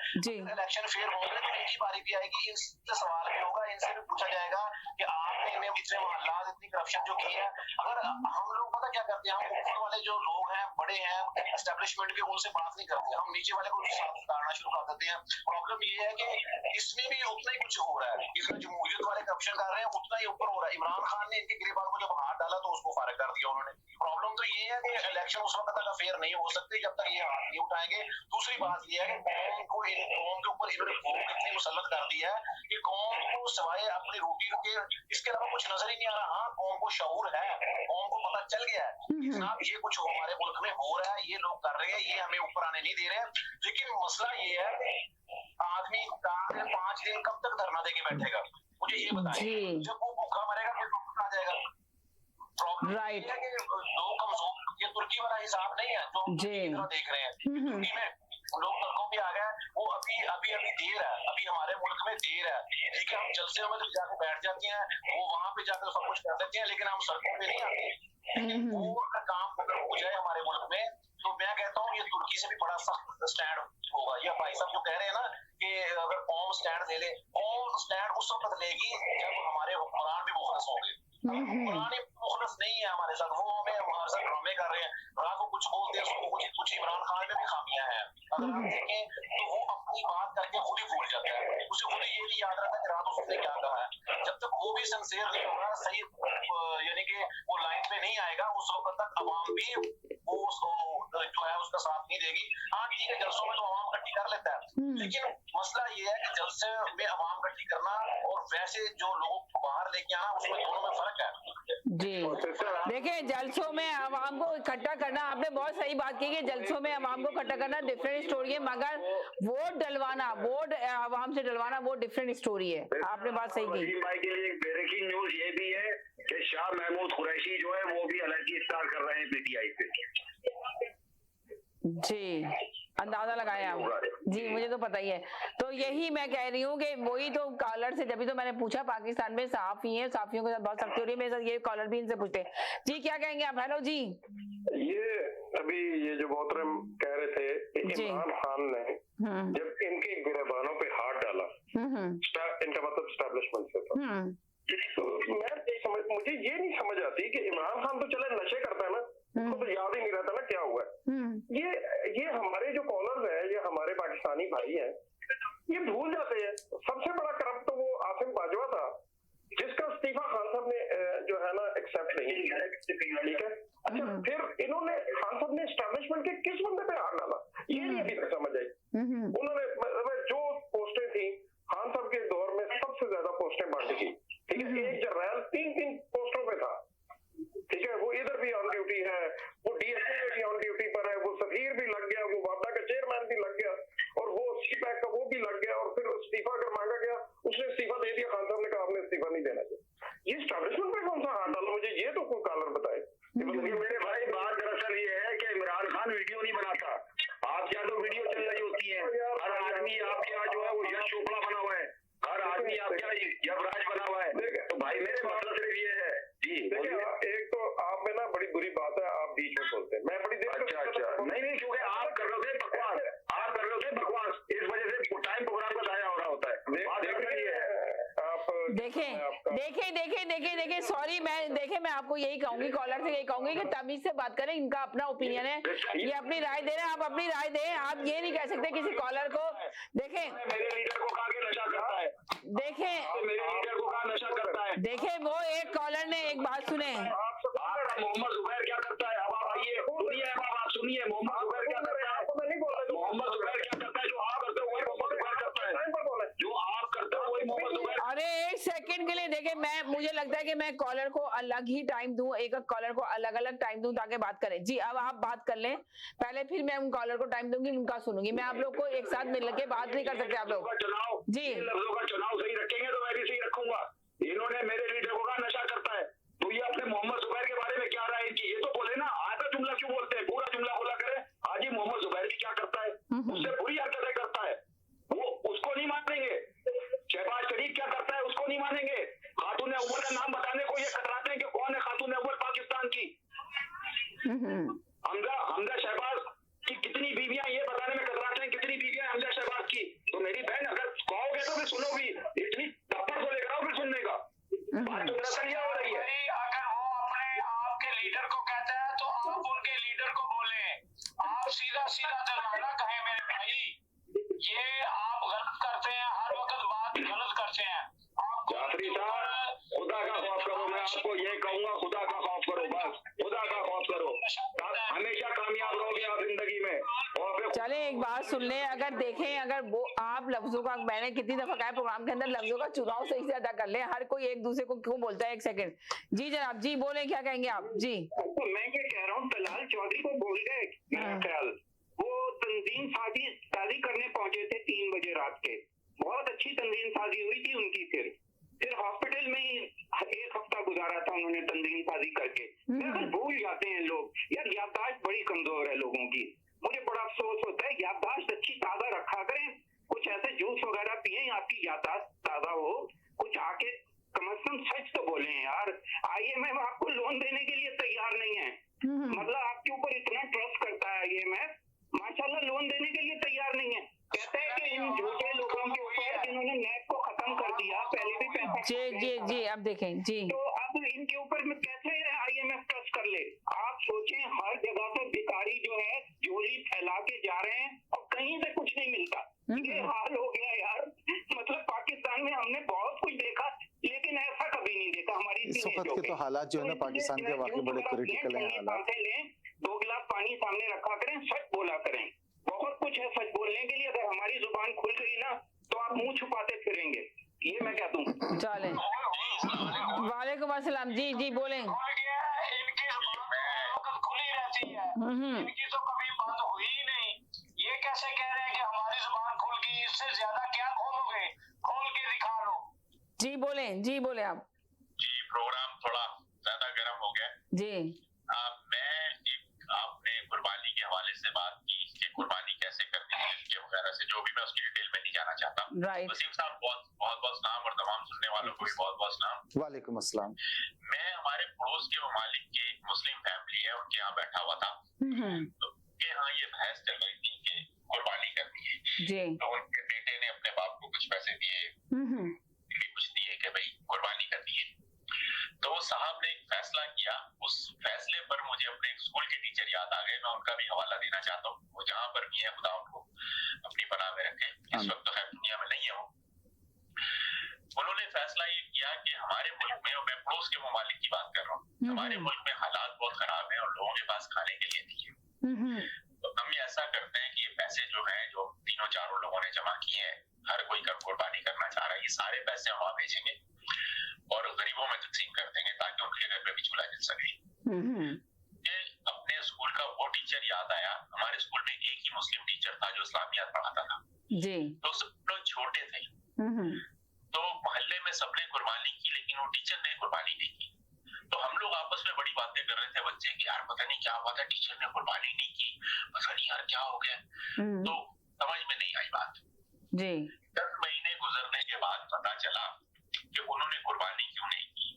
इलेक्शन फेयर होंगे तो इनकी बारी भी आएगी, इनसे सवाल भी होगा, इनसे भी पूछा जाएगा कि आपने इन्हें इतने मोहल्लात, इतनी करप्शन जो की है। अगर हम लोग पता क्या करते हैं, हम ऊपर वाले जो लोग हैं, बड़े हैं एस्टेब्लिशमेंट के, उनसे बात नहीं करते, हम नीचे वाले को साथ उतारना शुरू कर देते हैं। प्रॉब्लम ये है कि इसमें भी उतना ही कुछ हो रहा है, इसमें जमहूरियत वाले करप्शन कर रहे हैं उतना ही ऊपर हो रहा है। इमरान खान ने इनके गिरबान को जब हाथ डाला तो उसको फारिग कर दिया उन्होंने। प्रॉब्लम तो ये है कि इलेक्शन उस वक्त तक फेयर नहीं हो सकते जब तक ये हाथ नहीं उठाएंगे। दूसरी बात ये है कि कौम के ऊपर इन्होंने भूख इतनी मुसल्लत कर दी है कि कौम को सिवाय अपनी रोटी के इसके अलावा कुछ नजर ही नहीं आ रहा। हाँ, कौम को शऊर है, कौम को पता चल गया है कि जनाब ये कुछ हमारे मुल्क में हो रहा है, ये लोग कर रहे हैं, ये हमें ऊपर आने नहीं दे रहे हैं। लेकिन मसला ये है आदमी 5 दिन कब तक धरना देके बैठेगा, मुझे ये बताएं। जब वो भूखा मरेगा फिर वापस आ जाएगा। राइट, लोग कमजोर, ये तुर्की वाला हिसाब नहीं है जो देख रहे हैं। तुर्की में लोग तर्कों पे आ गए, वो अभी देर है, अभी हमारे मुल्क में देर है। ठीक है, हम जलसे में तो जाकर बैठ जाते हैं, वो वहां पे जाकर सब कुछ कर देते हैं, लेकिन हम सड़कों पे नहीं आते। वो अगर काम अगर हो जाए हमारे मुल्क में, तो मैं कहता हूँ ये तुर्की से भी बड़ा सख्त स्टैंड होगा। ये भाई साहब जो कह रहे हैं ना कि अगर कौम स्टैंड ले ले, कौम स्टैंड उस वक्त लेगी जब हमारे हुक्मरान भी मुखलस होंगे। हुक्मरान मुखलस नहीं है हमारे साथ, वो हमें हमारे साथ ड्रामे कर रहे हैं, रात को कुछ बोलते हैं, उसको कुछ। इमरान खान में भी खामियां हैं, अगर हम देखें तो वो अपनी बात करके खुद ही भूल जाता है, उसे खुद ये नहीं याद रहता कि रात उसने क्या कहा है। जब तक वो भी सिंसियर नहीं होगा, सही यानी कि वो लाइन पे नहीं आएगा, उस वक्त तक अवाम भी वो जो है उसका साथ नहीं देगी। हाँ ठीक है, जलसों में तो अवाम इकट्ठी कर लेता है, लेकिन मसला ये है कि जलसे में अवाम इकट्ठी करना और वैसे जो लोगों को बाहर लेके आना, उसमें दोनों में फर्क है। जी देखिए, जलसों में अवाम को इकट्ठा करना, आपने बहुत सही बात की कि जलसों में अवाम को इकट्ठा करना डिफरेंट स्टोरी है, मगर वोट डलवाना, वोट अवाम से डलवाना वो डिफरेंट स्टोरी है। आपने बात सही की। भाई के लिए ब्रेकिंग न्यूज ये भी है कि शाह महमूद कुरैशी जो है वो भी अलर्जी इफ्तार कर रहे हैं पीटीआई पे। जी, अंदाजा लगाया जी, मुझे तो पता ही है। तो यही मैं कह रही हूँ कि वही तो कॉलर से, जब तो मैंने पूछा पाकिस्तान में सहाफी हैं, सहाफियों के साथ बहुत सख्ती हो रही है, मेरे साथ ये कॉलर भी इनसे पूछते हैं। जी क्या कहेंगे आप? हेलो जी। ये अभी ये जो मोहतरम कह रहे थे, इमरान खान ने जब इनके गिरबानों पे हाथ डाला, इनका मतलब एस्टेब्लिशमेंट से था, तो मुझे ये नहीं समझ आती कि इमरान खान तो चले नशे करता है ना, उसको तो याद ही नहीं रहता ना क्या हुआ है। ये हमारे जो कॉलर्स हैं, ये हमारे पाकिस्तानी भाई हैं, ये भूल जाते हैं। सबसे बड़ा करप्ट तो वो आसिम बाजवा था, जिसका इस्तीफा खान साहब ने जो है ना एक्सेप्ट नहीं किया। ठीक है, अच्छा फिर इन्होंने खान साहब ने एस्टेब्लिशमेंट के किस बंदे पे हाथ डाला, ये नहीं अभी तक समझ आई। उन्होंने जो पोस्टें थी खान साहब के दौर में सबसे ज्यादा पोस्टें बांटी थी। ठीक है, एक जर्नैल 3 पोस्टों पे था। ठीक है, वो इधर भी ऑन ड्यूटी है, वो डीएसपी भी ऑन ड्यूटी पर है, वो सफीर भी लग गया, वो वापडा का चेयरमैन भी लग गया, और वो सीपैक का वो भी लग गया, और फिर इस्तीफा अगर मांगा गया उसने इस्तीफा दे दिया। खान साहब ने कहा आपने इस्तीफा नहीं देना चाहिए। ये एस्टेब्लिशमेंट पे कौन सा हाथ डाला, मुझे ये तो कोई कॉलर बताए। मेरे भाई बात दरअसल ये है कि इमरान खान वीडियो नहीं बनाता, आप या तो वीडियो चल रही होती है, हर आदमी आपके यहाँ जो है वो यश चोपड़ा बना हुआ है, हर आदमी आपके यहाँ यवराज बना हुआ है। तो भाई मेरे मतलब सिर्फ ये है जी। एक तो आप में ना बड़ी बुरी बात है, आप बीच में बोलते हैं, मैं बड़ी देर अच्छा नहीं, क्योंकि आप कर रहे थे बकवास, इस वजह से टाइम प्रोग्राम का जाया हो रहा होता है। बात ये है, आप देखिए सॉरी, मैं आपको यही कहूंगी, कॉलर से यही कहूंगी कि तमीज से बात करें, इनका अपना ओपिनियन है, ये अपनी राय दे रहे हैं, आप अपनी राय दें। आप ये नहीं कह सकते किसी कॉलर को। देखें मेरे लीडर को कहा कि नशा करता है, मेरे लीडर को कहा नशा करता है। देखें वो एक कॉलर ने एक बात सुने, मोहम्मद जुबैर क्या करता है, अब आप आइए सुनिए, अब आप सुनिए मोहम्मद जुबैर क्या करता है। मोहम्मद जुबैर क्या करता है, जो आप करते हो वही मोहम्मद जुबैर करता है, जो आप करते हो वही मोहम्मद जुबैर। अरे एक सेकंड के लिए देखें, मुझे लगता है कि मैं कॉलर को अलग ही टाइम दूं, एक कॉलर को अलग अलग टाइम दूं ताकि बात करें। जी अब आप बात कर लें पहले, फिर मैं उन कॉलर को टाइम दूंगी, उनका सुनूंगी। मैं आप लोग को एक साथ मिल के बात नहीं कर सकते आप लोग। जी लफ्जों का चुनाव सही रखेंगे तो मैं भी सही रखूंगा। इन्होंने मेरे लीडर को कहा नशा करता है, तो ये अपने मोहम्मद जुबैर के बारे में क्या राय की, ये तो बोले ना। आधा जुमला क्यों बोलते हैं, पूरा जुमला बोला करें। हाजी मोहम्मद जुबैर भी क्या करता है, उससे बुरी हरकतें करता है, वो उसको नहीं मानेंगे। शहबाज शरीफ क्या करता है, उसको नहीं मानेंगे। खातून अव्वल का नाम बताने को ये कतराते हैं कि कौन है खातून अव्वल पाकिस्तान की। हमजा शहबाज की कितनी बीवियां, ये बताने में कतराते हैं कितनी बीवियां हमजा शहबाज की। तो मेरी बहन अगर कहोगे तो फिर सुनो भी, इतनी थप्पड़ को लेकर आओ फिर सुनने का। बात तो नजरिया हो रही है। अगर वो अपने आपके लीडर को कहता है तो आप उनके लीडर को बोले, आप सीधा दलाना कहें मेरे भाई, ये आप गलत करते हैं, हर वक्त बात गलत करते हैं। जाफरी साहब खुदा का खौफ करो, मैं आपको ये कहूंगा, खुदा का खौफ करो, बस खुदा का खौफ करो, हमेशा कामयाब रहोगे आप जिंदगी में। चले एक बात सुन ले, अगर देखें, अगर वो आप लफ्जों का, मैंने कितनी दफा कहा प्रोग्राम के अंदर, लफ्जों का चुनाव सही से अदा कर ले। हर कोई एक दूसरे को क्यों बोलता है। एक सेकंड जी जनाब, जी बोले, क्या कहेंगे आप। जी तो मैं ये कह रहा हूँ, तलाल चौधरी को बोल गए मेरा ख्याल, वो तंजीम साजी करने पहुंचे थे 3 बजे रात के, बहुत अच्छी तंजीम साजी हुई थी उनकी। फिर हॉस्पिटल में ही 1 हफ्ता गुजारा था उन्होंने तंजीम साजी करके। फिर भूल जाते हैं लोग, यार याददाश्त बड़ी कमजोर है लोगों की। मुझे बड़ा अफसोस होता है, याददाश्त अच्छी ताजा रखा करें, कुछ ऐसे जूस वगैरह पिए, आपकी याददाश्त ताजा हो, कुछ आके कम से कम सच तो बोले यार। IMF आपको लोन देने के लिए तैयार नहीं है, मतलब आपके ऊपर इतना ट्रस्ट करता है IMF, माशाल्लाह लोन देने के लिए तैयार नहीं है। कहते हैं कि इन झूठे लोगों के ऊपर जिन्होंने नेट को खत्म कर दिया, पहले भी पैसा जी अब देखें जी, तो अब इनके ऊपर में कैसे IMF ट्रस्ट कर ले। आप सोचें, हर जगह पे भिखारी जो है झोली फैला के जा रहे हैं और कहीं से कुछ नहीं मिलता। ये हाल हो गया यार, मतलब पाकिस्तान में हमने बहुत कुछ देखा लेकिन ऐसा कभी नहीं देखा हमारी इस वक्त के तो हालात जो है ना पाकिस्तान के वाकई बड़े क्रिटिकल हैं हालात। 2 गिलास पानी सामने रखा करें, सच बोला करें, बहुत कुछ है सच बोलने के लिए। अगर हमारी जुबान खुल गई ना तो आप मुंह छुपाते फिरेंगे, ये मैं कहता हूँ। चले वालेकुम अस्सलाम, जी बोलें। इनकी खुली रहती है, इनकी तो कभी बंद हुई ही नहीं। ये कैसे कह रहे हैं कि हमारी जुबान खुल गई, इससे ज्यादा क्या खोलोगे, खोल के दिखा लो। जी बोले आप। जी प्रोग्राम थोड़ा ज्यादा गर्म हो गया जी। आपने कुर्बानी के हवाले से बात की कि कुर्बानी कैसे करनी है इसके वगैरह से, जो भी मैं उसकी डिटेल में नहीं जाना चाहता। वसीम साहब बहुत सलाम, और तमाम सुनने वालों को भी बहुत सलाम। वालेकुम अस्सलाम। मैं हमारे पड़ोस के ममालिक की एक मुस्लिम फैमिली है, उनके यहाँ बैठा हुआ था, तो उनके यहाँ ये बहस चल रही थी कि कुर्बानी करनी है। तो उनके बेटे ने अपने बाप को कुछ पैसे दिए, कुछ दिए कि भाई कुर्बानी करनी है। तो साहब ने एक फैसला किया, उस फैसले पर मुझे अपने स्कूल के टीचर याद आ गए, मैं उनका भी हवाला देना चाहता हूँ। वो जहाँ पर भी है खुदा उनको अपनी पनाह में रखे, इस वक्त तो खैर दुनिया में नहीं है वो। उन्होंने फैसला ये किया कि हमारे मुल्क में, और मैं पड़ोस के ममालिक की बात कर रहा हूँ, हमारे मुल्क में हालात बहुत खराब है और लोगों के पास खाने के लिए नहीं है। तो हम ये ऐसा करते हैं कि ये पैसे जो है, जो 3-4 लोगों ने जमा किए हैं, हर कोई कुर्बानी करना चाह रहा है, ये सारे पैसे हम वहां भेजेंगे और गरीबों में तकसीम कर देंगे ताकि उनके घर में भी चूल्हा जल सके। ये अपने स्कूल का वो टीचर याद आया, हमारे स्कूल में एक ही मुस्लिम टीचर था जो इस्लामियात पढ़ाता था। तो सब लोग छोटे थे, तो मोहल्ले में सबने कुर्बानी की, लेकिन वो टीचर ने कुर्बानी नहीं की। तो हम लोग आपस में बड़ी बातें कर रहे थे बच्चे की, यार पता नहीं क्या हुआ था, टीचर ने कुर्बानी नहीं की, पता नहीं यार क्या हो गया। तो समझ में नहीं आई बात। 10 महीने गुजरने के बाद पता चला कि उन्होंने कुर्बानी क्यों नहीं की।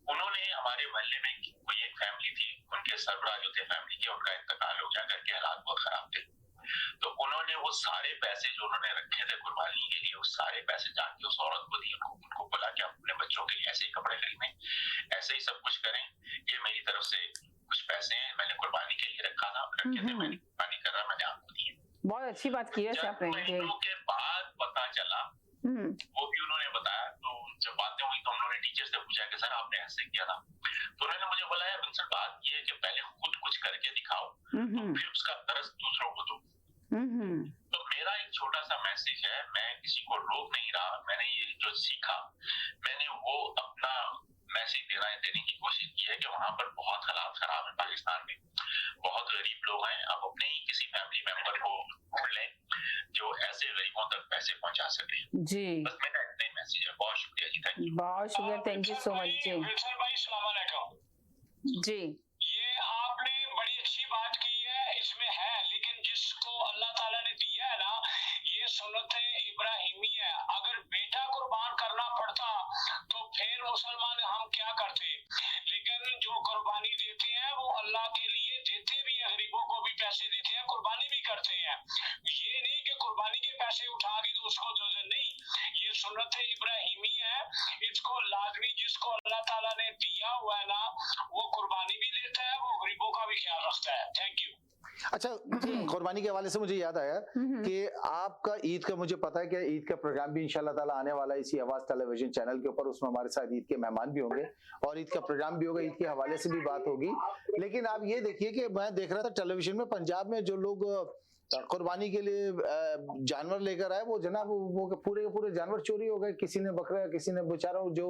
उन्होंने, हमारे मोहल्ले में कोई एक फैमिली थी, उनके सरबराह जो थे फैमिली के, उनका इंतकाल हो गया, घर के हालात बहुत खराब थे। तो उन्होंने वो सारे पैसे जो उन्होंने रखे थे कुर्बानी के लिए, वो सारे पैसे जाके उस औरत को दिए, उनको बोला कि अपने बच्चों के लिए ऐसे ही कपड़े खरीदें, ऐसे ही सब कुछ करें, ये मेरी तरफ से कुछ पैसे हैं, मैंने कुर्बानी के लिए रखे थे, मैंने कुर्बानी कर रहा, मैंने आपको दिए। बहुत अच्छी बात की है आपने। महीनों के बाद पता चला, वो भी उन्होंने बताया, तो जब बातें हुई तो उन्होंने टीचर से पूछा कि सर आपने ऐसे किया था, तो उन्होंने मुझे बोला है सर बात ये है कि पहले खुद कुछ करके दिखाओ, तो फिर उसका तरस दूसरों को दो। तो मेरा एक छोटा सा मैसेज है, मैं किसी को रोक नहीं रहा, मैंने ये जो सीखा मैंने वो अपना मैसेज देने की कोशिश की है कि वहां पर बहुत हालात खराब है पाकिस्तान में, बहुत गरीब लोग हैं, आप अपने ही किसी फैमिली मेंबर को ढूंढ लें जो ऐसे गरीबों तक पैसे पहुंचा सके जी। बस मेरा इतना ही मैसेज है। बहुत शुक्रिया जी, थैंक यू। बहुत शुक्रिया, थैंक यू सो मच जी। भाई सलाम अलैकुम जी। ये आपने बड़ी अच्छी बात की है, इसमें है, लेकिन जिसको अल्लाह ताला ने दिया है ना, ये सुन्नत इब्राहिमी है। अगर बेटा कुर्बान करना पड़ता तो फिर मुसलमान हम क्या करते, लेकिन जो कुर्बानी देते हैं वो अल्लाह के लिए देते भी हैं, गरीबों को भी पैसे देते हैं, कुर्बानी भी करते हैं। ये नहीं कि कुर्बानी के पैसे उठा के तो उसको दो, नहीं, ये सुन्नत इब्राहिमी है, इसको लाजमी जिसको अल्लाह ताला ने दिया हुआ है ना, वो कुर्बानी भी देता है, वो गरीबों का भी ख्याल रखता है। Thank you. अच्छा, कुर्बानी के हवाले से मुझे याद आया कि आपका ईद का, मुझे पता है कि ईद का प्रोग्राम भी इंशाल्लाह ताला आने वाला है इसी आवाज टेलीविजन चैनल के ऊपर, उसमें हमारे साथ ईद के मेहमान भी होंगे और ईद का प्रोग्राम भी होगा, ईद के हवाले से भी बात होगी। लेकिन आप ये देखिए कि मैं देख रहा था टेलीविजन में, पंजाब में जो लोग कुर्बानी के लिए जानवर लेकर आए, वो जनाब वो पूरे के पूरे जानवर चोरी हो गए। किसी ने बकरा, किसी ने बेचारा जो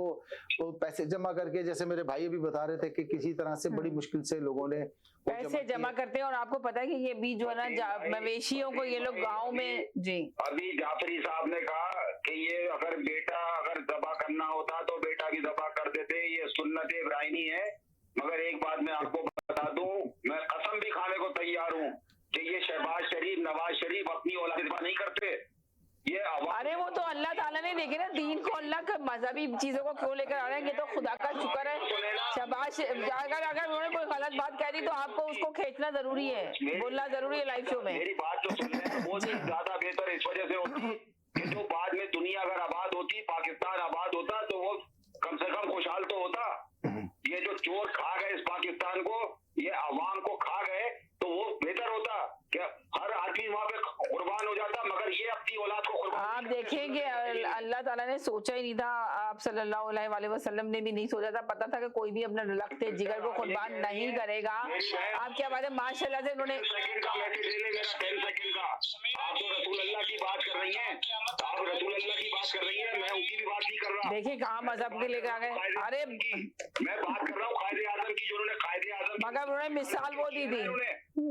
पैसे जमा करके, जैसे मेरे भाई अभी बता रहे थे कि किसी तरह से बड़ी मुश्किल से लोगों ने पैसे जमा करते हैं। और आपको पता है कि ये भी जो है ना मवेशियों को ये लोग गाँव में जी, अभी जाफरी साहब ने कहा कि ये अगर बेटा अगर दबा करना होता तो बेटा भी दबा कर देते, ये सुन्नत इब्राहिमी है। मगर एक बात मैं आपको बता दूं, मैं कसम भी खाने को तैयार हूँ कि ये शहबाज शरीफ, नवाज शरीफ अपनी औलाद दिफा नहीं करते। ये अरे वो तो अल्लाह ताला ने देखे ना दीन को, अल्लाह का मजहबी चीजों को क्यों लेकर आ रहे हैं, ये तो खुदा का शुक्र है। शहबाज अगर उन्होंने कोई गलत बात कह दी तो आपको उसको खींचना जरूरी है, बोलना जरूरी है लाइव शो में। मेरी बात तो सुन रहे हैं, वो चीज ज्यादा बेहतर इस वजह से होती कि जो बाद में दुनिया अगर आबाद होती, पाकिस्तान आबाद होता, तो वो कम से कम खुशहाल तो होता। ये जो चोर खा गए इस पाकिस्तान को, ये अवाम को खा गए, तो वो बेहतर होता कि हर आदमी वहाँ पे कुर्बान हो जाता, मगर ये अपनी औलाद को कुर्बान। आप देखेंगे अल्लाह ताला ने सोचा ही नहीं था, आप सल्लल्लाहु अलैहि वसल्लम ने भी नहीं सोचा था, पता था कि कोई भी अपने लखते जिगर को कुर्बान नहीं करेगा। आप क्या बात है, माशाल्लाह से उन्होंने आप तो रसूल अल्लाह की बात कर रही हैं, आप रसूल अल्लाह की बात कर रही हैं, मैं उनकी भी बात नहीं कर रहा। देखिए कहाँ मजहब के लेकर आ गए। अरे मैं बात कर रहा हूँ कायदे आजम की, जो उन्होंने कायदे आजम, मगर उन्होंने मिसाल वो दी थी,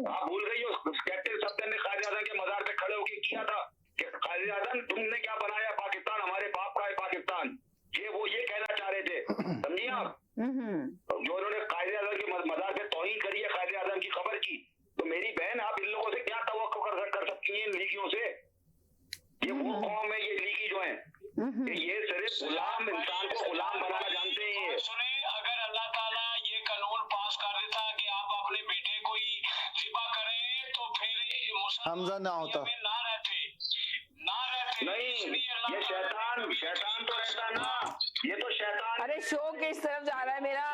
आप भूल गई हो, कैप्टन सफदर ने कायदे आजम के मजार पे खड़े होकर किया था कि कायदे आजम तुमने क्या बनाया, पाकिस्तान हमारे बाप का है पाकिस्तान, ये कहना चाह रहे थे, समझिए आप। जो उन्होंने कायदे आजम के मजार पे तौहीन करी है कायदे आजम की खबर की, तो मेरी बहन आप इन लोगों से क्या तवक्को कर सकती हैं, इन लीगियों से। ये वो कौम है, ये लीगी जो है, ये सिर्फ गुलाम इंसान को गुलाम बनाना जानते हैं। सुने, अगर अल्लाह ताला ये कानून पास कर देता कि आप अपने बेटे को ही ज़िबा करें, तो फिर हमजा ना होता, ना रहते नहीं, ये शैतान तो रहता ना, ये तो शैतान। अरे शो किस तरफ जा रहा है मेरा,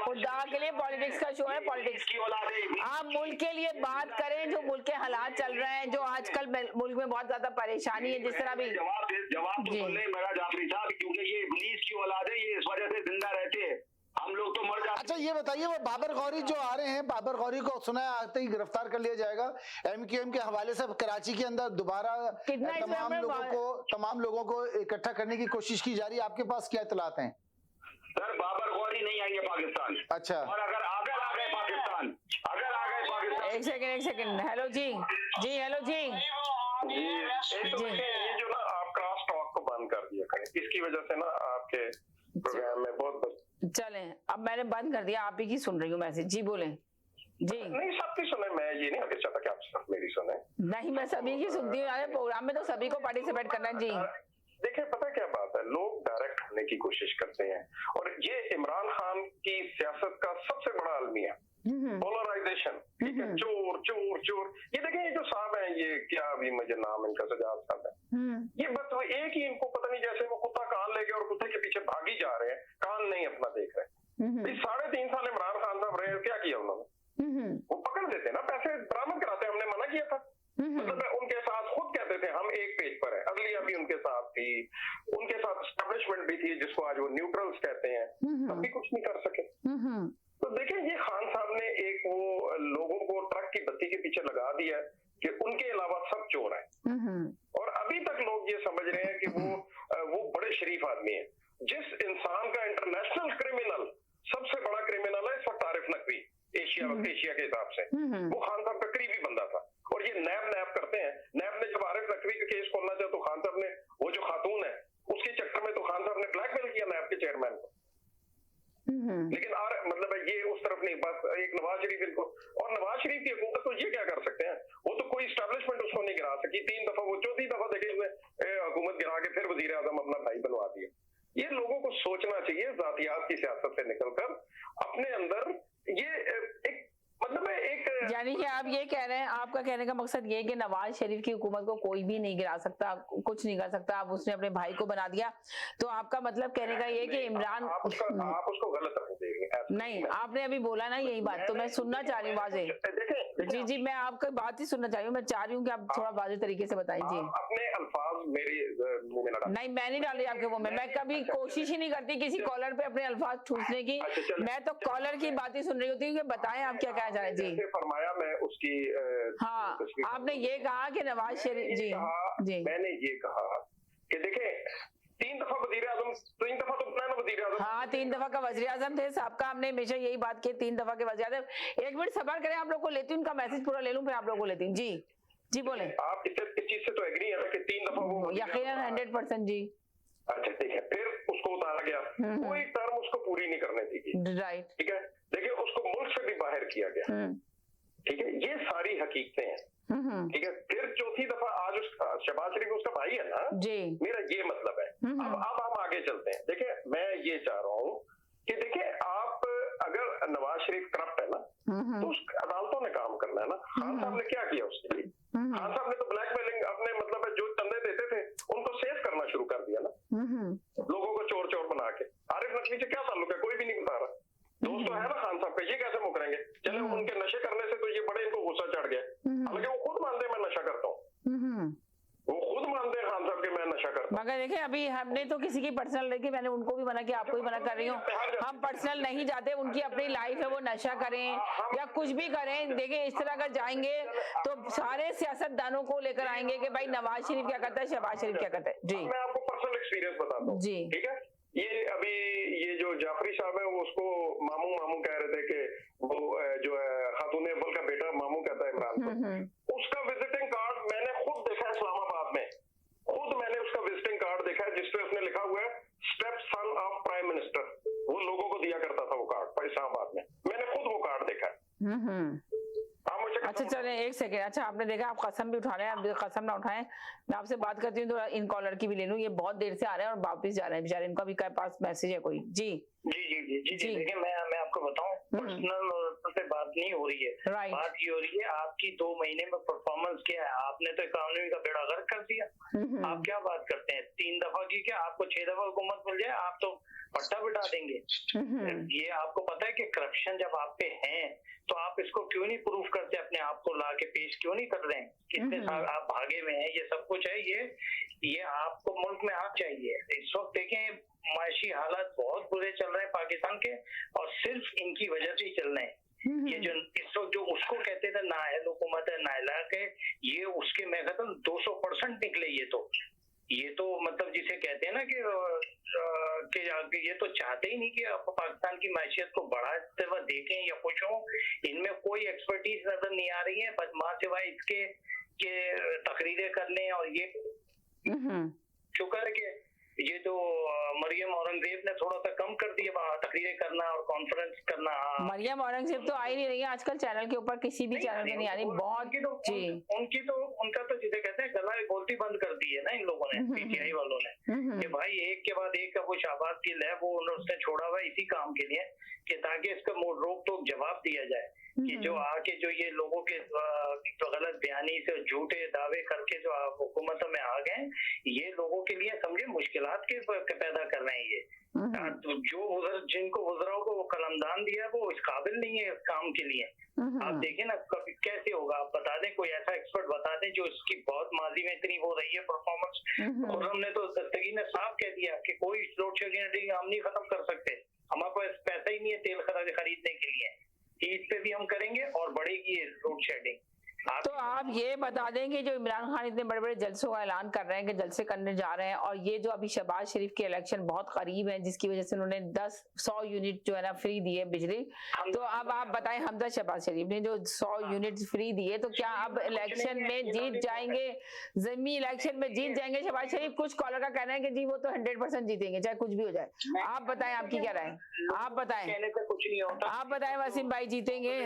खुदा के लिए पॉलिटिक्स का शो है, पॉलिटिक्स की औलाद है। आप मुल्क के लिए बात करें, जो मुल्क के हालात चल रहे हैं, जो आजकल मुल्क में बहुत ज्यादा परेशानी है, जिस तरह भी जवाब तो सुन ले मेरा जाफरी साहब, क्योंकि ये इब्लीस की औलाद है, ये इस वजह से जिंदा रहते हैं, हम लोग तो मर जाते। अच्छा ये बताइए, वो बाबर गौरी जो आ रहे हैं, बाबर गौरी को सुना है आते ही गिरफ्तार कर लिया जाएगा MQM के हवाले से, कराची के अंदर दोबारा तमाम लोगों को इकट्ठा करने की कोशिश की जा रही है, आपके पास क्या इत्तलात हैं? सर बाबर गौरी नहीं आएंगे पाकिस्तान। अच्छा, और अगर आ गए पाकिस्तान, एक सेकंड, हेलो जी, हेलो जी, ये जो ना आप क्रॉस टॉक को बंद कर दिया करें, इसकी वजह से ना आपके प्रोग्राम में बहुत चले। अब मैंने बंद कर दिया, आप ही की सुन रही हूँ मैसेज। जी बोले जी। नहीं सबकी सुने, मैं ये नहीं आगे चाहता कि आप सिर्फ मेरी सुने। नहीं, मैं सभी की सुनती हूँ, प्रोग्राम में तो सभी को पार्टिसिपेट करना है। जी देखिए, पता क्या बात है, लोग डायरेक्ट होने की कोशिश करते हैं, और ये इमरान खान की सियासत का सबसे बड़ा अलमिया पोलराइजेशन, ठीक है, चोर चोर चोर। ये देखें ये जो साहब हैं, ये क्या अभी मुझे नाम इनका सजाद साहब है, ये बस वो एक ही इनको पता नहीं, जैसे वो कुत्ता कान ले गया और कुत्ते के पीछे भागी जा रहे हैं, कान नहीं अपना देख रहे। इस 3.5 साल इमरान खान साहब रहे, क्या किया उन्होंने? वो पकड़ देते ना, पैसे बरामद कराते, हमने मना किया था। मतलब उनके साथ खुद कहते थे हम एक पेज पर है, अगलिया भी उनके साथ थी, उनके साथ एस्टेब्लिशमेंट भी थी जिसको आज वो न्यूट्रल्स कहते हैं, तब भी कुछ नहीं कर सके। तो देखें ये खान साहब ने एक वो लोगों को ट्रक की बत्ती के पीछे लगा दिया कि उनके अलावा सब चोर हैं, और अभी तक लोग ये समझ रहे हैं कि वो बड़े शरीफ आदमी हैं। जिस इंसान का इंटरनेशनल क्रिमिनल, सबसे बड़ा क्रिमिनल है इस वक्त आरिफ नकवी, एशिया के हिसाब से, वो खान साहब का करीबी बंदा था। और ये नैब करते हैं, नैब ने जब आरिफ नकवी का केस खोलना चाहा तो खान साहब ने, वो जो खातून है उसके चक्कर में तो खान साहब ने ब्लैकमेल किया नैब के चेयरमैन को। लेकिन मतलब ये उस तरफ नहीं, बस एक नवाज शरीफ इनको, और नवाज शरीफ की हुकूमत तो ये क्या कर सकते हैं, वो तो कोई एस्टेब्लिशमेंट उसको नहीं गिरा सकी। 3 दफा, वो 4थी दफा देखे उसने हुकूमत गिरा के फिर वजीर आजम अपना भाई बनवा दिया। ये लोगों को सोचना चाहिए, जातियात की सियासत से निकलकर अपने अंदर ये एक मतलब एक, यानी कि आप ये कह रहे हैं, आपका कहने का मकसद ये है कि नवाज शरीफ की हुकूमत को कोई भी नहीं गिरा सकता, कुछ नहीं कर सकता, आप उसने अपने भाई को बना दिया। तो आपका मतलब कहने का ये कि इमरान, आप उसको गलत नहीं, आपने अभी बोला ना यही बात, तो मैं सुनना चाह रही हूँ वाजे। जी, मैं आपकी बात ही सुनना चाह रही हूँ, मैं चाह रही हूँ कि आप थोड़ा वाजे तरीके से बताएं। जी, अपने अल्फाज मेरे मुंह में ना, नहीं मैं नहीं डाल रही आपके मुंह में, मैं कभी कोशिश ही नहीं करती किसी कॉलर पे अपने अल्फाज ठूसने की, मैं तो कॉलर की बात ही सुन रही होती हूँ कि बताएं आप क्या कहना चाह रहे हैं। जी फरमाया मैं उसकी, हाँ, आपने ये कहा कि नवाज शरीफ, जी मैंने ये कहा कि देखें 3 दफा वजीर आजम, 3 दफा तो बना ना वजीर आजम, हाँ 3 दफा का वजीर आजम थे सबका, हमने हमेशा यही बात की, 3 दफा के वजीर आजम। 1 मिनट सबर करें, आप लोग को लेती हूँ, उनका मैसेज पूरा ले लूँ, फिर आप लोग को लेती हूँ। जी बोले। आप इस चीज से तो एग्री है ना कि 3 दफा वो यकीनन 100%। जी अच्छा ठीक है, फिर उसको उतारा गया, कोई टर्म उसको पूरी नहीं करने दी, राइट, ठीक है। देखिए उसको मुल्क से भी बाहर किया गया, ठीक है, ये सारी हकीकतें हैं, ठीक है। फिर 4थी दफा आज उसका शहबाज शरीफ उसका भाई है ना जी, मेरा ये मतलब है। अब हम आगे चलते हैं। देखिए मैं ये चाह रहा हूँ कि देखिए आप अगर नवाज शरीफ करप्ट है ना, तो उस अदालतों ने काम करना है ना। खान साहब ने क्या किया उसके लिए? खान साहब ने तो ब्लैकमेलिंग अपने मतलब जो चंदे देते थे उनको सेव करना शुरू कर दिया ना, लोगों को चोर चोर बना के। आरिफ नकवी से क्या ताल्लुक है? कोई भी नहीं बता रहा। दोस्त तो है ना खान साहब का, ये कैसे मुकरेंगे? चले उनके नशे करने से तो ये बड़े इनको गुस्सा चढ़ गया, हालांकि वो खुद मानते मैं नशा करता हूँ, वो खुद मानते हैं खान साहब के मैं नशा करता हूँ। मगर देखिए अभी हमने तो किसी की पर्सनल देखी, मैंने उनको भी मना किया, आपको भी मना कर रही हूँ, हम पर्सनल नहीं जाते, उनकी अपनी लाइफ है, वो नशा करें या कुछ भी करें। देखिए इस तरह अगर जाएंगे तो सारे सियासतदानों को लेकर आएंगे कि भाई नवाज शरीफ क्या करता है, शहबाज शरीफ क्या करता है। जी मैं आपको पर्सनल एक्सपीरियंस बताता हूँ, जी ठीक है। ये अभी ये जो जाफरी साहब है वो उसको मामू कह रहे थे कि वो जो है खातून अव्वल का बेटा मामू कहता है इमरान को, उसका विजिटिंग कार्ड मैंने खुद देखा इस्लामाबाद में, खुद मैंने उसका विजिटिंग कार्ड देखा है जिसपे उसने लिखा हुआ है step son of prime minister. वो लोगों को दिया करता था वो कार्ड इस्लामाबाद में, मैंने खुद वो कार्ड देखा है। अच्छा चले 1 सेकेंड, अच्छा आपने देखा, आप कसम भी उठा रहे हैं, आप कसम ना उठाएं, मैं आपसे बात करती हूँ तो इन कॉलर की भी ले लूँ, ये बहुत देर से आ रहे हैं और वापिस जा रहे हैं बेचारे, इनका भी पास मैसेज है कोई। जी देखिए मैं आपको बताऊं, पर्सनल पे बात नहीं हो रही है, बात ये हो रही है आपकी 2 महीने में परफॉर्मेंस क्या है। आपने तो इकोनॉमी का बेड़ा गर्क कर दिया, आप क्या बात करते हैं 3 दफा की, क्या आपको 6 दफा हुकूमत मिल जाए आप तो पट्टा बिठा देंगे। ये आपको पता है कि करप्शन जब आप पे है तो आप इसको क्यों नहीं प्रूफ करते, अपने आप को ला के पेश क्यों नहीं कर रहे हैं? कितने साल आप भागे हुए हैं, ये सब कुछ है, ये आपको मुल्क में आप चाहिए। इस वक्त देखें माशी हालात बहुत बुरे चल रहे हैं पाकिस्तान के, और सिर्फ इनकी वजह से ही चल रहे हैं। ये जो इस वक्त जो उसको कहते थे नाअहल हुकूमत है, नाइलाक है, ये उसके मैं कहता हूँ 200% निकले। ये तो मतलब जिसे कहते हैं ना कि ये तो चाहते ही नहीं कि आप पाकिस्तान की मैशियत को बढ़ाते हुए देखें या कुछ हो। इनमें कोई एक्सपर्टीज नजर नहीं आ रही है, बस मां सिवाय इसके तकरीरें करने और ये शुक्र है कि ये तो मरियम औरंगजेब ने थोड़ा सा कम कर दिया तकरीरें करना और कॉन्फ्रेंस करना। मरियम औरंगजेब तो आ ही नहीं रही है आजकल चैनल के ऊपर, किसी भी चैनल पे नहीं आ रही। बहुत उनका तो जिसे कहते हैं गला बोलती बंद कर दी है ना इन लोगों ने, पीटीआई वालों ने, कि भाई एक के बाद एक का वो शाहबाज गिल है वो उसने छोड़ा हुआ इसी काम के लिए कि ताकि इसका रोक टोक जवाब दिया जाए कि जो आके जो ये लोगों के तो गलत बयानी से झूठे दावे करके जो हुकूमत में आ गए, ये लोगों के लिए समझे मुश्किलात के पैदा कर रहे हैं। ये जो जिनको गुजराओं को वो कलमदान दिया वो इस काबिल नहीं है इस काम के लिए। आप देखिए ना कभी कैसे होगा, आप बता दें, कोई ऐसा एक्सपर्ट बता दें जो इसकी बहुत माजी में इतनी वो रही है परफॉर्मेंस। खुर्रम ने तो दस्तगीर ने साफ कह दिया कि कोई लोड शेडिंग हम नहीं खत्म कर सकते, हमारे पास पैसा ही नहीं है तेल खरीदने के लिए, ईद पे भी हम करेंगे और बढ़ेगी लोड शेडिंग। तो आप ये बता दें कि जो इमरान खान इतने बड़े बड़े जलसों का ऐलान कर रहे हैं कि जलसे करने जा रहे हैं, और ये जो अभी शहबाज शरीफ के इलेक्शन बहुत करीब है जिसकी वजह से उन्होंने 100 यूनिट जो है ना फ्री दिए बिजली, तो अब आप बताएं हमजा शहबाज शरीफ ने जो 100 यूनिट फ्री दिए, तो क्या अब इलेक्शन में जीत जाएंगे, ज़मीनी इलेक्शन में जीत जाएंगे शहबाज शरीफ? कुछ कॉलर का कहना है कि जी वो तो 100% जीतेंगे चाहे कुछ भी हो जाए। आप बताएं आपकी क्या राय, आप बताएं, कुछ नहीं होता, आप बताएं वसीम भाई जीतेंगे?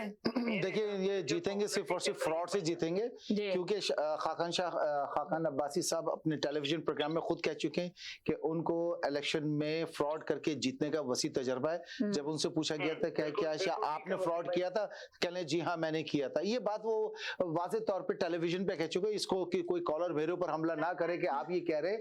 देखिए ये जीतेंगे सिर्फ और सिर्फ फ्रॉड से जीतेंगे, क्योंकि खाकान अब्बासी साहब अपने टेलीविजन प्रोग्राम में खुद कह चुके हैं कि उनको इलेक्शन में फ्रॉड करके जीतने का वसी तजर्बा है। जब उनसे पूछा गया था कि क्या आपने फ्रॉड किया था, कहने जी हाँ मैंने किया था। ये बात वो वाज़ेह तौर पे टेलीविजन पे कह चुके। इसको कि कोई कॉलर मेरे ऊपर हमला ना करे कि आप ये कह रहे,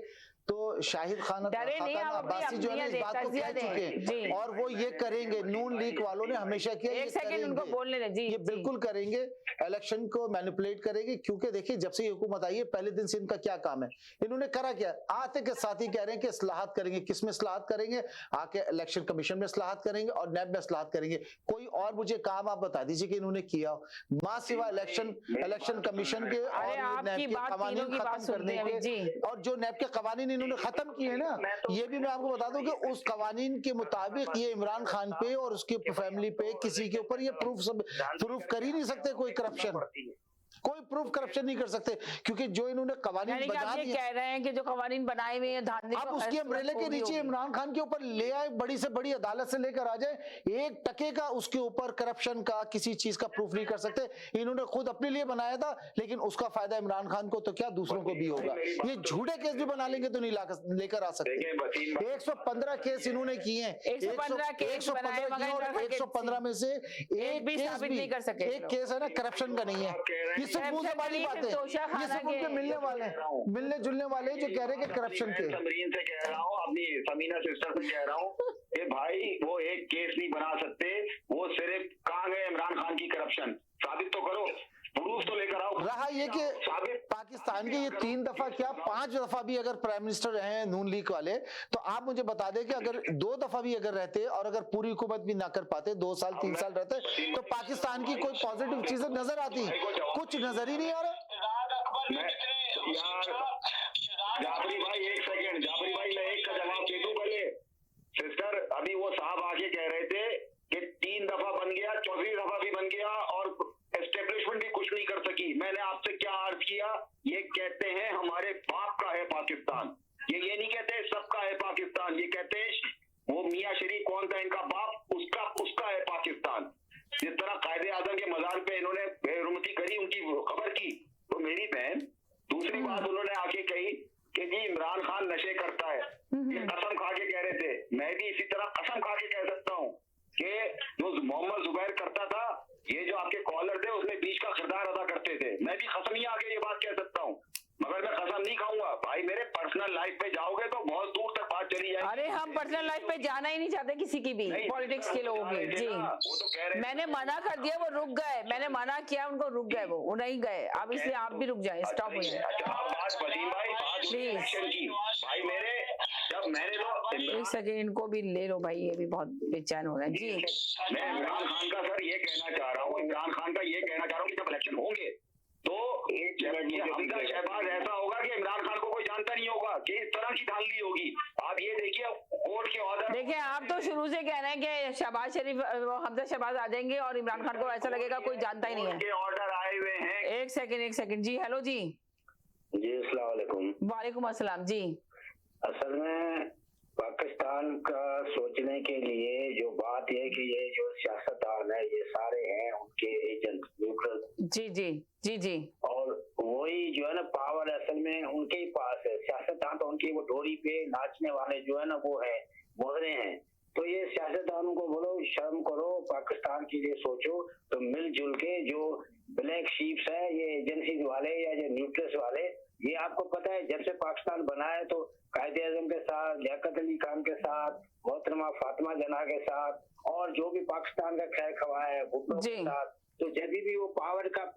तो शाहिद खान अब्बासी जो है इस बात को कह चुके हैं और वो ये करेंगे। नून लीग वालों ने हमेशा किया, एक सेकंड उनको बोलने दें। जी ये बिल्कुल करेंगे, इलेक्शन को मैनिपुलेट करेंगे, क्योंकि देखिए जब से ये हुकूमत आई है पहले दिन से इनका क्या काम है, इन्होंने करा क्या, आते के साथ ही कह रहे हैं कि इस्लाहात करेंगे। किस में इस्लाहात करेंगे? आके इलेक्शन कमीशन में इस्लाहात करेंगे और नैब में इस्लाहात करेंगे। कोई और मुझे काम आप बता दीजिए कि इन्होंने किया मां सिवा इलेक्शन कमीशन के और नैब के कवानीन खत्म करने के, और जो नैब के कवानीन इन्होंने खत्म किए ना, ये भी मैं आपको बता दूं कि उस कवानीन के मुताबिक ये इमरान खान पे और उसके फैमिली पे किसी के ऊपर ये प्रूफ कर ही नहीं सकते कोई करप्शन, कोई प्रूफ करप्शन नहीं कर सकते, क्योंकि जो इन्होंने कवानीन बना दिए, कह रहे हैं कि जो कवानीन बनाए हुए हैं अब उसके अम्ब्रेले के नीचे इमरान खान के ऊपर ले आए, बड़ी से बड़ी अदालत से लेकर आ जाए, 1 टके का उसके ऊपर करप्शन का किसी चीज का प्रूफ नहीं कर सकते। इन्होंने खुद अपने लिए बनाया था, लेकिन उसका फायदा इमरान खान को तो क्या दूसरों को भी होगा। ये झूठे केस भी बना लेंगे तो नहीं लेकर आ सकते। 115 केस इन्होंने किए हैं, 115 में से एक भी साबित नहीं कर सके। एक केस है ना करप्शन का नहीं है, ये सब मुंह वाली बातें, ये सब उनके मिलने जुलने वाले जो कह रहे हैं कि करप्शन के। तमरीन से कह रहा हूँ, अपनी समीना सिस्टर से कह रहा हूँ कि भाई वो एक केस नहीं बना सकते, वो सिर्फ कहाँ गए इमरान खान की करप्शन, साबित तो करो, प्रूफ तो लेकर आओ। रहा ये कि पाकिस्तान के ये 3 दफा क्या 5 दफा भी अगर प्राइम मिनिस्टर रहे नून लीग वाले, तो आप मुझे बता दें कि अगर 2 दफा भी अगर रहते और अगर पूरी हुकूमत भी ना कर पाते, 2 साल 3 साल रहते, तो पाकिस्तान की कोई पॉजिटिव चीजें नजर आती? कुछ नजर ही नहीं आ रहा। जाफरी भाई एक सेकंड, जाफरी भाई मैं एक का जवाब दे दूं पहले। सिस्टर अभी वो साहब आके कह रहे थे कि 3 दफा बन गया, 4वीं दफा भी बन गया और एस्टेब्लिशमेंट भी कुछ नहीं कर सकी। मैंने आपसे क्या अर्ज किया, ये कहते हैं हमारे बाप का है पाकिस्तान, ये नहीं कहते सबका है पाकिस्तान, ये कहते हैं वो मियां शरीफ कौन था इनका बाप, उसका है पाकिस्तान। जिस तरह कायदे आजम के मजार पे इन्होंने बेरुमती करी, उनकी खबर की, तो मेरी बहन दूसरी बात उन्होंने आके कही कि जी इमरान खान नशे करता है, ये कसम खा के कह रहे थे। मैं भी इसी तरह कसम खा के कह सकता हूँ कि जो मोहम्मद जुबैर करता था, ये जो आपके कॉलर थे उसमें बीच का किरदार अदा करते थे। मैं भी कसम ही आगे ये बात कह सकता हूँ, मगर मैं कसम नहीं खाऊंगा। भाई मेरे पर्सनल लाइफ पे जाओगे तो बहुत दूर तक बात चली जाएगी। अरे हम पर्सनल लाइफ पे जाना ही नहीं चाहते किसी की भी, पॉलिटिक्स के लोगों की। जी तो मैंने मना कर दिया, वो रुक गए, मैंने मना किया उनको, रुक गए, वो नहीं गए। अब इसलिए आप भी रुक जाए, स्टॉप हो जाए प्लीज। भाई मेरे जब मैंने तो एक सेकंड इनको भी ले लो भाई, ये भी बहुत बेचैन हो रहा है। जी मैं इमरान खान का सर ये कहना चाह रहा हूँ, इमरान खान का ये कहना चाह रहा हूँ कि जब इलेक्शन होंगे तो हमजा शहबाज ऐसा होगा कि इमरान खान को कोई जानता नहीं होगा कि इस तरह की धांधली होगी। आप ये देखिए कोर्ट के ऑर्डर, देखिए आप तो शुरू से कह रहे हैं कि शहबाज शरीफ हमजा शहबाज आ जाएंगे और इमरान खान को ऐसा लगेगा कोई जानता ही नहीं है। ऑर्डर आए हुए हैं। एक सेकंड जी, हेलो जी। जी अस्सलाम वालेकुम। वालेकुम अस्सलाम जी। असल में पाकिस्तान का सोचने के लिए जो बात है कि ये जो सियासतदान है ये सारे हैं उनके एजेंट न्यूट्रल। जी जी जी जी। और वही जो है ना पावर असल में उनके ही पास है। सियासतदान तो उनकी वो डोरी पे नाचने वाले जो है ना वो है मोहरे हैं। तो ये सियासतदानों को बोलो शर्म करो, पाकिस्तान के लिए सोचो। तो मिलजुल के जो ब्लैक शीप्स है ये एजेंसी वाले या जो न्यूट्रल्स वाले, ये आपको पता है जब से पाकिस्तान बना है तो कायदे आजम के साथ, लियाकत अली खान के साथ, मोहतरमा फातिमा जना के साथ और जो भी पाकिस्तान का खैर खवा है भुट्टो के साथ, तो जब भी वो पावर का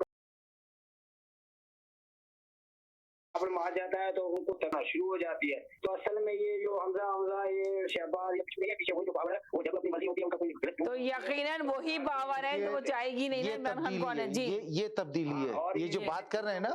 आ जाता है तो उनको करना शुरू हो जाती है। तो असल में ये जो हमजा ये शहबाज पीछे वो जो पावर है वो जब अपनी मर्जी होती है उनका कोई तो यकीनन वही पावर है तो वो चाहेगी नहीं ना इमरान खान कौन है। जी ये तब्दीली है। ये जो बात कर रहे हैं ना,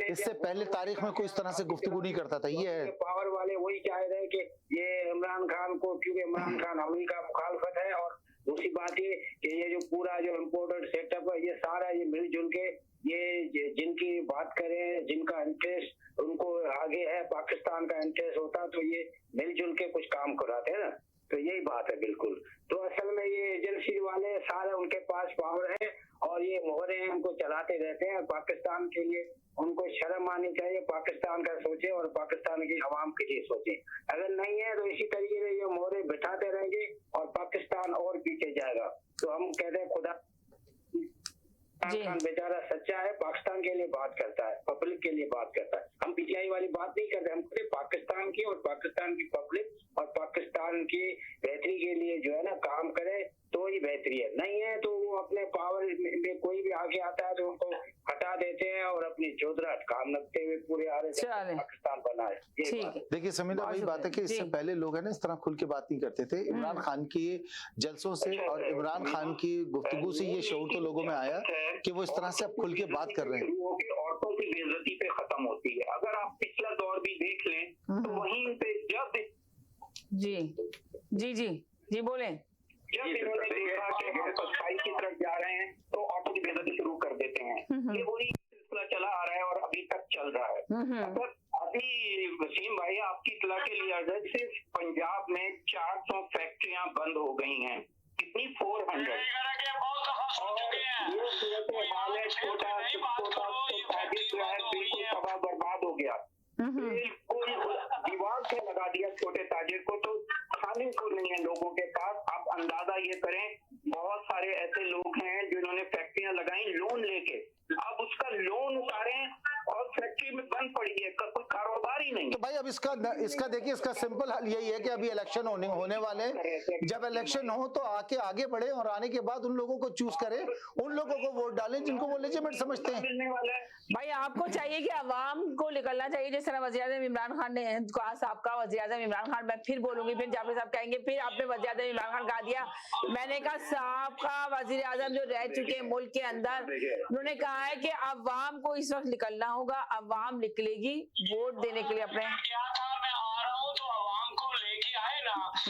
इससे पहले तारीख में कोई इस तरह से गुफ्तगू नहीं करता था। ये है पावर वाले वही चाह रहे हैं कि ये इमरान खान को, क्योंकि इमरान खान अमेरिका मुखालफत है। और दूसरी बात ये कि ये जो पूरा जो इम्पोर्टेड सेटअप है ये सारा ये मिलजुल के ये जिनकी बात करें, जिनका इंटरेस्ट उनको आगे है, पाकिस्तान का इंटरेस्ट होता तो ये मिलजुल के कुछ काम कराते हैं ना। तो यही बात है बिल्कुल। तो असल में ये एजेंसी वाले सारे उनके पास पावर है और ये मोहरे हैं उनको चलाते रहते हैं। पाकिस्तान के लिए उनको शर्म आनी चाहिए, पाकिस्तान का सोचे और पाकिस्तान की आवाम के लिए सोचे। अगर नहीं है तो इसी तरीके से ये मोहरे बिठाते रहेंगे और पाकिस्तान और पीछे जाएगा। तो हम कहते हैं खुदा खान बेचारा सच्चा है, पाकिस्तान के लिए बात करता है, पब्लिक के लिए बात करता है। हम पीटीआई वाली बात नहीं करते, हम खुद पाकिस्तान की और पाकिस्तान की पब्लिक और पाकिस्तान की बेहतरी के लिए जो है ना काम करे तो ही बेहतरी है। नहीं है तो वो अपने पावर में कोई भी आगे आता है तो उनको हटा देते हैं और अपनी चौधराहट काम रखते हुए पूरे आ रहे पाकिस्तान बना है। देखिए समीना, वही बात है कि इससे पहले लोग है ना इस तरह खुल के बात नहीं करते थे। इमरान खान की जलसों से और इमरान खान की गुफ्तगू से ये शऊर तो लोगों में आया कि वो इस तरह से अब खुल के बात कर रहे हैं। औरतों की बेइज्जती पे खत्म होती है। अगर आप पिछला दौर भी देख लें तो वहीं पे जब जी जी जी जी बोले जब इन्होंने देखा कि हम सच्चाई की तरफ जा रहे हैं तो औरतों की बेइज्जती शुरू कर देते हैं। ये वही सिलसिला चला आ रहा है और अभी तक चल रहा है। अगर अभी वसीम भाई आपकी इत्तला के लिए अर्ज है, सिर्फ पंजाब में 400 फैक्ट्रियां बंद हो गई हैं। कितनी 400 और ये सूरत हाल है। छोटा बिल्कुल तबाह बर्बाद हो गया, बिल्कुल दीवार से लगा दिया छोटे ताजिर को। तो खाने को नहीं है लोगों के पास। आप अंदाजा ये करें, बहुत सारे ऐसे लोग हैं जिन्होंने फैक्ट्रियां लगाई लोन लेके, अब उसका लोन उतारें और फैक्ट्री में बंद पड़ी है, कोई कारोबार ही नहीं। तो भाई अब इसका देखिए, इसका सिंपल हल यही है कि अभी इलेक्शन होने वाले हैं। जब इलेक्शन हो तो आगे बढ़े और आने के बाद उन लोगों को चूज करें, उन लोगों को वोट डालें जिनको वो लेजिटिमेट समझते हैं। भाई आपको चाहिए कि अवाम को निकलना चाहिए, जिस तरह वज़ीर-ए-आज़म इमरान खान ने कहा, साहब वज़ीर-ए-आज़म इमरान खान, मैं फिर बोलूंगी, फिर जाफर साहब कहेंगे फिर आपने वज़ीर-ए-आज़म इमरान खान कहा दिया। मैंने कहा साहब वज़ीर-ए-आज़म जो रह चुके मुल्क के अंदर, उन्होंने कहा है कि अवाम को इस वक्त निकलना होगा। अवाम निकलेगी वोट देने के लिए अपने।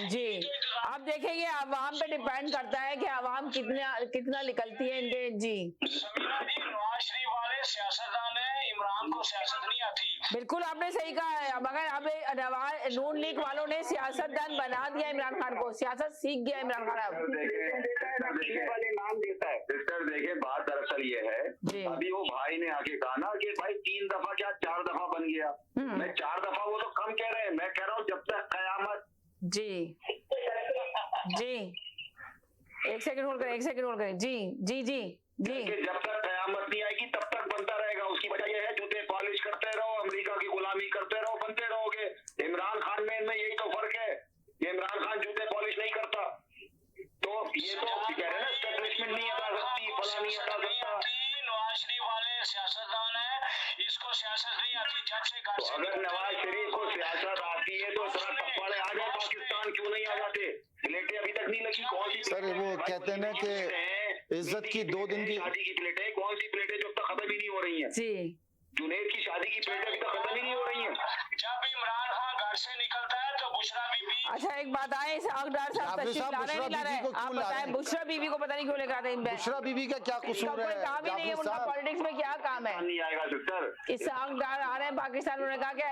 जी आप देखेंगे अवाम पे डिपेंड करता है कि अवाम कितना निकलती है इनके। जी नवाज शरीफ वाले सियासतदान है, इमरान को सियासत नहीं आती। बिल्कुल आपने सही कहा है, मगर अब नून लीग वालों ने सियासतदान बना दिया इमरान खान को, सियासत सीख गया इमरान खान। नाम देता है सिस्टर। देखिए बात दरअसल ये है, अभी वो भाई ने आके कहा ना कि भाई 3 दफा क्या 4 दफा बन गया। मैं 4 दफा वो तो कम कह रहे हैं, मैं कह रहा हूँ जब तक कयामत। जी एक सेकंड होल्ड करें। जी जी जी जी जब तक कयामत नहीं आएगी तब तक बनता रहेगा। उसकी वजह यह है जूते पॉलिश करते रहो, अमेरिका की गुलामी करते रहो, बनते रहोगे। इमरान खान में इनमें यही तो फर्क है कि इमरान खान जूते पॉलिश नहीं करता। तो ये तो कह रहे हैं ना एस्टेब्लिशमेंट नहीं हटा सकती, फला नहीं हटा सकता। नवाज शरीफ वाले सियासतदान है, इसको सियासत नहीं आती। जब से तो अगर नवाज शरीफ को सियासत आती है तो इतना टप्पाड़े आ जाए पाकिस्तान क्यों नहीं आ जाते? प्लेटें अभी तक नहीं लगी। कौन सी सर वो कहते हैं ना कि इज्जत की 2 दिन की शादी की प्लेटें, कौन सी प्लेटें जो अब तक खत्म ही नहीं हो रही हैं? जी जुनैद की शादी की प्लेटें अभी तक खत्म ही नहीं हो रही हैं। जब इमरान खान घर से निकलता है तो बुशरा बीबी। अच्छा एक बात आए अखबार साहब तशरीफ ला रहे नहीं ला रहे, आप बताएं बुशरा बीबी को पता नहीं क्यों लेकर आते हैं। बुशरा बीबी का क्या कसूर है? कोई काम ही नहीं है उनका पॉलिटिक्स में क्या काम है? नहीं आएगा सिस्टर। इसहाक डार आ रहे हैं पाकिस्तान, उन्होंने कहा कि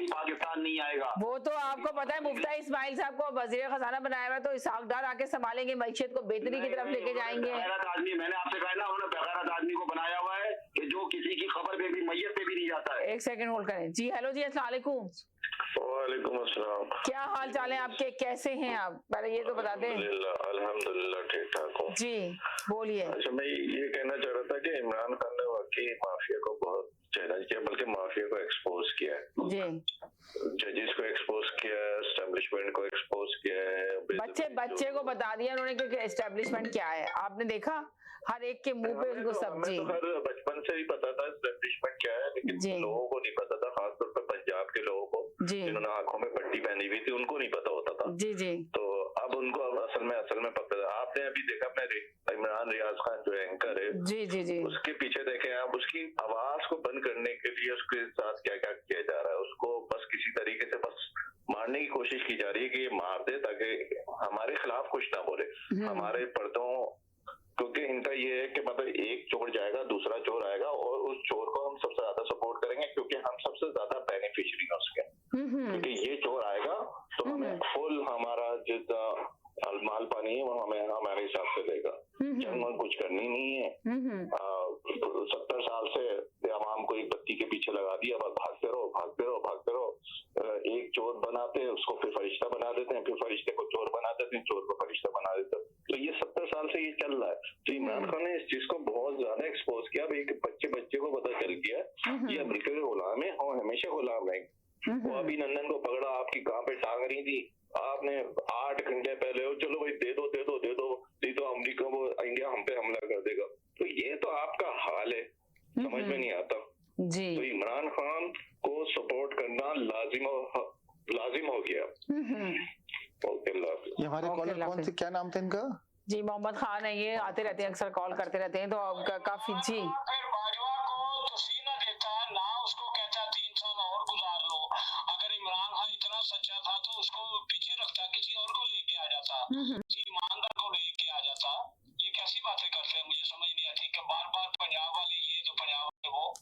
पाकिस्तान नहीं आएगा। वो तो आपको पता है मुफ्ती इस्माइल साहब को वजीर खजाना बनाया हुआ, तो इसहाक डार आके संभालेंगे, मईशत को बेहतरी की तरफ लेके जाएंगे। आदमी, मैंने आपसे कहा ना, उन्होंने बेगैरत आदमी को बनाया हुआ है कि जो किसी की खबर पे भी, मैयत पे भी नहीं जाता है। एक सेकंड होल्ड करें जी। हेलो जी, अस्सलाम वालेकुम। वालेकुम अस्सलाम। क्या हाल चाल है आपके, कैसे हैं आप? पहले ये तो बता दें। अल्हम्दुलिल्लाह ठीक ठाक हूँ जी, बोलिए। अच्छा, मैं ये कहना चाह रहा था कि इमरान खान ने वाकई माफिया को बहुत चैलेंज किया, बल्कि माफिया को एक्सपोज किया है जी, जजेस को एक्सपोज किया है, एस्टेब्लिशमेंट को एक्सपोज किया है, बच्चे को बता दिया उन्होंने कि एस्टेब्लिशमेंट क्या है। आपने देखा हर एक के मुंह पे उनको सब्जी। हर बचपन से ही पता था एस्टेब्लिशमेंट क्या है, लेकिन लोगों को नहीं पता था, खासतौर पर पंजाब के लोगों को जिन्होंने आंखों में पट्टी पहनी हुई थी, उनको नहीं पता होता था। जी जी। तो अब उनको अब असल में पता था। आपने अभी देखा अपने इमरान रियाज खान जो एंकर है, जी जी जी, उसके पीछे देखें आप, उसकी आवाज को बंद करने के लिए उसके साथ क्या क्या किया जा रहा है। उसको बस किसी तरीके से बस मारने की कोशिश की जा रही है कि ये मार दे ताकि हमारे खिलाफ कुछ ना बोले, हमारे पर्दों, क्योंकि इनका ये है कि मतलब एक चोर जाएगा दूसरा चोर आएगा और उस चोर को हम सबसे ज्यादा सपोर्ट करेंगे क्योंकि हम सबसे ज्यादा बेनिफिशियरी हैं उसके। क्योंकि ये चोर आएगा तो हमें फुल हमारा जितना माल पानी है वो हमें हमारे हिसाब से देगा। जंग में कुछ करनी नहीं है। 70 साल से आवाम को एक बत्ती के पीछे लगा दिया, बस भागते रहो भागते रहो भागते रहो। एक चोर बनाते हैं उसको फिर फरिश्ता बना देते हैं, फिर फरिश्ते को चोर बना देते हैं, चोर को फरिश्ता बना देते हैं। तो ये 70 साल से ये चल रहा है। तो इमरान खान ने इस चीज को बहुत ज्यादा एक्सपोज किया। भाई बच्चे को पता चल गया ये अमेरिका के गुलाम है और हमेशा गुलाम रहेंगे। वो अभी नंदन को पकड़ा, आपकी कहाँ पे टांग रही थी, आपने 8 घंटे पहले हो चलो भाई दे दो दे दो दे दो, नहीं तो अमेरिका वो इंडिया हम पे हमला कर देगा। तो ये तो आपका हाल है, समझ में नहीं आता जी। तो इमरान खान को सपोर्ट करना लाजिम हो गया। ये हमारे कॉलर कौन थे, क्या नाम था इनका? जी मोहम्मद खान है, ये आते रहते हैं, अक्सर कॉल करते रहते हैं। तो काफी जी सच्चा था तो उसको पीछे रखता, किसी और को लेके आ जाता, किसी ईमानदार को लेके आ जाता। ये कैसी बातें करते हैं, मुझे समझ नहीं आती कि बार बार पंजाब वाले ये तो पंजाब वाले वो।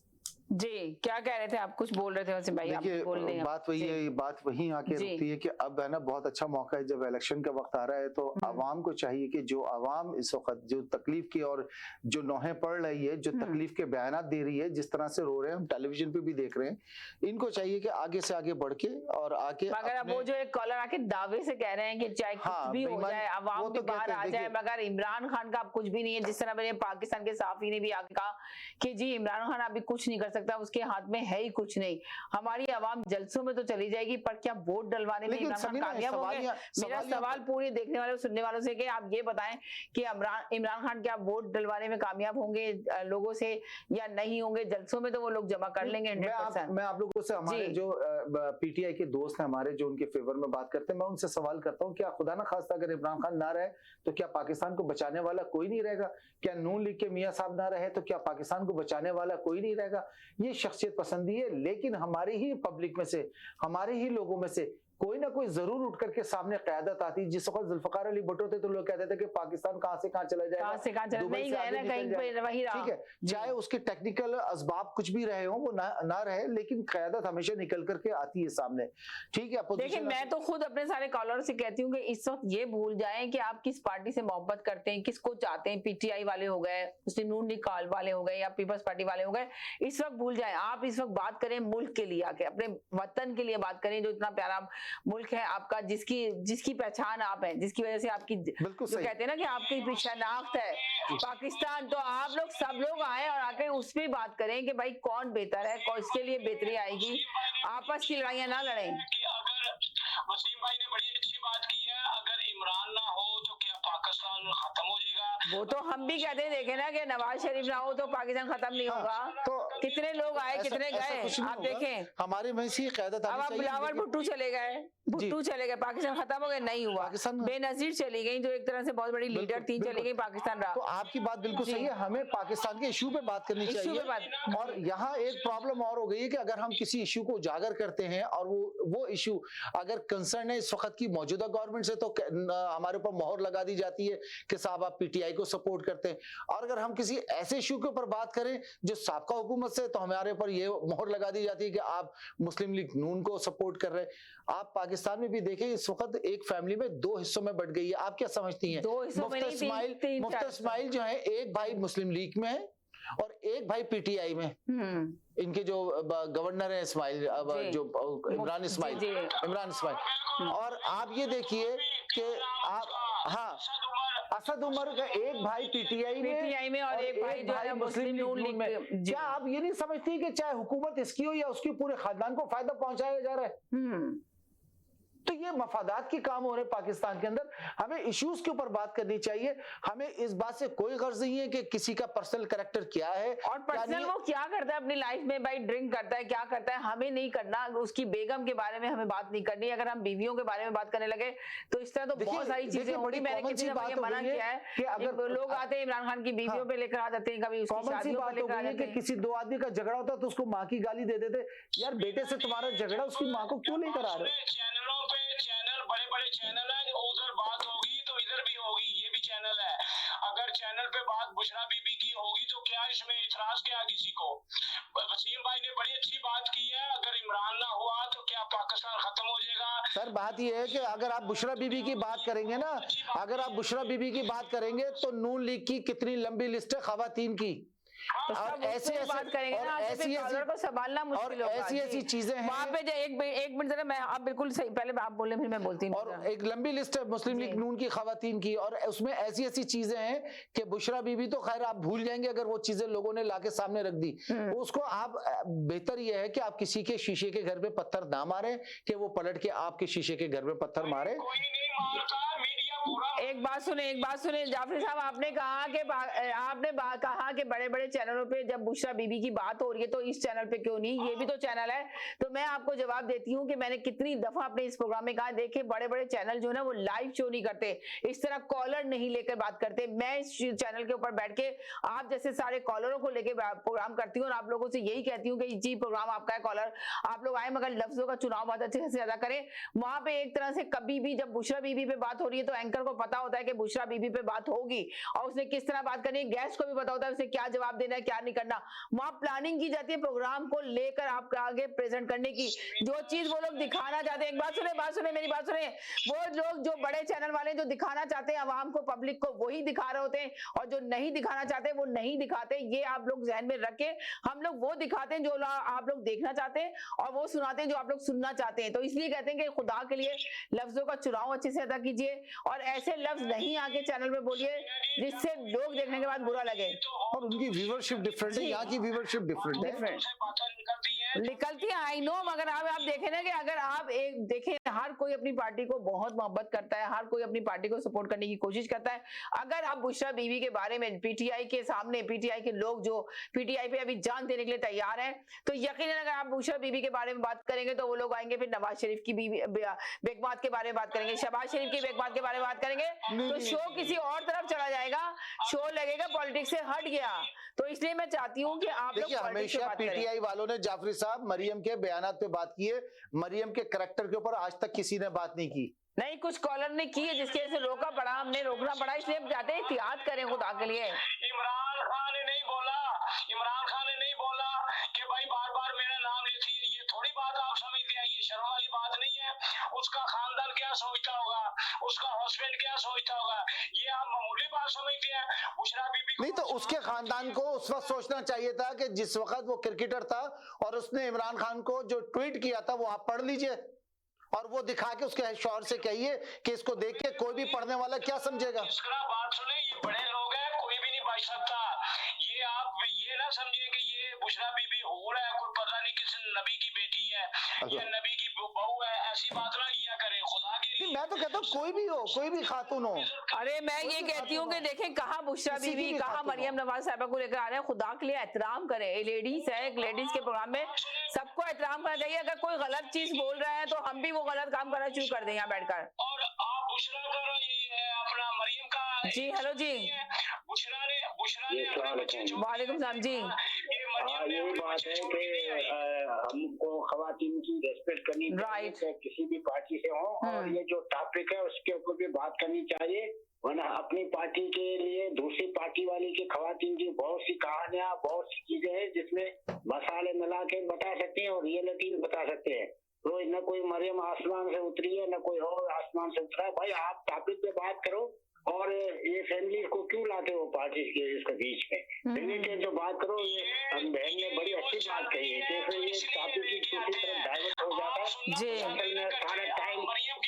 जी क्या कह रहे थे आप, कुछ बोल रहे थे वैसे भाई? देखिए बात वही है, बात वहीं आके रुकती है कि अब है ना बहुत अच्छा मौका है जब इलेक्शन का वक्त आ रहा है, तो आवाम को चाहिए कि जो आवाम इस वक्त जो तकलीफ की और जो नोहें पड़ रही है, जो तकलीफ के बयानात दे रही है, जिस तरह से रो रहे हैं, हम टेलीविजन पे भी देख रहे हैं, इनको चाहिए कि आगे से आगे बढ़ के और आके मगर अब वो जो एक कॉलर आके दावे से कह रहे हैं कि चाहे कुछ भी हो जाए, आवाम भी बाहर आ जाए, मगर इमरान खान का अब कुछ भी नहीं है। जिस तरह मैंने पाकिस्तान के सहाफी ने भी आगे कहा कि जी इमरान खान अभी कुछ नहीं कर सकता, उसके हाथ में है ही कुछ नहीं। हमारी आवाम जलसों में तो चली जाएगी पर क्या वोट डलवाने में इमरान खान कामयाब होंगे? मेरा सवाल पूरे देखने वाले सुनने वालों से कि आप ये बताएं कि इमरान खान क्या वोट डलवाने में कामयाब होंगे लोगों से या नहीं होंगे? जलसों में तो वो लोग जमा कर लेंगे 100%। मैं आप लोगों से, हमारे जो पीटीआई के दोस्त हैं हमारे जो उनके फेवर में बात करते हैं, मैं उनसे सवाल करता हूँ क्या खुदा ना खास्ता अगर इमरान खान ना रहे तो क्या पाकिस्तान को बचाने वाला कोई नहीं रहेगा? क्या नून लीग के मियां साहब ना रहे तो क्या पाकिस्तान को बचाने वाला कोई नहीं रहेगा? ये शख्सियत पसंदी है, लेकिन हमारे ही पब्लिक में से, हमारे ही लोगों में से कोई ना कोई जरूर उठ करके सामने क़यादत आती। जिस वक्त जुल्फकार अली भुट्टो थे तो लोग कहते थे कि पाकिस्तान कहां से कहां चला जाएगा, नहीं गए ना कहीं पे, वही रहा। ठीक है, चाहे उसके टेक्निकल असबाब कुछ भी रहे हो वो ना रहे, लेकिन क़यादत हमेशा निकल करके आती है सामने। ठीक है, देखिए मैं तो खुद अपने सारे कॉलर से कहती हूँ कि इस वक्त ये भूल जाएं कि आप किस पार्टी से मोहब्बत करते हैं, किसको चाहते हैं। पीटीआई वाले हो गए, मुस्लिम नून लीग वाले हो गए या पीपल्स पार्टी वाले हो गए, इस वक्त भूल जाएं। आप इस वक्त बात करें मुल्क के लिए, आके अपने वतन के लिए बात करें, जो इतना प्यारा मुल्क है आपका, जिसकी पहचान आप हैं, जिसकी वजह से आपकी जो कहते हैं ना कि आपकी शनाख्त है पाकिस्तान। तो आप लोग सब लोग आए और आके उस पर बात करें कि भाई कौन बेहतर है, कौन इसके लिए बेहतरी आएगी। आपस की लड़ाइयां ना लड़ें। वसीम भाई ने बड़ी अच्छी बात की है, अगर इमरान ना हो तो क्या पाकिस्तान खत्म हो जाएगा? वो तो हम भी कहते हैं, देखे ना कि नवाज शरीफ ना हो तो पाकिस्तान खत्म नहीं होगा। तो कितने लोग आए कितने गए आप देखें, हमारे में से क़यादत अब बिलावल भुट्टो चले गए, पाकिस्तान खत्म हो गया, नहीं हुआ। बेनजीर चली गई जो एक तरह से बहुत बड़ी लीडर थी, चली गई, पाकिस्तान रहा। तो आपकी बात बिल्कुल सही है, हमें पाकिस्तान के इशू पे बात करनी चाहिए। और यहाँ एक प्रॉब्लम और हो गई है कि अगर हम किसी इशू को उजागर करते हैं और वो इशू अगर कंसर्न है इस वक्त की मौजूदा गवर्नमेंट से, तो हमारे ऊपर मोहर लगा दी दी जाती है कि साहब आप पीटीआई को सपोर्ट करते हैं। और अगर हम किसी ऐसे इशू के ऊपर बात करें जो साबका हुकूमत से, तो हमारे ऊपर ये मोहर लगा दी जाती है कि आप मुस्लिम लीग नून को सपोर्ट कर रहे हैं। आप पाकिस्तान में भी देखें इस वक्त एक फैमिली में 2 हिस्सों में बढ़ गई है। आप क्या समझती हैं? मुफ्ती इस्माइल जो है, एक भाई मुस्लिम लीग में है और एक भाई पीटीआई में। इनके जो गवर्नर है इस्माइल, जो इमरान इस्माइल। और आप ये देखिए कि आप, हाँ, असद उमर का एक भाई पीटीआई में और एक भाई जो है मुस्लिम नून लीग में। क्या आप ये नहीं समझती कि चाहे हुकूमत इसकी हो या उसकी, पूरे खानदान को फायदा पहुंचाया जा रहा है? तो ये मफादात के काम हो रहे हैं पाकिस्तान के अंदर। हमें इश्यूज के ऊपर बात करनी चाहिए। हमें इस बात से कोई गर्ज नहीं है कि किसी का पर्सनल कैरेक्टर क्या है और पर्सनल वो क्या करता है अपनी लाइफ में, भाई ड्रिंक करता है, क्या करता है, हमें नहीं करना। उसकी बेगम के बारे में हमें बात नहीं करनी। अगर हम बीवियों के बारे में बात करने लगे तो इस तरह तो बहुत सारी चीजें होंगी। मैंने किसी दफा ये मना किया है कि अगर लोग आते हैं इमरान खान की बीवियों पे लेकर आ जाते हैं, कभी उसकी शादियों पे लेकर आ जाते हैं। किसी 2 आदमी का झगड़ा होता तो उसको माँ की गाली दे देते। यार बेटे से तुम्हारा झगड़ा, उसकी माँ को क्यों लेकर आ रहे हो? बड़े चैनल है, उधर बात होगी तो इधर भी होगी, ये भी चैनल है। अगर चैनल पे बात बुशरा बीबी की होगी तो क्या इसमें इतराज क्या किसी को? वसीम भाई ने बड़ी अच्छी बात की है, अगर इमरान ना हुआ तो क्या पाकिस्तान खत्म हो जाएगा? सर बात ये है कि अगर आप बुशरा बीबी की बात करेंगे ना, अगर आप बुशरा बीबी की बात करेंगे तो नून लीग की कितनी लंबी लिस्ट है खवातीन की। और ऐसे बात करेंगे ना, ऐसी को संभालना मुश्किल होगा। ऐसी चीजें हैं वहाँ पे। एक मिनट जरा, मैं आप बिल्कुल सही, पहले आप बोले फिर मैं बोलती हूँ। और एक लंबी लिस्ट है मुस्लिम लीग नून की खवातीन की, और उसमें ऐसी चीजें हैं कि बुशरा बीबी तो खैर आप भूल जाएंगे अगर वो चीजें लोगों ने लाके सामने रख दी। उसको आप, बेहतर यह है कि आप किसी के शीशे के घर पे पत्थर ना मारे कि वो पलट के आपके शीशे के घर पे पत्थर मारे। एक बात सुने जाफरी साहब, आपने कहा कि बड़े बड़े चैनलों पे जब बुशरा बीबी की बात हो रही है तो इस चैनल पे क्यों नहीं? ये भी तो चैनल है। तो मैं आपको जवाब देती हूँ कि मैंने कितनी दफा अपने इस प्रोग्राम में कहा, देखिए बड़े बड़े चैनल जो है ना वो लाइव शो नहीं करते, इस तरह कॉलर नहीं लेकर बात करते। मैं इस चैनल के ऊपर बैठ के आप जैसे सारे कॉलरों को लेकर प्रोग्राम करती हूँ और आप लोगों से यही कहती हूँ कि जी प्रोग्राम आपका है, कॉलर आप लोग आए, मगर लफ्जों का चुनाव बहुत अच्छे से ज्यादा करें। वहां पे एक तरह से कभी भी जब बुशरा बीबी पे बात हो रही है तो एंकर को पता होता है कि बुशरा बीबी पे बात होगी और उसने किस तरह बात करनी है, गेस्ट को भी पता होता है उसे क्या जवाब देना है, क्या नहीं करना। वहां प्लानिंग की जाती है प्रोग्राम को लेकर आपके आगे प्रेजेंट करने की। जो चीज वो लोग दिखाना चाहते हैं, एक बात सुने मेरी बात सुने, वो लोग जो बड़े चैनल वाले जो दिखाना चाहते हैं आवाम को, पब्लिक को, वही दिखा रहे होते हैं, और जो नहीं दिखाना चाहते वो नहीं दिखाते। ये आप लोग जहन में रख के, हम लोग वो दिखाते हैं जो आप लोग देखना चाहते हैं और वो सुनाते हैं जो आप लोग सुनना चाहते हैं। तो इसलिए कहते हैं कि खुदा के लिए लफ्जों का चुनाव अच्छे से अदा कीजिए और ऐसे लफ्ज नहीं आके चैनल में बोलिए जिससे लोग देखने के बाद बुरा लगे। और उनकी व्यूअरशिप डिफरेंट है, यहाँ की व्यूअरशिप डिफरेंट है, निकलती है, आई नो। मगर आप देखें ना कि अगर आप एक देखें, हर कोई अपनी पार्टी को बहुत मोहब्बत करता है, हर कोई अपनी पार्टी को सपोर्ट करने की कोशिश करता है। अगर आप बुशरा बीवी के बारे में पीटीआई के सामने, पीटीआई के लोग जो पीटीआई पे अभी जान देने के लिए तैयार हैं, तो यकीनन अगर आप बुशरा बीवी के बारे में बात करेंगे तो वो लोग आएंगे फिर नवाज शरीफ की बीवी बेगमात के बारे में बात करेंगे, शहबाज शरीफ की बेगमात के बारे में बात करेंगे, तो शो किसी और तरफ चला जाएगा, शो लगेगा पॉलिटिक्स से हट गया। तो इसलिए मैं चाहती हूँ कि आप लोग हमेशा पीटीआई वालों ने जाफरी साहब मरियम के बयानात पे बात की है, मरियम के करैक्टर के ऊपर आज तक किसी ने बात नहीं की। नहीं, कुछ कॉलर ने की है जिसके वजह से रोकना पड़ा, इसलिए हम चाहते हैं एहतियात करें खुदा के लिए। इमरान खान ने नहीं बोला कि भाई बार बार मेरा नाम लेती है, ये थोड़ी बात आप समझते हैं, ये शर्म वाली बात नहीं है। उसका खानदान क्या सोचता होगा, उसका हस्बैंड क्या सोचता होगा, ये आप मामूली बात समझते हैं। बुशरा बीबी नहीं, तो उसके खानदान को उस वक्त सोचना चाहिए था कि जिस वक्त वो क्रिकेटर था और उसने इमरान खान को जो ट्वीट किया था वो आप पढ़ लीजिए और वो दिखा के उसके शौहर से कहिए कि इसको देख के कोई भी पढ़ने वाला क्या समझेगा। बात सुने, ये बड़े लोग हैं, कोई भी नहीं बच सकता। ये आप ये ना समझिए कि ये बुशरा बीबी हूर है, कोई पता नहीं किस नबी की बेटी है, ये नबी की बहू है, ऐसी बात ना किया करें खुदा के लिए। मैं तो कहता हूँ कोई भी हो, कोई भी खातून हो। अरे मैं ये कहती हूँ कि देखें कहाँ बुशरा बीबी, कहाँ मरियम नवाज साहिबा को लेकर आ रहे हैं। खुदा के लिए एहतराम करें, लेडीज है, लेडीज के प्रोग्राम में सबको एहतराम करना चाहिए। अगर कोई गलत चीज बोल रहा है तो हम भी वो गलत काम करना शुरू कर दें यहाँ बैठकर। और आप बुशरा कर अपना मरियम का जी, हेलो जी, बुशरा ने अपने बच्चे जो वालेकुम सलाम जी। यही बात है कि हमको खवातीन की रेस्पेक्ट करनी किसी भी पार्टी से हो, और ये जो टॉपिक है उसके ऊपर भी बात करनी चाहिए, वरना अपनी पार्टी के लिए दूसरी पार्टी वाली की खवातीन की बहुत सी कहानियां, बहुत सी चीजें हैं जिसमें मसाले मिला के बता सकते हैं और रियलिटी बता सकते हैं। तो न कोई मरियम आसमान से उतरी है, न कोई और आसमान से उतरा है। भाई आप टॉपिक पे बात करो, और ये फैमिली को क्यों लाते हो पार्टी के इसके बीच में? रिलेटेड जो बात करो, ये हम बहन ने बड़ी अच्छी बात कही है, जैसे ये टॉपिक की दूसरी तरफ डाइवर्ट हो जाता है जी,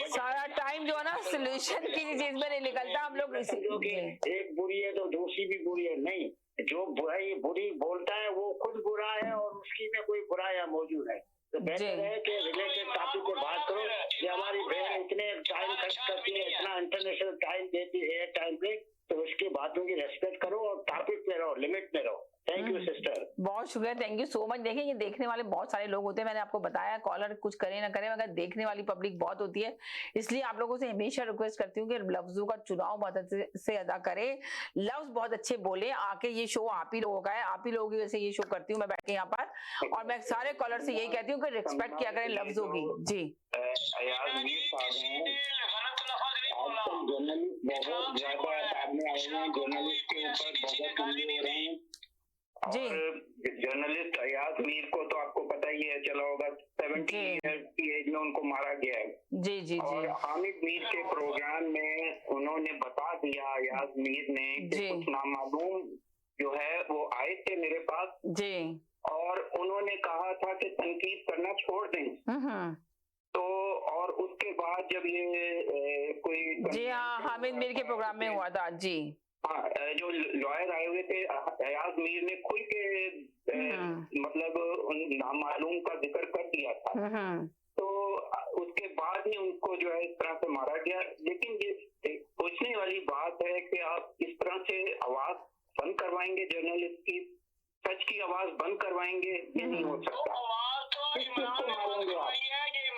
सारा टाइम जो है ना सोल्यूशन की चीज में नहीं निकलता। हम लोग एक बुरी है तो दूसरी भी बुरी है, नहीं, जो बुरी बोलता है वो खुद बुरा है और उसकी में कोई बुराई मौजूद है। तो बेहतर है कि रिलेटेड टॉपिक पे बात करो। कि हमारी बहन इतने टाइम खर्च करती है, इतना इंटरनेशनल टाइम देती है टाइम पे, तो उसकी बातों की रेस्पेक्ट करो और टॉपिक पे रहो, लिमिट में रहो। थैंक यू सिस्टर, बहुत शुक्रिया, थैंक यू सो मच। देखिए ये देखने वाले बहुत सारे लोग होते हैं, मैंने आपको बताया, कॉलर कुछ करे ना करे मगर देखने वाली पब्लिक बहुत होती है। इसलिए आप लोगों से हमेशा रिक्वेस्ट करती हूँ कि लफ्जों का चुनाव बहुत अच्छे से अदा करें, लफ्ज बहुत अच्छे बोले। आके ये शो आप ही लोगों का है, आप ही लोगों की वजह से ये शो करती हूँ मैं बैठ के यहाँ पर, और मैं सारे कॉलर से यही कहती हूँ कि रिस्पेक्ट किया करें लफ्जों की। जी जी, जर्नलिस्ट अयाज मीर को तो आपको पता ही है, चला होगा 70 ईयर की एज में उनको मारा गया है। जी जी और हामिद मीर के प्रोग्राम में उन्होंने बता दिया अयाज मीर ने कि कुछ नामालूम जो है वो आए थे मेरे पास जी, और उन्होंने कहा था कि तनकीद करना छोड़ दें। तो और उसके बाद जब ये कोई जी हाँ हामिद मीर के प्रोग्राम में हुआ था जी, हाँ, जो लॉयर आए हुए थे अयाज मीर ने खुल के मतलब उन नामालूम का जिक्र कर दिया था। तो उसके बाद ही उनको जो है इस तरह से मारा गया। लेकिन ये सोचने वाली बात है कि आप इस तरह से आवाज बंद करवाएंगे, जर्नलिस्ट की सच की आवाज बंद करवाएंगे, ये नहीं हो सकता। किसको मारेंगे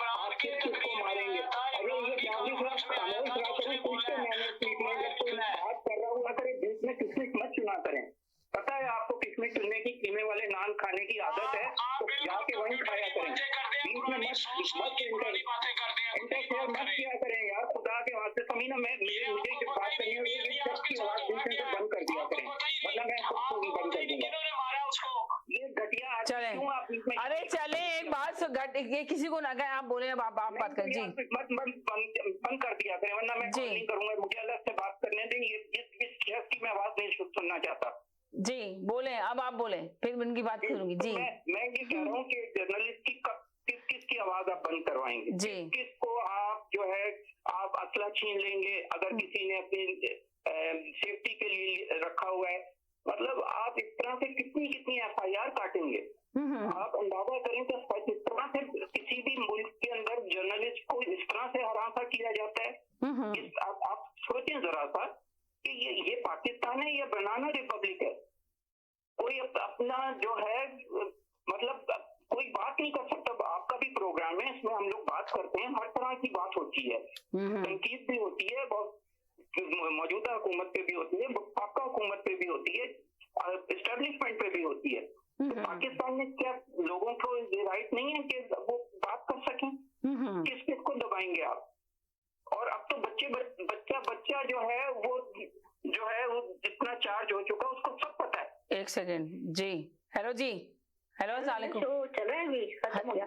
आप किसको मारेंगे? अरे ये खामोश बात कर रहा हुआ करे, बीच में किसमिस मत चुना करें। पता है आपको किसमिस चुनने की, कीमे वाले नान खाने की आदत है, तो जाके वहीं खाया करें, बीच में मत इंटरफेयर मत किया करें यार, खुदा के वास्ते। समीना मुझे जो बात करनी है की आवाज बीच में से बंद कर दिया करें, मतलब मैं खुद बंद कर दूंगा। ये घटिया चले, अरे चले एक बात ये किसी को ना कहे, आप बोले अब आप बात करें जी, बंद कर दिया करें, वरना मैं नहीं करूंगा, मुझे अलग से बात करने दें। इस की मैं आवाज नहीं सुनना चाहता। जी बोले, अब आप बोले, फिर उनकी बात करूंगी जी। मैं ये कह रहा हूँ कि जर्नलिस्ट की किसकी आवाज आप बंद करवाएंगे जी, किसको आप जो है आप असला छीन लेंगे अगर किसी ने अपनी सेफ्टी के लिए रखा हुआ है, मतलब आप इस तरह से कितनी FIR काटेंगे? आप अंदाजा करें तो इस तरह से किसी भी मुल्क के अंदर जर्नलिस्ट को इस तरह से हरासा किया जाता है। आप सोचें जरा सा कि ये पाकिस्तान है या बनाना रिपब्लिक है? कोई अपना जो है मतलब कोई बात नहीं कर सकता। आपका भी प्रोग्राम है, इसमें हम लोग बात करते हैं, हर तरह की बात होती है, तनकीद भी होती है, मौजूदा हुकूमत पे भी होती है, आपका हुकूमत पे भी होती है, एस्टेब्लिशमेंट पे भी होती है। तो पाकिस्तान में क्या लोगों को ये राइट नहीं है कि वो बात कर सकें? किस को दबाएंगे आप? और अब तो बच्चा जो है वो जितना चार्ज हो चुका उसको सब पता है। एक सेकंड जी, हेलो जी, हेलो अस्सलाम वालेकुम। चल रहा है अभी खत्म हो गया?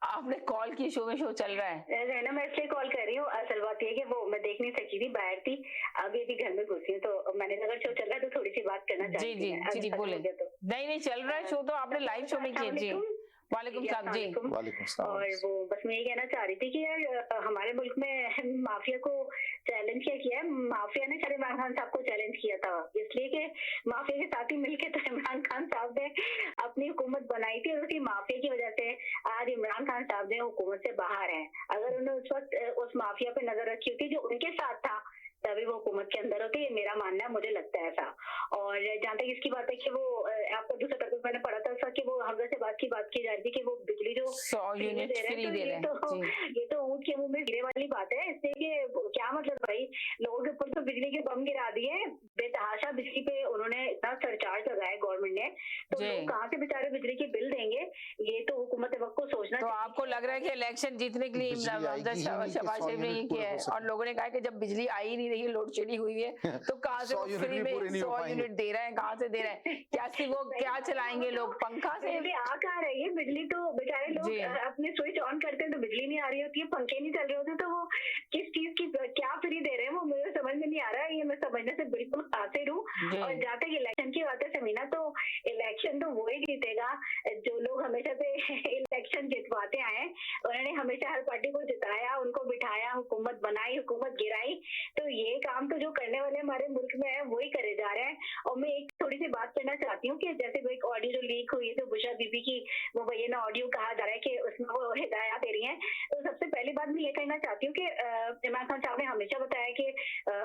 आपने कॉल की, शो चल रहा है ना, मैं इसलिए कॉल कर रही हूँ। असल बात ये है कि वो मैं देख नहीं सकी थी, बाहर थी, अभी भी घर में घुसी हूँ, तो मैंने अगर शो चल रहा है तो थोड़ी सी बात करना चाहिए। जी जी बोले। नहीं चल रहा है शो, तो आपने लाइव शो में किया जी। वालेकुम सलाम जी। और वो बस मैं ये कहना चाह रही थी कि यार हमारे मुल्क में माफिया को चैलेंज किया है, माफिया ने सर इमरान खान साहब को चैलेंज किया था, इसलिए कि माफिया के साथ ही मिलकर तो इमरान खान साहब ने अपनी हुकूमत बनाई थी, और उसी माफिया की वजह से आज इमरान खान साहब ने हुकूमत से बाहर हैं। अगर उन्होंने उस वक्त उस माफिया पे नजर रखी होती जो उनके साथ था, तभी वो हुकूमत के अंदर होती, ये मेरा मानना है, मुझे लगता है ऐसा। और जहाँ तक इसकी बात है कि वो आपको दूसरा टॉपिक मैंने पढ़ा था कि वो हमजा से बात की जा रही थी कि वो बिजली जो 100 यूनिट फ्री दे रहे हैं, ये तो ऊँट के मुंह में गिरे वाली बात है। इससे कि क्या मतलब भाई, लोगों के ऊपर तो बिजली के बम गिरा दिए, बेतहाशा बिजली पे उन्होंने इतना सरचार्ज लगाया गवर्नमेंट ने, तो लोग कहाँ से बेचारे बिजली के बिल देंगे? ये तो हुकूमत वक्त को सोचना। तो आपको लग रहा है कि इलेक्शन जीतने के लिए शहबाज शरीफ ने ये किया है, और लोगों ने कहा कि जब बिजली आई नहीं रही है, लोड शेडिंग हुई है, तो कहाँ से फ्री में 100 यूनिट दे रहे हैं, कहाँ से दे रहे हैं? क्या सिर्फ वो क्या चलाएंगे लोग, पंखा से? आ कहाँ रही है बिजली? तो बेचारे लोग अपने स्विच ऑन करते हैं तो बिजली नहीं आ रही होती है, पंखे नहीं चल रहे होते, तो वो किस चीज की क्या फ्री दे रहे हैं वो मुझे समझ में नहीं आ रहा है। ये मैं समझने से बिल्कुल कासिर हूँ। और जहाँ तक इलेक्शन की बात है समीना, तो इलेक्शन तो वही जीतेगा जो लोग हमेशा से इलेक्शन जितवाते आए। उन्होंने हमेशा हर पार्टी को जिताया, उनको बिठाया, हुकूमत बनाई, हुकूमत गिराई। तो ये काम तो जो करने वाले हमारे मुल्क में है वही करे जा रहे हैं। और मैं एक थोड़ी सी बात करना चाहती हूँ कि जैसे वो एक ऑडियो जो लीक हुई है, बुशरा बीबी की, वो मुबैना ऑडियो कहा जा रहा है कि उसमें वो हिदायत दे रही है। तो सबसे पहली बात मैं ये कहना चाहती हूँ कि इमरान खान साहब ने हमेशा बताया कि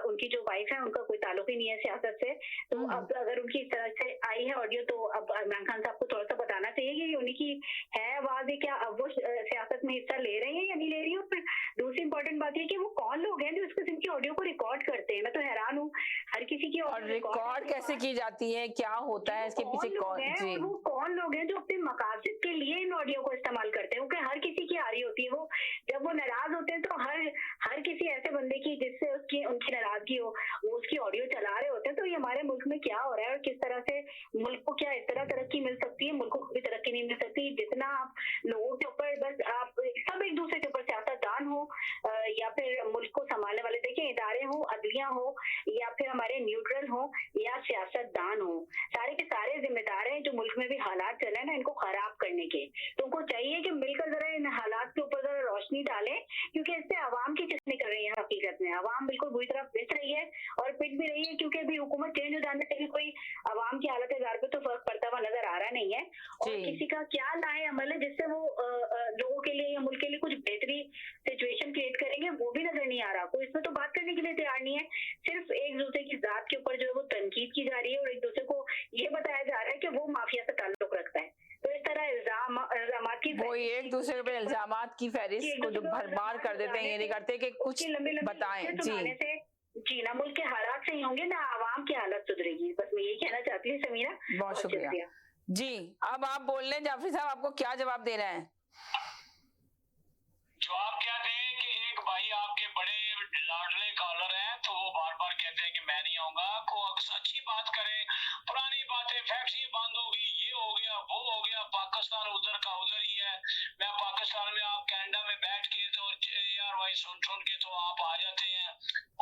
उनकी जो वाइफ है उनका कोई ताल्लुक ही नहीं है सियासत से। तो अब अगर उनकी इस तरह से आई है ऑडियो, तो अब इमरान खान साहब को थोड़ा सा बताना चाहिए कि उनकी है आवाज है, क्या अब वो सियासत में हिस्सा ले रहे हैं या नहीं ले रही है। फिर दूसरी इंपॉर्टेंट बात है कि वो कौन लोग हैं जो इस किस्म की ऑडियो को रिकॉर्ड करते हैं। मैं तो हैरान हूँ, हर किसी की और रिकॉर्ड कैसे की जाती है, क्या होता है इसके पीछे, वो कौन लोग हैं जो अपने मकासद के लिए इन ऑडियो को इस्तेमाल करते हैं, क्योंकि हर किसी की आ रही होती है। वो जब वो नाराज होते हैं तो हर किसी ऐसे बंदे की जिससे उसकी उनकी नाराजगी हो, वो उसकी ऑडियो चला रहे होते हैं। तो ये हमारे मुल्क में क्या हो रहा है और किस तरह से मुल्क को क्या इस तरह तरक्की मिल सकती है? मुल्क को कोई तरक्की नहीं मिल सकती जितना आप लोगों के ऊपर बस आप सब एक दूसरे के ऊपर सियासतदान हो या फिर मुल्क को संभालने वाले, देखिए इदारे हो, अदलिया हो या फिर हमारे न्यूट्रल हो या सियासतदान हो, सारे के सारे जिम्मेदार हैं जो मुल्क में भी हालात चल रहे हैं ना इनको खराब करने के। तो उनको चाहिए कि मिलकर जरा इन हालात के ऊपर जरा रोशनी डालें, क्योंकि इससे आवाम की किसने कर रही है। हकीकत में आवाम बिल्कुल बुरी तरह पिस रही है और पिट भी रही है, क्योंकि अभी हुकूमत चेंज हो जाने से भी कोई आवाम की हालत पे तो फर्क पड़ता हुआ नजर आ रहा नहीं है। और किसी का क्या लाए अमल है जिससे वो लोगों के लिए या मुल्क के लिए कुछ बेहतरी सिचुएशन क्रिएट करेंगे, वो भी नजर नहीं आ रहा। कोई इसमें तो बात करने के लिए तैयार नहीं है। सिर्फ एक दूसरे की जात के ऊपर जो है वो तनकीद की जा रही है और एक दूसरे को ये बताया जा रहा है कि वो माफिया से ताल्लुक रखता है। तो इस तरह इल्जामात की वो एक दूसरे पे इल्जामात की फहरिस्त को जो भरमार कर देते हैं, ये नहीं करते कि कुछ बताएं। जी ना मुल्क के हालात सही होंगे ना आवाम की हालत सुधरेगी। बस मैं यही कहना चाहती हूँ समीरा। बहुत शुक्रिया जी। अब आप बोल रहे हैं जाफरी साहब, आपको क्या जवाब देना है? जवाब क्या दें कि एक भाई आपके बड़े लाडले कॉलर हैं, तो वो बार बार कहते हैं कि मैं नहीं आऊंगा। को अच्छी बात करें, पुरानी बातें, फैक्ट्री बंद होगी, ये हो गया, वो हो गया, पाकिस्तान उधर का उधर ही है। मैं पाकिस्तान में, आप कनाडा में बैठ के तो ARY सुन के तो आप आ जाते हैं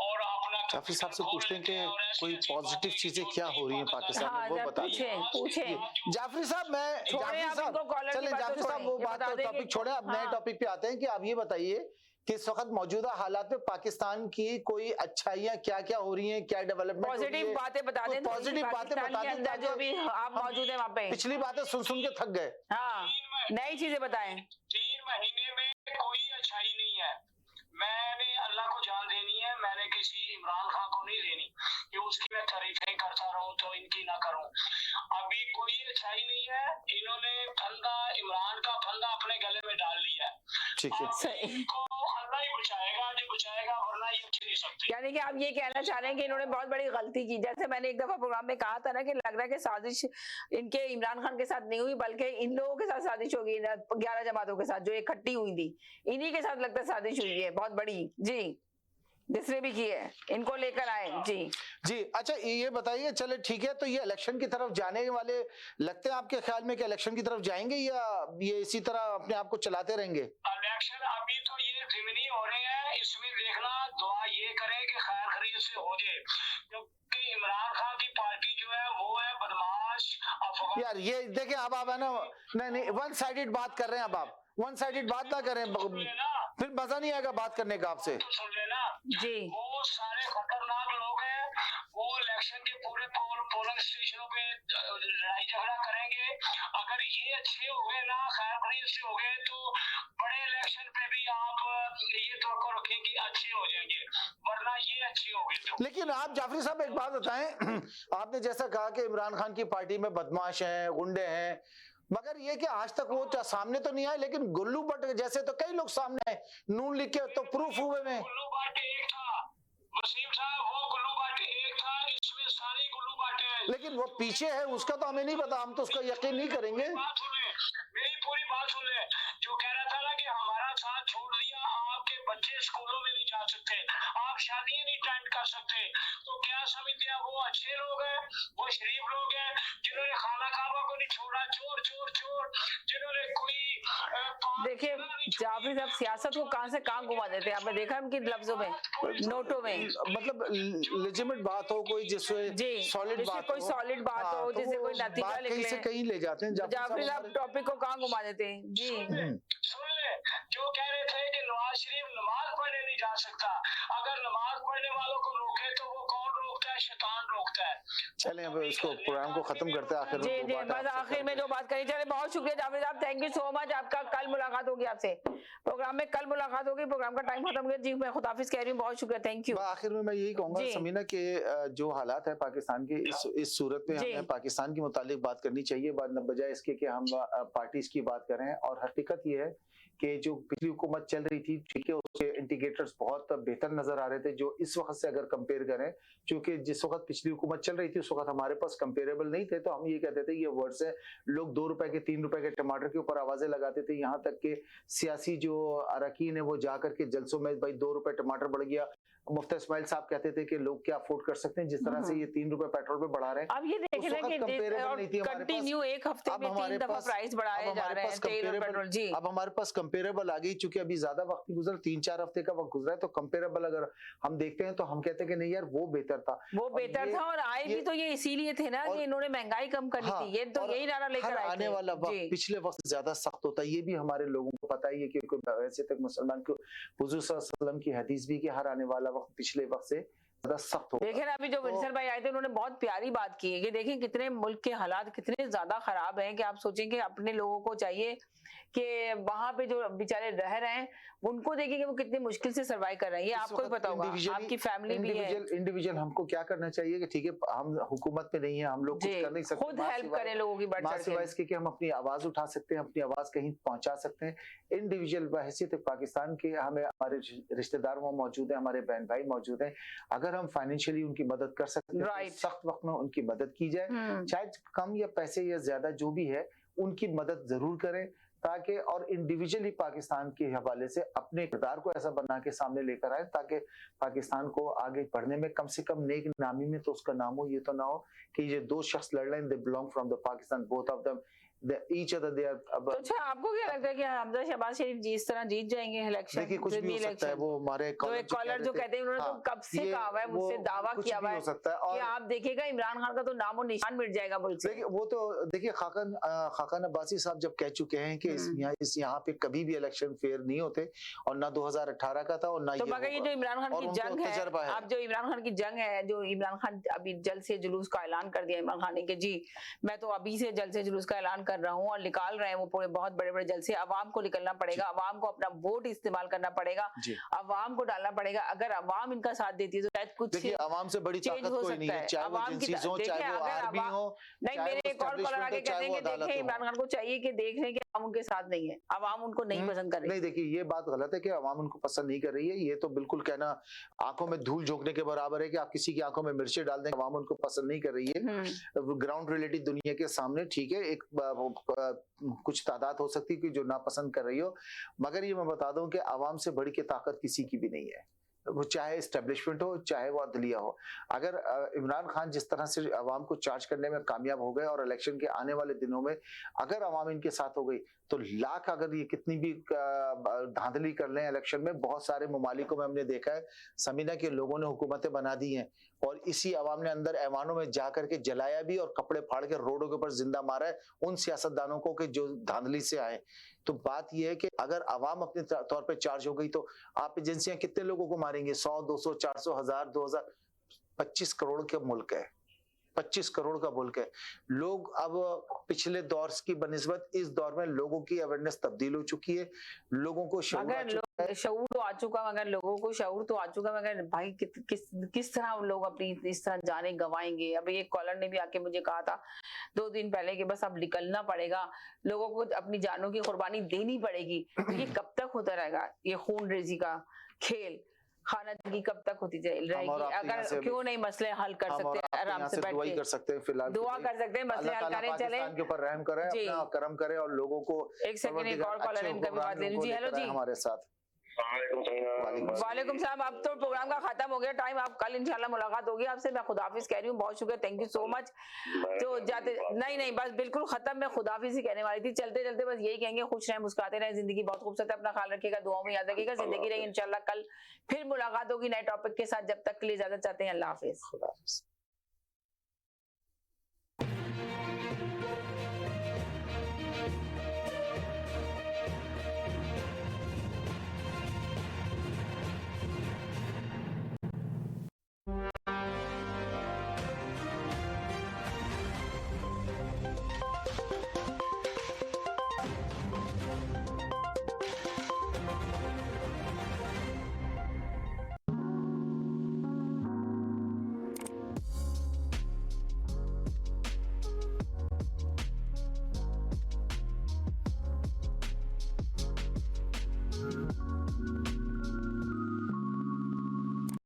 और अपना जाफरी साहब से पूछते हैं कि कोई पॉजिटिव चीजें क्या हो रही हैं पाकिस्तान में, वो बता दीजिए। जाफरी साहब, चले जाफरी साहब वो बात तो टॉपिक छोड़े, अब नए टॉपिक पे आते हैं कि आप ये बताइए कि इस वक्त मौजूदा हालात में पाकिस्तान की कोई अच्छाइयाँ क्या क्या हो रही हैं, क्या डेवलपमेंट, पॉजिटिव बातें बता दें, पॉजिटिव बातें बता दें जो भी आप मौजूद हैं वहाँ पे। पिछली बातें सुन सुन के थक गए। हाँ, नई चीजें बताएं। 3 महीने में कोई अच्छाई नहीं है। मैंने अल्लाह को जान देनी है, मैंने किसी इमरान खान को नहीं देनी कि उसकी मैं तारीफें करता रहूं तो इनकी ना करूं। अभी कोई अच्छाई नहीं है। इन्होंने फंदा, इमरान का फंदा अपने गले में डाल लिया है। ठीक है, इनको अल्लाह ही बचाएगा, जो बचाएगा, वरना ये उठ नहीं सकते। यानी कि आप ये कहना चाह रहे हैं कि इन्होंने बहुत बड़ी गलती की। जैसे मैंने एक दफा प्रोग्राम में कहा था ना कि लग रहा है कि साजिश इनके इमरान खान के साथ नहीं हुई, बल्कि इन लोगों के साथ साजिश होगी, 11 जमातों के साथ जो इकट्ठी हुई थी, इन्हीं के साथ लगता है साजिश हुई है बहुत बड़ी जी, जिसने भी की है, इनको लेकर आए जी। अच्छा ये बताइए, चले ठीक है, तो ये इलेक्शन की तरफ जाने वाले लगते हैं आपके ख्याल में कि इलेक्शन की तरफ जाएंगे या ये इसी तरह अपने आप को चलाते रहेंगे? इलेक्शन अभी तो ये ज़िमनी हो रहे हैं, इसमें देखना, दुआ ये करें कि खैर खैरियत से हो जाए, क्योंकि इमरान खान की पार्टी जो है वो है बदमाश। यार ये देखिए, अब आप है ना, नहीं वन साइडेड बात कर रहे हैं, अब आप वन साइडेड बात ना करें, फिर मजा नहीं आएगा बात करने का आपसे। तो सुन लेना जी, वो सारे खतरनाक लोग हैं, वो इलेक्शन के पूरे पोलिंग स्टेशनों पे लड़ाई झगड़ा करेंगे। अगर ये अच्छे हो गए ना, खैर खैरियत से हो गए, तो बड़े इलेक्शन पे भी आप ये तवक्को रखें कि अच्छे हो जाएंगे, वरना ये अच्छे हो गए तो। लेकिन आप जाफरी साहब एक बात बताएं, आपने जैसा कहा कि इमरान खान की पार्टी में बदमाश हैं, गुंडे हैं, मगर ये कि आज तक वो सामने तो नहीं आए, लेकिन गुल्लू भट्ट जैसे तो कई लोग सामने आए, नून लिख के तो प्रूफ हुए में। गुल्लू भट्ट एक था, वसीम साहब, वो गुल्लू भट्ट एक था, इसमें सारी गुल्लू भट्ट है। लेकिन वो पीछे है, उसका तो हमें नहीं पता, हम तो उसका यकीन नहीं करेंगे। मेरी पूरी बात सुन ले, जो कह रहा स्कूलों में नहीं जा सकते, आप शादियां नहीं अटेंड कर सकते, तो क्या समझते हैं वो अच्छे लोग हैं, वो शरीफ लोग हैं जिन्होंने खाना काबा को नहीं छोड़ा, चोर चोर चोर, जिन्होंने कोई देखिए जाफरी साहब सियासत को कहां से कहां घुमा देते हैं, आपने देखा उनके लफ्जों में, नोटों में, मतलब लेजिटिमेट बात हो, कोई जिससे सॉलिड बात कोई सॉलिड बात हो, जिससे कोई नतीजा निकले, कहीं से कहीं ले जाते हैं। जाफरी साहब टॉपिक को कहां घुमा देते हैं जी। सुन ले, जो कह रहे थे कि नवाज शरीफ नमाज पढ़ने नहीं जा सकता, अगर नमाज पढ़ने वालों को रोके तो वो कौन रोकता है? शैतान रोकता है। चलें अब इसको प्रोग्राम को खत्म करते हैं। आखिर जी बस आखिर में जो बात कही, चले बहुत शुक्रिया जाफरी साहब, थैंक यू सो मच। आपका कल मुलाकात होगी आपसे प्रोग्राम में, कल मुलाकात होगी, प्रोग्राम का टाइम खत्म हो गया जी, मैं खुदाफिज कह रही हूँ, बहुत शुक्रिया, थैंक यू। आखिर में मैं यही कहूंगा समीना के जो हालात है पाकिस्तान के, इस सूरत में हमें पाकिस्तान के मुतालिक बात करनी चाहिए, बजाय इसके कि हम पार्टीज की बात करें। और हकीकत ये है कि जो पिछली हुकूमत चल रही थी, ठीक है, उसके इंडिकेटर्स बहुत बेहतर नजर आ रहे थे जो इस वक्त से अगर कंपेयर करें, क्योंकि जिस वक्त पिछली हुकूमत चल रही थी उस वक्त हमारे पास कंपेरेबल नहीं थे, तो हम ये कहते थे ये वर्ड्स है, लोग 2 रुपए के 3 रुपए के टमाटर के ऊपर आवाजें लगाते थे, यहाँ तक कि सियासी जो अरकान है वो जाकर के जलसों में भाई 2 रुपए टमाटर बढ़ गया, मुफ्ती इस्माइल साहब कहते थे कि लोग क्या अफोर्ड कर सकते हैं, जिस तरह से ये 3 रुपए पेट्रोल पे बढ़ा रहे हैं। अब ये देख रहे हैं कि कंटिन्यू एक हफ्ते में 3 दफा प्राइस बढ़ाए जा रहे हैं तेल और पेट्रोल जी। अब हमारे पास कंपेरेबल आ गई, चूंकि अभी ज्यादा वक्त नहीं गुजरा, 3-4 हफ्ते का वक्त गुजरा है, तो कंपेरेबल अगर हम देखते हैं तो हम कहते हैं कि नहीं यार वो बेहतर था, वो बेहतर था। और आए भी तो ये इसीलिए थे ना कि इन्होंने महंगाई कम करनी थी, ये तो यही नारा लेकर आए थे। आने वाला वक्त पिछले वक्त ज्यादा सख्त होता है, ये भी हमारे लोगों को पता ही है, क्योंकि वैसे तक मुसलमान को हुजूर सल्लल्लाहु अलैहि वसल्लम की हदीस भी कि हर आने वाला वक्त पिछले वक्त से सख्त हो। देखें ना अभी जो विंसर भाई आए थे उन्होंने बहुत प्यारी बात की है कि देखें कितने मुल्क के हालात कितने ज्यादा खराब हैं कि आप सोचें कि अपने लोगों को चाहिए कि वहां पे जो बेचारे रह रहे हैं उनको देखिए कि वो कितनी मुश्किल से सर्वाइव कर रहे हैं, ये आपको भी पता होगा, आपकी फैमिली भी है। इंडिविजुअल हमको क्या करना चाहिए कि ठीक है हम हुकूमत में नहीं है, हम लोग कुछ कर नहीं सकते, खुद हेल्प करें लोगों की, सिवाय इसके कि हम अपनी आवाज उठा सकते हैं, अपनी आवाज कहीं पहुंचा सकते हैं। इंडिविजुअल बहैसियत पाकिस्तान के हमें हमारे रिश्तेदार वहाँ मौजूद है, हमारे बहन भाई मौजूद है, अगर हम फाइनेंशियली उनकी मदद कर सकते हैं तो सख्त वक्त में उनकी मदद की जाए, चाहे कम या पैसे या ज्यादा जो भी है उनकी मदद जरूर करें, ताकि और इंडिविजुअली पाकिस्तान के हवाले से अपने किरदार को ऐसा बना के सामने लेकर आए ताकि पाकिस्तान को आगे बढ़ने में कम से कम नेक नामी में तो उसका नाम हो, ये तो ना हो कि ये 2 शख्स लड़ रहे हैं, they belong from the Pakistan, both of them each other they are तो अच्छा आपको क्या लगता है कि हमजा शहबाज शरीफ जी इस तरह जीत जाएंगे इलेक्शन? देखिए कुछ भी हो सकता है, वो हमारे कॉलर जो कहते हैं उन्होंने तो कब से कहा हुआ है, मुझसे दावा किया हुआ है कि आप देखिएगा इमरान खान का तो नामो निशान मिट जाएगा मुल्क से। देखिए वो तो देखिए खाकन अब्बासी साहब जब कह चुके हैं कि इस यहाँ पे कभी भी इलेक्शन फेयर नहीं होते और ना 2018 का था और ना तो मगर ये जो इमरान खान की जंग है, अब जो इमरान खान की जंग है, जो इमरान खान अभी जल्द से जुलूस का ऐलान कर दिया इमरान खान ने कि जी मैं तो अभी से जल्द से जुलूस का ऐलान कर रहा हूँ और निकाल रहे हैं वो पूरे बहुत बड़े बड़े जलसे, अवाम को निकलना पड़ेगा, अवाम को अपना वोट इस्तेमाल करना पड़ेगा, अवाम को डालना पड़ेगा, अगर अवाम इनका साथ देती है तो शायद कुछ देखिए अवाम से बड़ी ताकत कोई नहीं है, चाहे वो एजेंसीज हो, चाहे वो आर्मी हो। नहीं मेरे एक और कॉलर आगे कहते हैं कि देखिए इमरान खान को चाहिए कि देख रहे हैं कि अवाम उनके साथ नहीं है, अवाम उनको नहीं पसंद कर रही है। नहीं देखिए ये बात गलत है कि अवाम उनको पसंद नहीं कर रही है, ये तो बिल्कुल कहना आंखों में धूल झोंकने के बराबर है कि आप किसी की आंखों में मिर्ची डाल दें, अवाम उनको पसंद नहीं कर रही है। ग्राउंड रिलेटेड दुनिया के सामने ठीक है एक कुछ तादाद हो सकती है कि जो नापसंद कर रही हो, मगर ये मैं बता दूं कि आवाम से बड़ी की ताकत किसी की भी नहीं है, वो चाहे एस्टेब्लिशमेंट हो चाहे वो अदलिया हो। अगर इमरान खान जिस तरह से अवाम को चार्ज करने में कामयाब हो गए और इलेक्शन के आने वाले दिनों में अगर अवाम इनके साथ हो गई तो लाख अगर ये कितनी भी धांधली कर लें इलेक्शन में, बहुत सारे ममालिकों में हमने देखा है समीना के लोगों ने हुकूमतें बना दी हैं और इसी अवाम ने अंदर ऐवानों में जा करके जलाया भी और कपड़े फाड़ के रोडों के ऊपर जिंदा मारा है उन सियासतदानों को कि जो धांधली से आए। तो बात यह है कि अगर अवाम अपने तौर पे चार्ज हो गई तो आप एजेंसियां कितने लोगों को मारेंगे? 100, 200, 400, 1000, 2000, 25 करोड़ का मुल्क है, 25 करोड़ का मुल्क है। लोग अब पिछले दौर की बनिस्बत इस दौर में लोगों की अवेयरनेस तब्दील हो चुकी है, लोगों को शऊर तो आ चुका, मगर लोगों को शऊर तो आ चुका, मगर भाई किस तरह लोग अपनी इस तरह जाने गवाएंगे। अभी एक कॉलर ने भी आके मुझे कहा था 2 दिन पहले कि बस अब निकलना पड़ेगा, लोगों को अपनी जानों की कुर्बानी देनी पड़ेगी। तो ये कब तक होता रहेगा ये खून रेजी का खेल? खानादगी कब तक होती रहेगी? अगर क्यों नहीं मसले हल कर सकते, आराम से बैठ के कर सकते हैं, फिलहाल दुआ कर सकते हैं, मसले हल करें, चले के ऊपर रहम करें, अपना करम करें और लोगों को। एक सेकंड एक और कॉलर है, इनका भी बात ले लीजिए। हेलो जी, हमारे साथ वालेकुम सलाम। अब तो प्रोग्राम का खत्म हो गया टाइम, आप कल इंशाल्लाह मुलाकात होगी आपसे। मैं खुदाफिज कह रही हूँ, बहुत शुक्रिया, थैंक यू सो मच। तो जाते नहीं बस बिल्कुल खत्म, मैं खुदाफिज ही कहने वाली थी। चलते चलते बस यही कहेंगे, खुश रहें, मुस्कुराते रहें, जिंदगी बहुत खूबसूरत है, अपना ख्याल रखिएगा, दुआओं में याद रखिएगा, जिंदगी रही। इंशाल्लाह कल फिर मुलाकात होगी नए टॉपिक के साथ। जब तक के लिए इजाजत चाहते हैं, अल्लाह हाफिज।